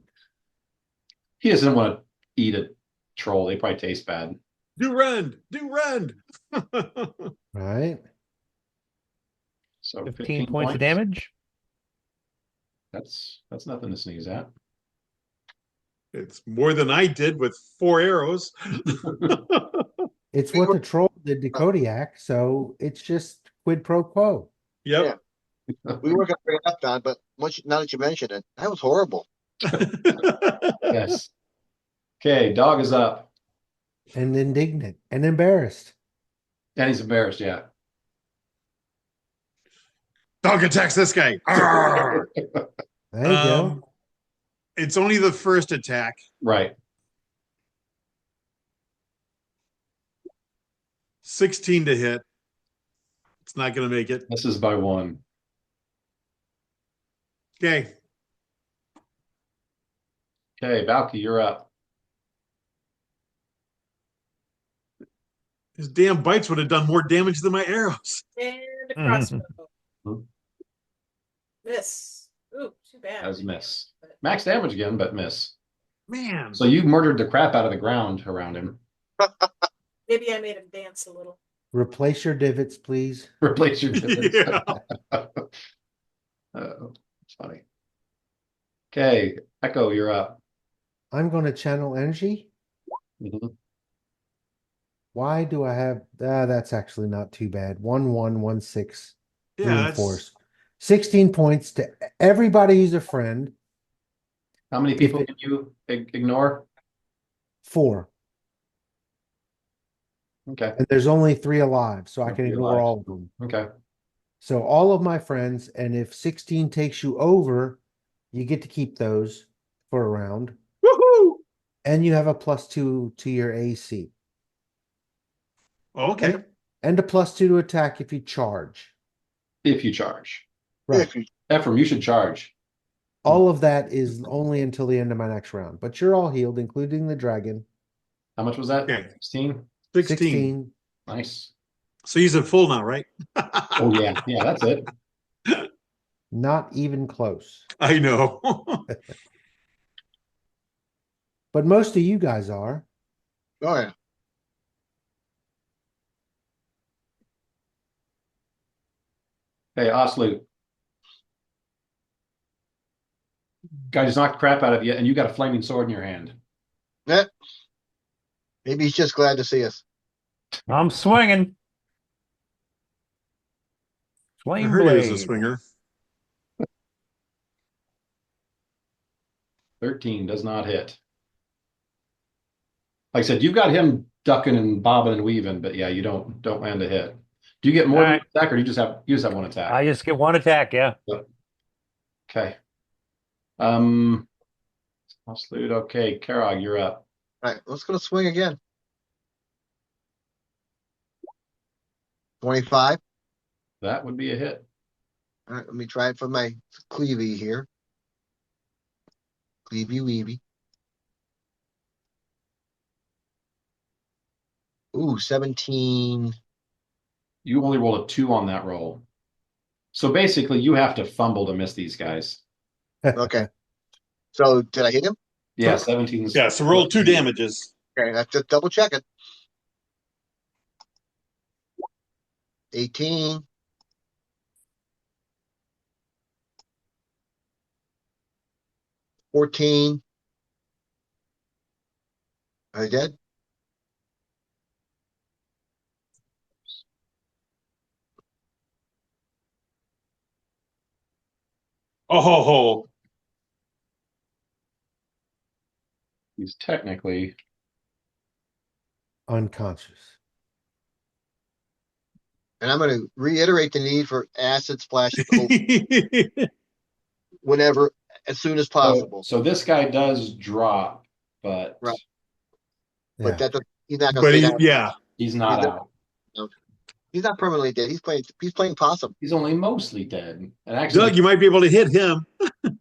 He doesn't want to eat a troll. They probably taste bad. Do rend. Right? So 15 points of damage. That's nothing to sneeze at. It's more than I did with 4 arrows. It's We what were- the troll did to Kodiak, so it's just quid pro quo. Yep. We were gonna bring it up, Don, but now that you mention it, that was horrible. Yes. Okay, dog is up. And indignant and embarrassed. And he's embarrassed, yeah. Dog attacks this guy. Arrgh. There you go. It's only the first attack. Right. 16 to hit. It's not going to make it. This is by 1. Okay. Okay, Valky, you're up. His damn bites would have done more damage than my arrows. And a crossbow. Mhm. Miss. Ooh, too bad. That was a miss. Max damage again, but miss. Man. So you murdered the crap out of the ground around him. Maybe I made him dance a little. Replace your divots, please. Replace your divots. Yeah. It's funny. Okay, Echo, you're up. I'm going to channel energy. Mhm. Why do I have that's actually not too bad. 1-1-1-6 Yeah, that's reinforce. 16 points to everybody who's a friend. How many people can you ignore? 4. Okay. And there's only 3 alive, so I can Three ignore alive. all of them. Okay. So all of my friends, and if 16 takes you over, you get to keep those for a round. woohoo. And you have a +2 to your AC. Okay. And a +2 to attack if you charge. If you charge. Right. If you, Ephraim, you should charge. All of that is only until the end of my next round. But you're all healed, including the dragon. How much was that? Okay. 16? 16. Nice. So he's at full now, right? Oh, yeah. Yeah, that's it. Not even close. I know. But most of you guys are. oh yeah. Hey, Oslu. Guy just knocked the crap out of you, and you got a flaming sword in your hand. Yeah. Maybe he's just glad to see us. I'm swinging. I Flame heard he was a blade. swinger. 13 does not hit. Like I said, you've got him ducking and bobbing and weaving, but yeah, you don't land a hit. Do you get more All than right. one attack, or do you just have one attack? I just get 1 attack, yeah. Okay. Oslu, okay, Karog, you're up. All right, let's go swing again. 25. That would be a hit. All right, let me try it for my cleavy here. Cleavy weavy. Ooh, 17. You only roll a 2 on that roll. So basically, you have to fumble to miss these guys. Okay. So did I hit him? Yeah, 17. Yeah, so roll 2 damages. Okay, let's just double check it. 18. 14. Are they dead? Oh, ho, ho. He's technically Unconscious. And I'm going to reiterate the need for acid splashes whenever, as soon as possible. So this guy does drop, but Right. Yeah. But he's not going But to stay down. yeah. he's not He's out. He's not permanently dead. He's playing possum. He's only mostly dead. And actually, Doug, you might be able to hit him.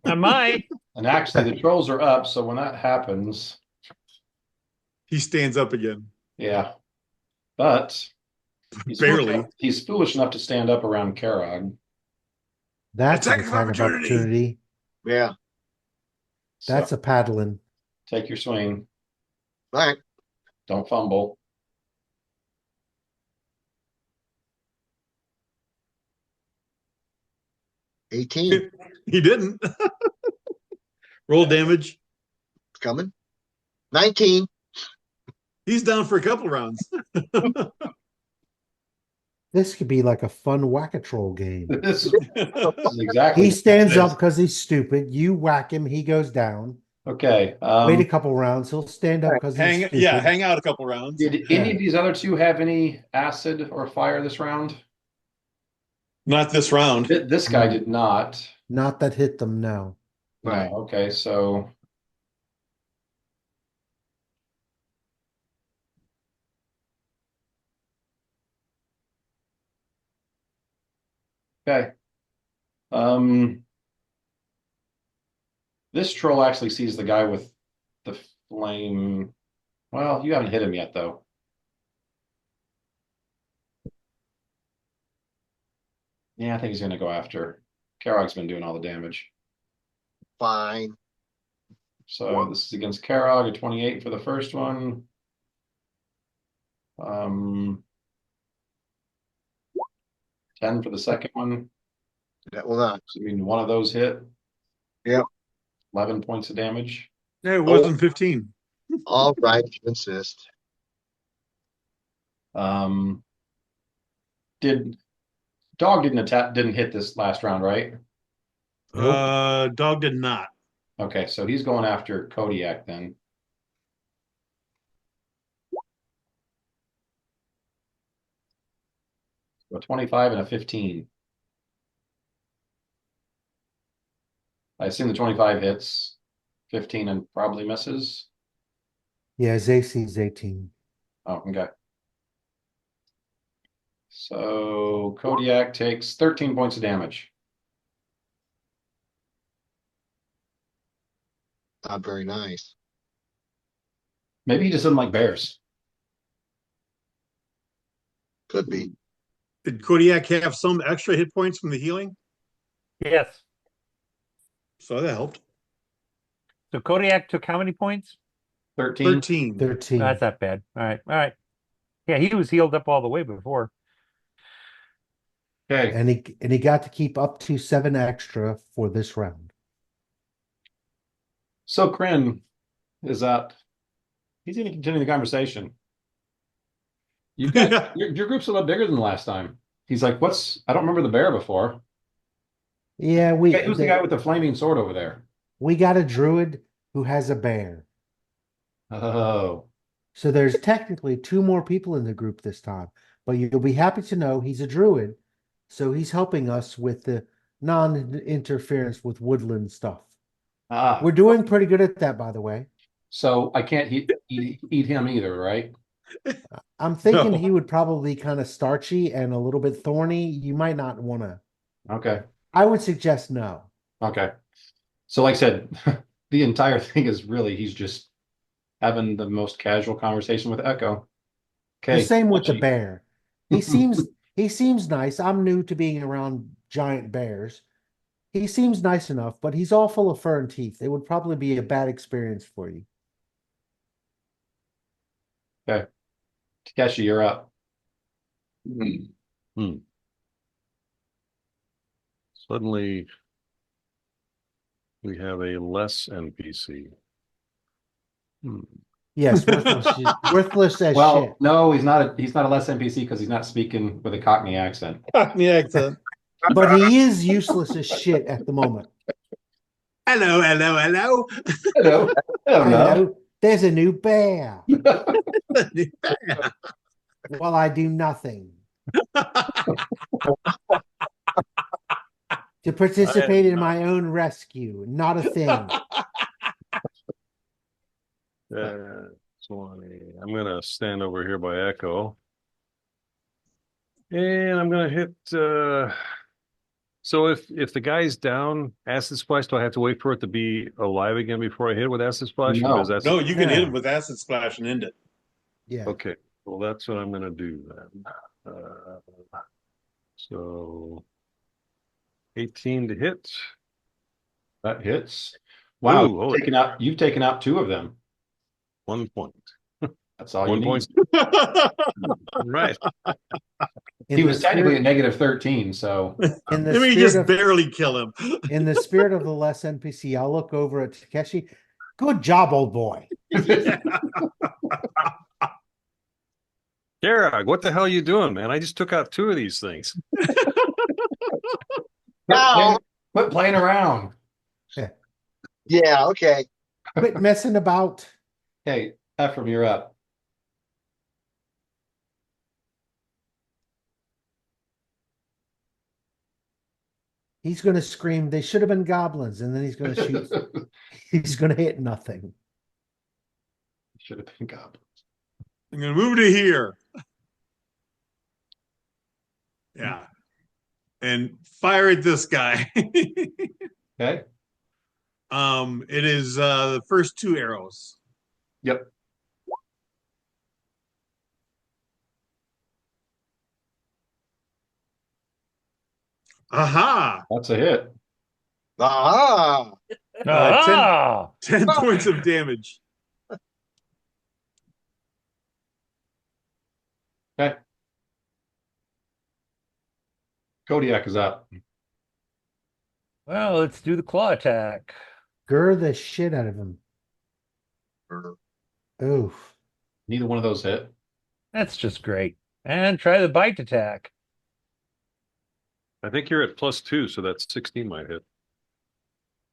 I might. the trolls are up. So when that happens, He stands up again. yeah. But Barely. He's foolish enough to stand up around Karog. That's an Attack of attack of opportunity. Yeah. That's So a paddling. take your swing. All right. Don't fumble. 18. He didn't. Roll damage. It's coming. 19. He's down for a couple rounds. This could be like a fun whack-a-troll game. This is exactly He stands Yes. up because he's stupid. You whack him, he goes down. okay. Wait a couple rounds, he'll stand up because he's stupid. hang out a couple rounds. Did any of these other two have any acid or fire this round? Not this round. This guy did not. Not that hit them, no. No, Right. okay, so okay. This troll actually sees the guy with the flame. Well, you haven't hit him yet, though. Yeah, I think he's gonna go after. Karog's been doing all the damage. Fine. So this is against Karog, a 28 for the first one. 10 for the second one. That will not. So, I mean, one of those hit. Yep. 11 points of damage. Yeah, it wasn't 15. All right, you insist. Did Dog didn't hit this last round, right? Dog did not. Okay, so he's going after Kodiak then. A 25 and a 15. I assume the 25 hits, 15 and probably misses. Yeah, his AC is 18. Oh, okay. So Kodiak takes 13 points of damage. Not very nice. Maybe he just doesn't like bears. Could be. Did Kodiak have some extra hit points from the healing? Yes. So that helped. So Kodiak took how many points? 13. 13. 13. That's not bad. All right. All right. Yeah, he was healed up all the way before. Okay. And he got to keep up to 7 extra for this round. So Kryn is up. He's going to continue the conversation. You got your group's a lot bigger than the last time. He's like, I don't remember the bear before. Yeah, Okay, who's the guy with the flaming sword over there? we got a druid who has a bear. Oh. So there's technically 2 more people in the group this time. But you'll be happy to know he's a druid. So he's helping us with the non-interference with woodland stuff. Ah. We're doing pretty good at that, by the way. So I can't eat him either, right? I'm thinking No. he would probably be kind of starchy and a little bit thorny. You might not want to. Okay. I would suggest no. Okay. So like I said, the entire thing is really he's just having the most casual conversation with Echo. Okay. The same with the Touchy. bear. He seems nice. I'm new to being around giant bears. He seems nice enough, but he's all full of fur and teeth. It would probably be a bad experience for you. Okay. Takeshi, you're up. Suddenly, we have a less NPC. Yes, worthless as Well, shit. no, he's not a less NPC because he's not speaking with a Cockney accent. Cockney accent. But he is useless as shit at the moment. Hello, hello, hello. Hello. Hello, there's a new bear. While I do nothing to participate in my own rescue, not a thing. 20. I'm gonna stand over here by Echo. And I'm gonna hit so if the guy's down, acid splash, do I have to wait for it to be alive again before I hit it with acid splash? No. Because that's No, you can hit Yeah. him with acid splash and end it. Yeah. okay. Well, that's what I'm gonna do then. So 18 to hit. That hits. Wow, Ooh, holy. you've taken out 2 of them. 1 point. That's all you 1 need. point. Right. In He the was technically spirit, at negative 13, so in the Let me spirit just of barely kill him. in the spirit of the less NPC, I'll look over at Takeshi. Good job, old boy. Garag, what the hell are you doing, man? I just took out 2 of these things. Ow! quit playing around. Yeah, okay. Quit messing about. Okay, Ephraim, you're up. He's going to scream, they should have been goblins. And then he's going to shoot. He's going to hit nothing. Should have been goblins. I'm gonna move to here. Yeah. And fire at this guy. Okay. It is the first 2 arrows. Yep. Aha! That's a hit. Ah, Ah, 10 points of damage. Okay. Kodiak is up. well, let's do the claw attack. Gur the shit out of him. Oof. Neither one of those hit. That's just great. And try the bite attack. I think you're at +2, so that's 16 might hit.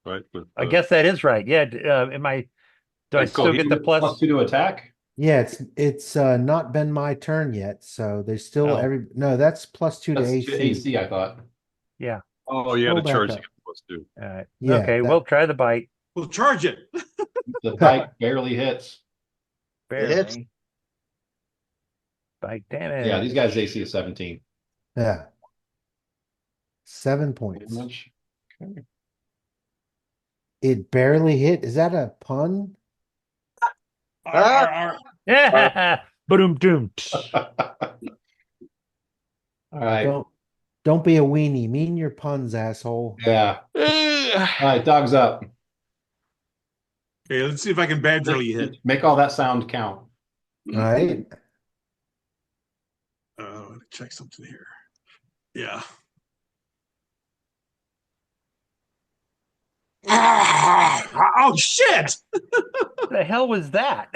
Right? With, I guess that is right. Yeah. Am I? Do I Hey, still get the Plus 2 to attack. Yeah, it's not been my turn yet, so there's still Oh. no, that's +2 to That's AC. to AC, I thought. Yeah. Oh, yeah, Scroll the back charging up. +2. All right. Yeah, Okay. that- We'll try the bite. We'll charge it. The bite barely hits. It hits. Barely. Bite damage. Yeah, these guys' AC is 17. Yeah. 7 points. Damage. Okay. It barely hit. Is that a pun? Yeah. Boom, doom. All right. Don't be a weenie. Mean your puns, asshole. Yeah. All right, dog's up. Okay, let's see if I can badgerly hit. Make all that sound count. All right. Let me check something here. Yeah. Oh shit! What the hell was that?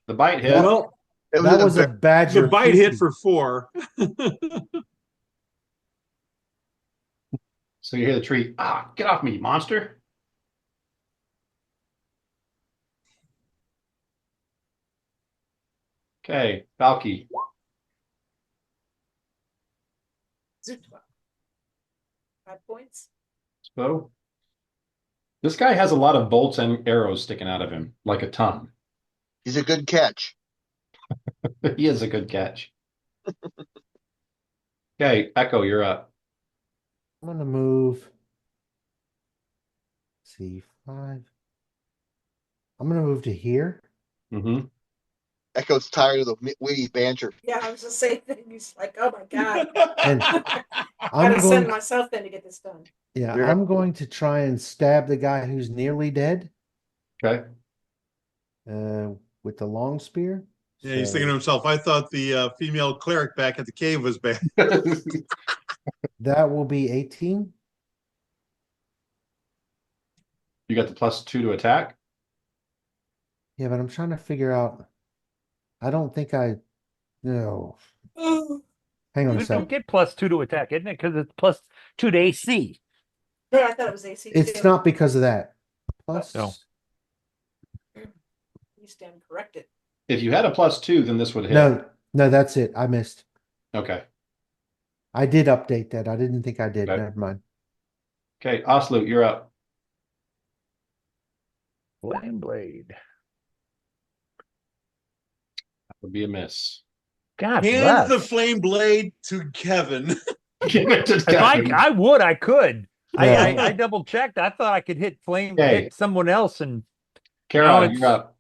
The bite hit. Well, it That was was a badger. the bite hit 50. for 4. So you hear the tree. Ah, get off me, monster. Okay, Valky. Zootwa. 5 points. So this guy has a lot of bolts and arrows sticking out of him, like a ton. He's a good catch. He is a good catch. Okay, Echo, you're up. I'm gonna move. C5. I'm gonna move to here. Mm-hmm. Echo's tired of the witty banter. Yeah, I was just saying things like, oh my God. And I'm I'm gonna send going myself in to get this done. yeah, Yeah. I'm going to try and stab the guy who's nearly dead Okay. with the long spear. Yeah, he's So thinking to himself, I thought the female cleric back at the cave was bad. that will be 18. You got the +2 to attack. Yeah, but I'm trying to figure out. I don't think I no. Hang on a You don't sec. get +2 to attack, isn't it? Because it's +2 to AC. Yeah, I thought it was AC. It's too. not because of that. Plus No. You stand corrected. If you had a +2, then this would hit. no, that's it. I missed. Okay. I did update that. I didn't think I did. Okay. Never mind. Okay, Osloot, you're up. Flame blade. That would be a miss. God Hand bless. the flame blade to Kevin. Give it to If Kevin. I would, I could. Yeah. I double checked. I thought I could hit Okay. hit someone else, and Kara, it's- you're up.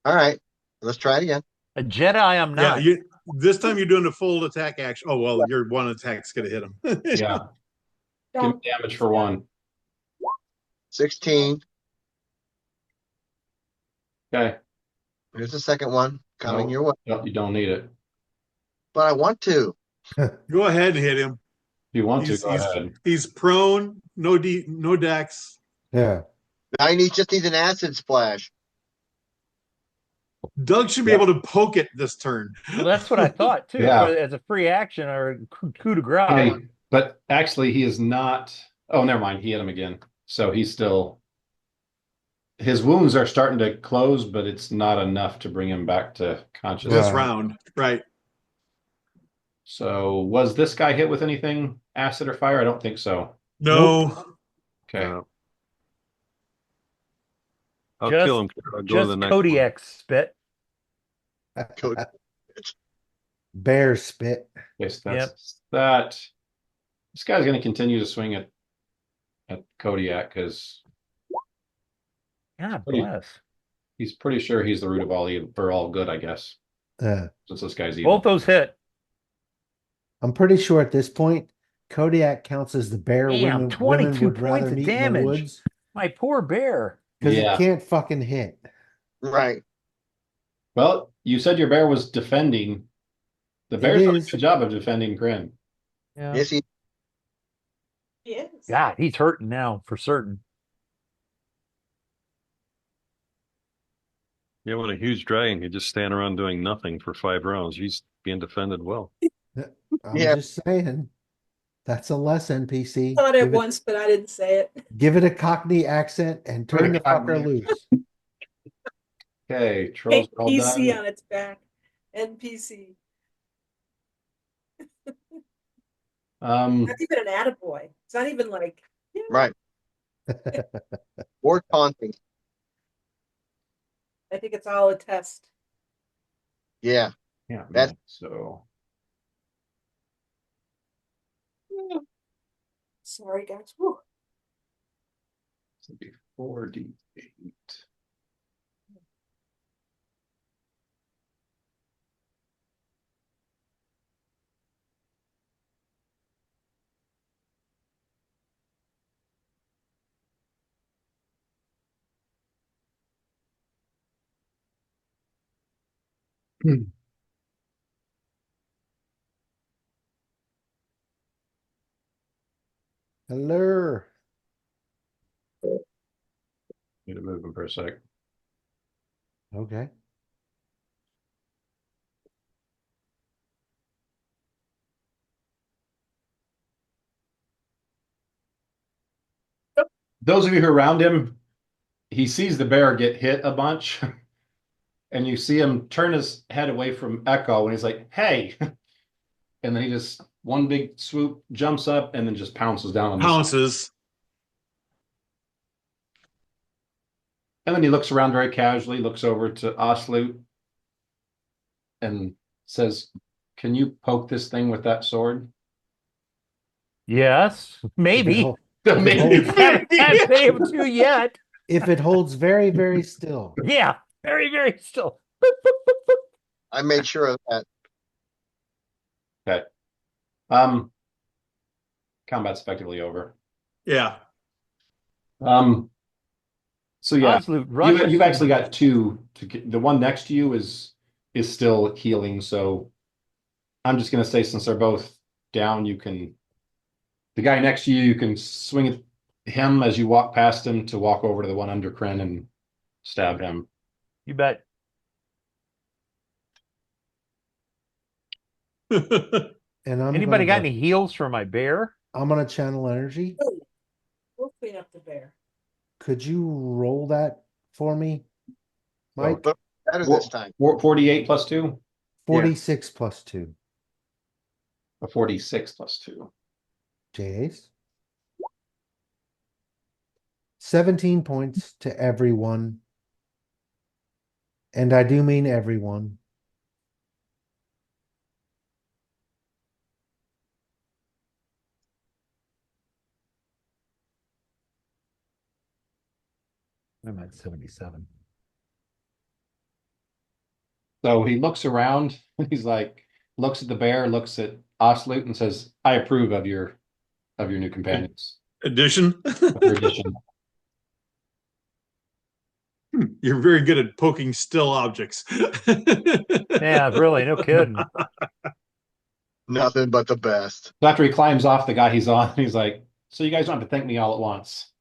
All right, let's try it again. a Jedi I'm Yeah, not. this time you're doing a full attack action. Oh well, your one attack's gonna hit him. Yeah. Give me damage for 1. 16. Okay. Here's the second one coming No, your way. you don't need it. But I want to. Go ahead and hit him. If you want to, He's go he's ahead. he's prone. No dex. Yeah. Now he just needs an acid splash. Doug should be Yep. able to poke it this turn. Well, that's what I thought too, Yeah. as a free action or a coup de grace. Okay, but actually he is not. Oh, never mind. He hit him again. So he's still. His wounds are starting to close, but it's not enough to bring him back to consciousness. This Right. round, right? So was this guy hit with anything, acid or fire? I don't think so. No. Okay. I'll Just- kill him. I'll go to the Just next Kodiak spit. Cody. Bear spit. Okay, so that's that. This guy's going to continue to swing at Kodiak because God Pretty- bless. he's pretty sure he's the root of all evil, for all good, I guess. Since this guy's evil. Both those hit. I'm pretty sure at this point, Kodiak counts as the bear Damn, women 22 would rather points of meet in the damage. woods My poor bear. because Yeah. it can't fucking hit. Right. Well, you said your bear was defending. The bear's done a is. good job of defending Grin. Yeah. Yes, he He is. God, he's hurting now for certain. Yeah, when a huge dragon can just stand around doing nothing for 5 rounds, he's being defended well. I'm Yeah. just saying. That's a less NPC. Thought it Give once, but I didn't say it. give it a Cockney accent and turn the fucker Cockney. loose. Okay, trolls are all NPC done. on its back. NPC. Not even an attaboy. It's not even like, yeah. right. Or taunting. I think it's all a test. Yeah. Yeah, That's- man, so Sorry, guys. Whew. it's gonna be 4d8. Hello. Need to move him for a sec. Okay. Those of you who are around him, he sees the bear get hit a bunch, and you see him turn his head away from Echo, and he's like, "Hey!" And then he just one big swoop jumps up and then just pounces down on this. Pounces. And then he looks around very casually, looks over to Osloot, and says, "Can you poke this thing with that sword?" Yes, If it, maybe. hol- Maybe. Haven't been able to yet. if it holds very, very still. Yeah, very, very still. I made sure of that. Okay. Combat's effectively over. Yeah. So yeah, Absolute rush. you've actually got two. The one next to you is still healing. So I'm just gonna say, since they're both down, you can. The guy next to you, you can swing at him as you walk past him to walk over to the one under Kryn and stab him. You bet. And Anybody got any heals for my bear? I'm gonna channel energy. We'll clean up the bear. Could you roll that for me, Mike? But better this time. 48 plus 2 46 plus 2. or 46 plus 2. Jace. 17 points to everyone. And I do mean everyone. I'm at 77. So he looks around. He's like, looks at the bear, looks at Osloot, and says, "I approve of your new companions." Addition. Of your addition. You're very good at poking still objects. Yeah, really, no kidding. Nothing but the best. So after he climbs off the guy he's on, he's like, "So you guys don't have to thank me all at once."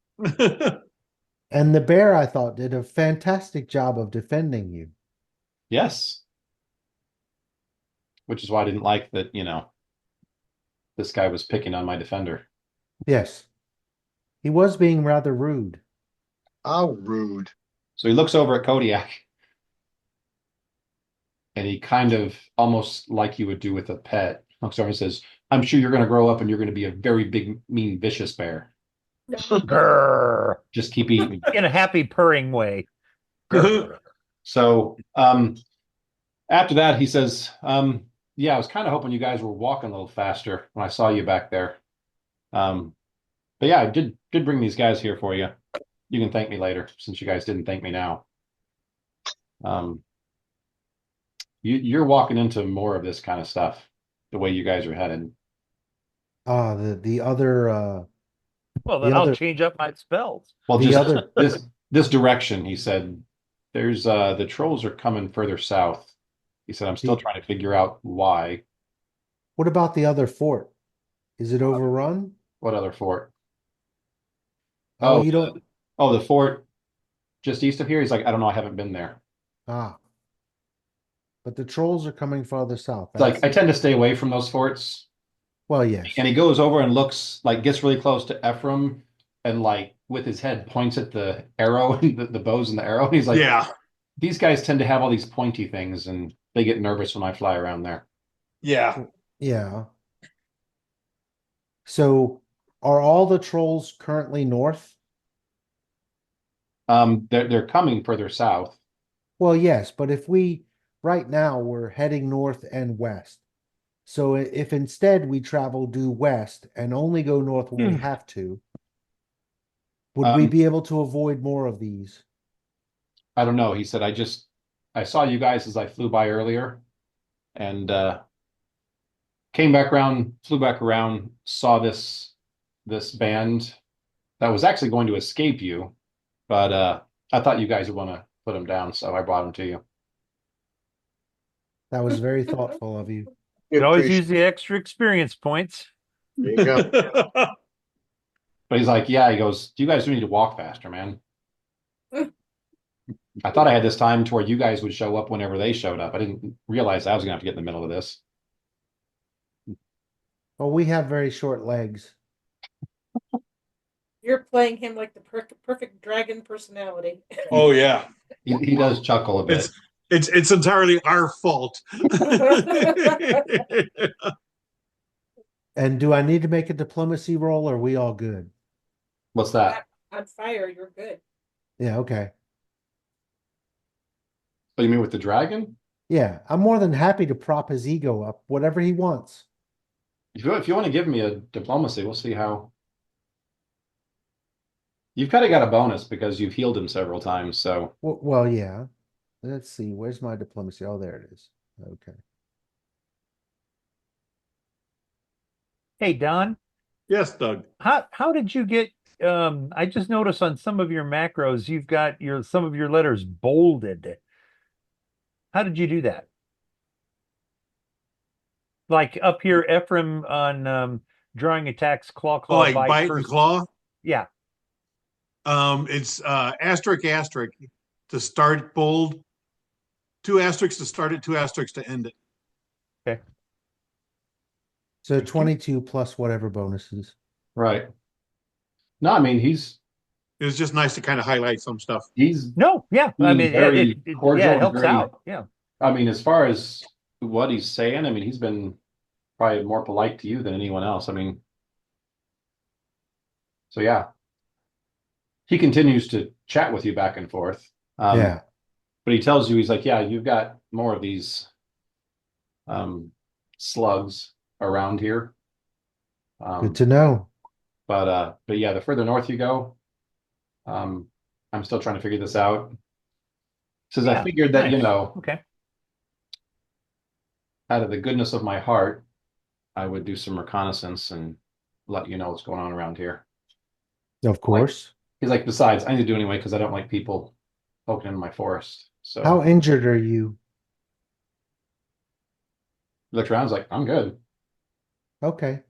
And the bear, I thought, did a fantastic job of defending you. Yes, which is why I didn't like that. This guy was picking on my defender. Yes. He was being rather rude. How rude. So he looks over at Kodiak, and he kind of almost like you would do with a pet, looks over and says, "I'm sure you're going to grow up and you're going to be a very big, mean, vicious bear. Grrr. Just keep eating." In a happy purring way. Grrr. So after that, he says, "Yeah, I was kind of hoping you guys were walking a little faster when I saw you back there. But yeah, I did bring these guys here for you. You can thank me later since you guys didn't thank me now. Um, you're walking into more of this kind of stuff the way you guys are headed. The other Well, the then I'll other change up my spells. Well, the just other this direction, he said. There's the trolls are coming further south. He said, I'm still the trying to figure out why. what about the other fort? Is it overrun? What other fort? Oh, Oh, you don't the fort just east of here. He's like, I don't know, I haven't been there. ah. But the trolls are coming farther south. It's like I That's tend to stay away from those forts. well, yes. And he goes over and looks like gets really close to Ephraim and like with his head points at the arrow and the bows and the arrow. And he's like, Yeah, these guys tend to have all these pointy things and they get nervous when I fly around there. yeah. Yeah. So are all the trolls currently north? They're coming further south. Well, yes, but if we right now we're heading north and west. So if instead we travel due west and only go north when we have to, would we Um, be able to avoid more of these? I don't know. He said, I saw you guys as I flew by earlier and came back around, flew back around, saw this band that was actually going to escape you, but I thought you guys would want to put them down, so I brought them to you. That was very thoughtful of you. You can always Appreciate- use the extra experience points. There you go. But he's like, yeah, he goes, you guys do need to walk faster, man. I thought I had this time to where you guys would show up whenever they showed up. I didn't realize I was gonna have to get in the middle of this. Well, we have very short legs. You're playing him like the perfect dragon personality. Oh yeah. He does chuckle a bit. It's entirely our fault. And do I need to make a diplomacy roll or are we all good? What's that? On fire, you're good. Yeah, okay. Oh, you mean with the dragon? Yeah, I'm more than happy to prop his ego up, whatever he wants. If you want to give me a diplomacy, we'll see how. You've kind of got a bonus because you've healed him several times, so Well, yeah. Let's see. Where's my diplomacy? Oh, there it is. Okay. Hey, Don, Yes, Doug. how did you get I just noticed on some of your macros you've got some of your letters bolded. How did you do that? Like up here, Ephraim on drawing attacks, claw, Oh, like bite, bite and curse. claw. Yeah. It's asterisk asterisk to start bold, two asterisks to start it, two asterisks to end it. Okay. So 22 plus whatever bonuses. right. No, I mean It was just nice to kind of highlight some stuff. he's No, yeah. I being mean, very cordial yeah, it and helps very, out. Yeah. I mean, as far as what he's saying, I mean, he's been probably more polite to you than anyone else. I mean, so yeah, he continues to chat with you back and forth. Yeah. But he tells you, he's like, yeah, you've got more of these slugs around here. Good to know. But yeah, the further north you go, I'm still trying to figure this out. Says I Yeah, figured that, nice. you know, Okay. out of the goodness of my heart, I would do some reconnaissance and let you know what's going on around here. Of course. He's like, besides, I need to do anyway because I don't like people poking into my forest. So How injured are you? he looked around, I was like, I'm good. Okay.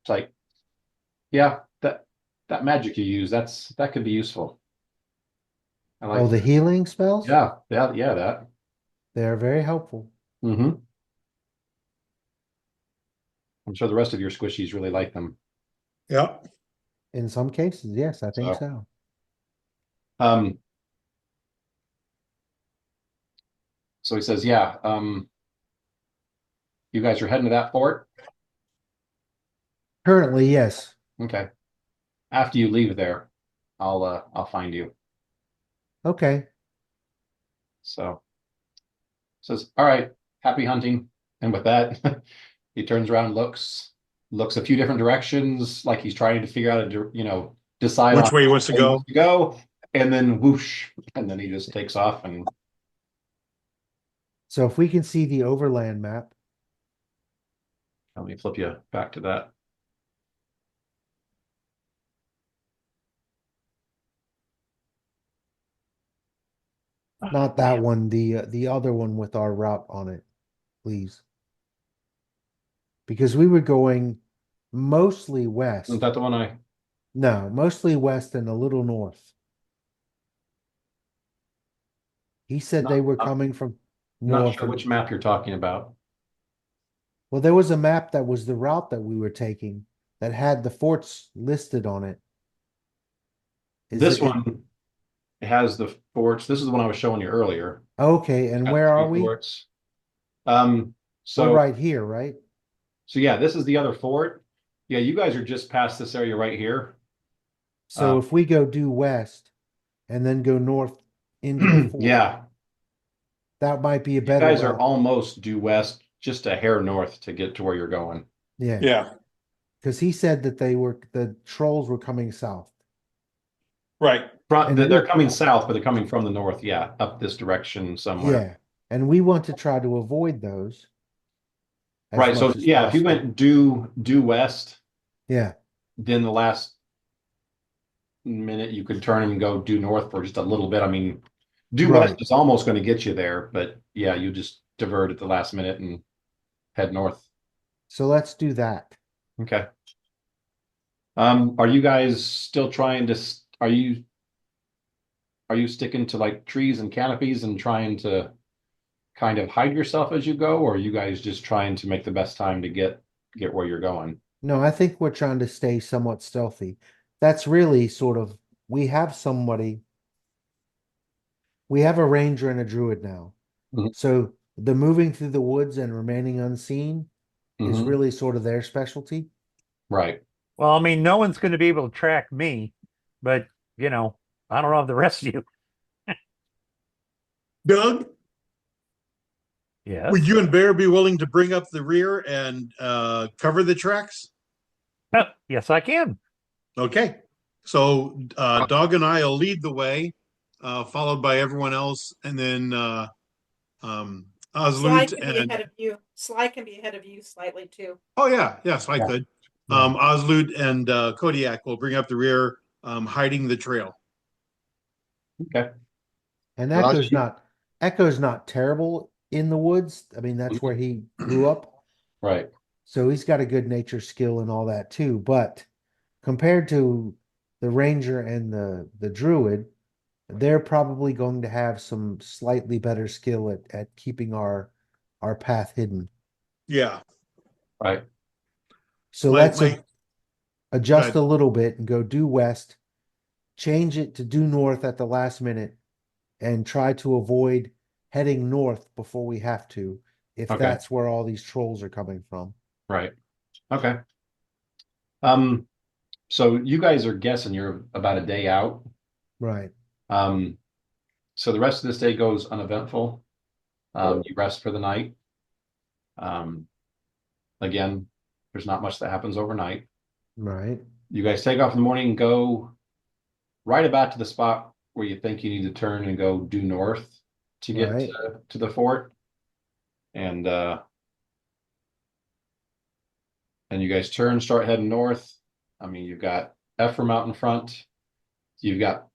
It's like, yeah, that magic you use, that could be useful. I Oh, like the that. healing spells? Yeah, that. They're very helpful. Mm-hmm. I'm sure the rest of your squishies really like them. Yeah. In some cases, yes, I think So, so. um, so he says, yeah, you guys are heading to that fort. Currently, yes. Okay. After you leave there, I'll find you. Okay. So says, all right, happy hunting. And with that, he turns around, looks a few different directions, like he's trying to figure out decide Which on way he wants to where he go? wants to go, and then whoosh, and then he just takes off. And So if we can see the overland map, let me flip you back to that. not that one, the other one with our route on it, please. Because we were going mostly Isn't west. that the one I? No, mostly west and a little north. He said they Not, were not, coming from not north sure and which map you're talking about. well, there was a map that was the route that we were taking that had the forts listed on it. Is This it one has the forts. This is the one I was showing you earlier. okay? It's And got where are three we? forts. Um, We're so right here, right? so yeah, this is the other fort. Yeah, you guys are just past this area right here. So if we go due west and then go north into the fort, Yeah, that might be a you better guys are route. almost due west, just a hair north to get to where you're going. Yeah, Yeah. because he said that the trolls were coming south, Right. From and they're we coming south, but they're coming from the north. Yeah, up this direction somewhere. yeah, and we want to try to avoid those as Right. So much as yeah, if you possible. went due west, Yeah, then the last minute you could turn and go due north for just a little bit. I mean, due west right. is almost going to get you there, but yeah, you just divert at the last minute and head north. So let's do that. Okay. Are you guys still trying to? Are you sticking to like trees and canopies and trying to kind of hide yourself as you go, or are you guys just trying to make the best time to get where you're going? No, I think we're trying to stay somewhat stealthy. That's really sort of we have somebody, we have a ranger and a druid now. Mhm. So the moving through the woods and remaining unseen is Mhm. really sort of their specialty. Right. Well, I mean, no one's going to be able to track me, but you know, I don't know if the rest of you. Doug, would Yes. you and Bear be willing to bring up the rear and cover the tracks? Yes, I can. Okay. So Dog and I will lead the way, followed by everyone else, and then Sly Osloot can be and ahead of you. Sly can be ahead of you slightly too. oh yeah, yes, I Yeah. could. Yeah. Osloot and Kodiak will bring up the rear, hiding the trail. Okay. And Roger. Echo's not terrible in the woods. I mean, that's where he grew up. Right. So he's got a good nature skill and all that too. But compared to the ranger and the druid, they're probably going to have some slightly better skill at keeping our path hidden. Yeah. Right. So My let's my adjust God. a little bit and go due west, change it to due north at the last minute, and try to avoid heading north before we have to, if Okay. that's where all these trolls are coming from. Right. Okay. Um, so you guys are guessing you're about a day out. Right, Um, so the rest of this day goes uneventful. You rest for the night. Um, again, there's not much that happens overnight. right, You guys take off in the morning and go right about to the spot where you think you need to turn and go due north to get right, to the fort. And and you guys turn, start heading north. I mean, you've got Ephraim out in front. You've got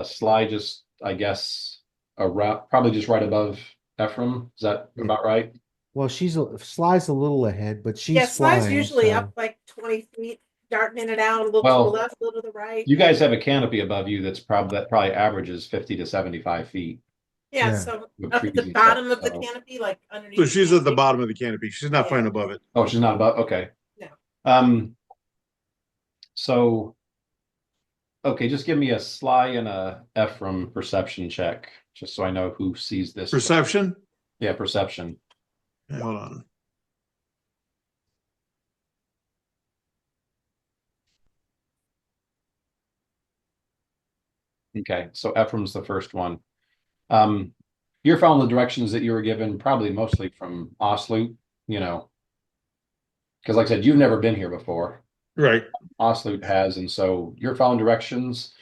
Sly just, I guess, around, probably just right above Ephraim. Is that Yeah. about right? Well, Sly's a little ahead, but she's Yeah, Sly's flying. usually So up like 20 feet, darting in and out, a little to the Well, left, a little to the right. you guys have a canopy above you that probably averages 50 to 75 feet Yeah, Yeah. so with up trees at the and stuff. bottom of the So, canopy, like underneath So the she's at the canopy. bottom of the canopy. She's not Yeah. flying above it. oh, she's not above. Okay. No. Um. So, okay, just give me a Sly and a Ephraim perception check, just so I know who sees this. Perception? Yeah, perception. Hold on. Okay, so Ephraim's the first one. You're following the directions that you were given, probably mostly from Osloot, because like I said, you've never been here before. Right. Osloot has, and so you're following directions.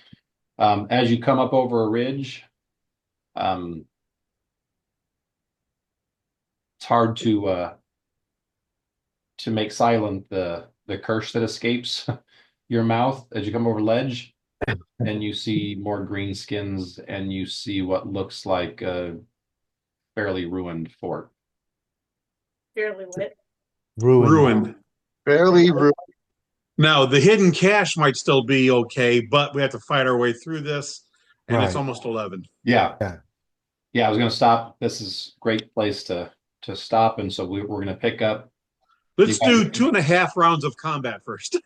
As you come up over a ridge, it's hard to make silent the curse that escapes your mouth as you come over ledge, and you see more green skins, and you see what looks like a fairly ruined fort. Fairly lit. Ruined. Fairly rude. Now, the hidden cache might still be okay, but we have to fight our way through this, and it's Right. almost 11. Yeah. Yeah. Yeah, I was going to stop. This is a great place to stop, and so we're going to pick up. Let's You do 2.5 rounds of combat first.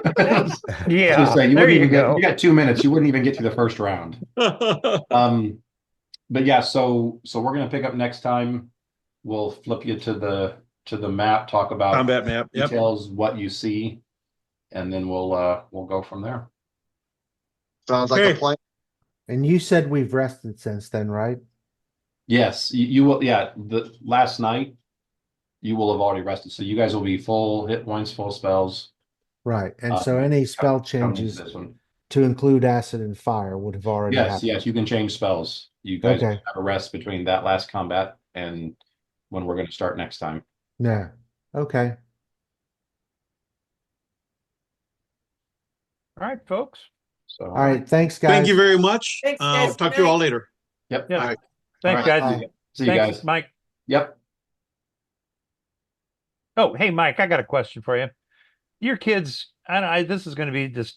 I was Yeah, gonna say, you there wouldn't you even get. go. You got 2 minutes. You wouldn't even get through the first round. But yeah, so we're going to pick up next time. We'll flip you to the map, talk about Combat map. Yep. details, what you see, and then we'll go from there. Sounds like a Okay. plan. And you said we've rested since then, right? Yes, you will. Yeah, the last night you will have already rested, so you guys will be full hit points, full spells. Right. And so any spell Coming into changes this one. to include acid and fire would have already Yes, happened. yes, you can change spells. You guys Okay. have a rest between that last combat and when we're going to start next time. Yeah. Okay. All right, folks. So, All right. Thanks, guys. Thank you very much. Thanks, guys. Talk Good to you all night. later. yep. Yeah. All right. Thanks, All right. guys. Bye. See you Thanks, guys. Mike. Yep. Oh, hey, Mike, I got a question for you. Your kids, this is going to be just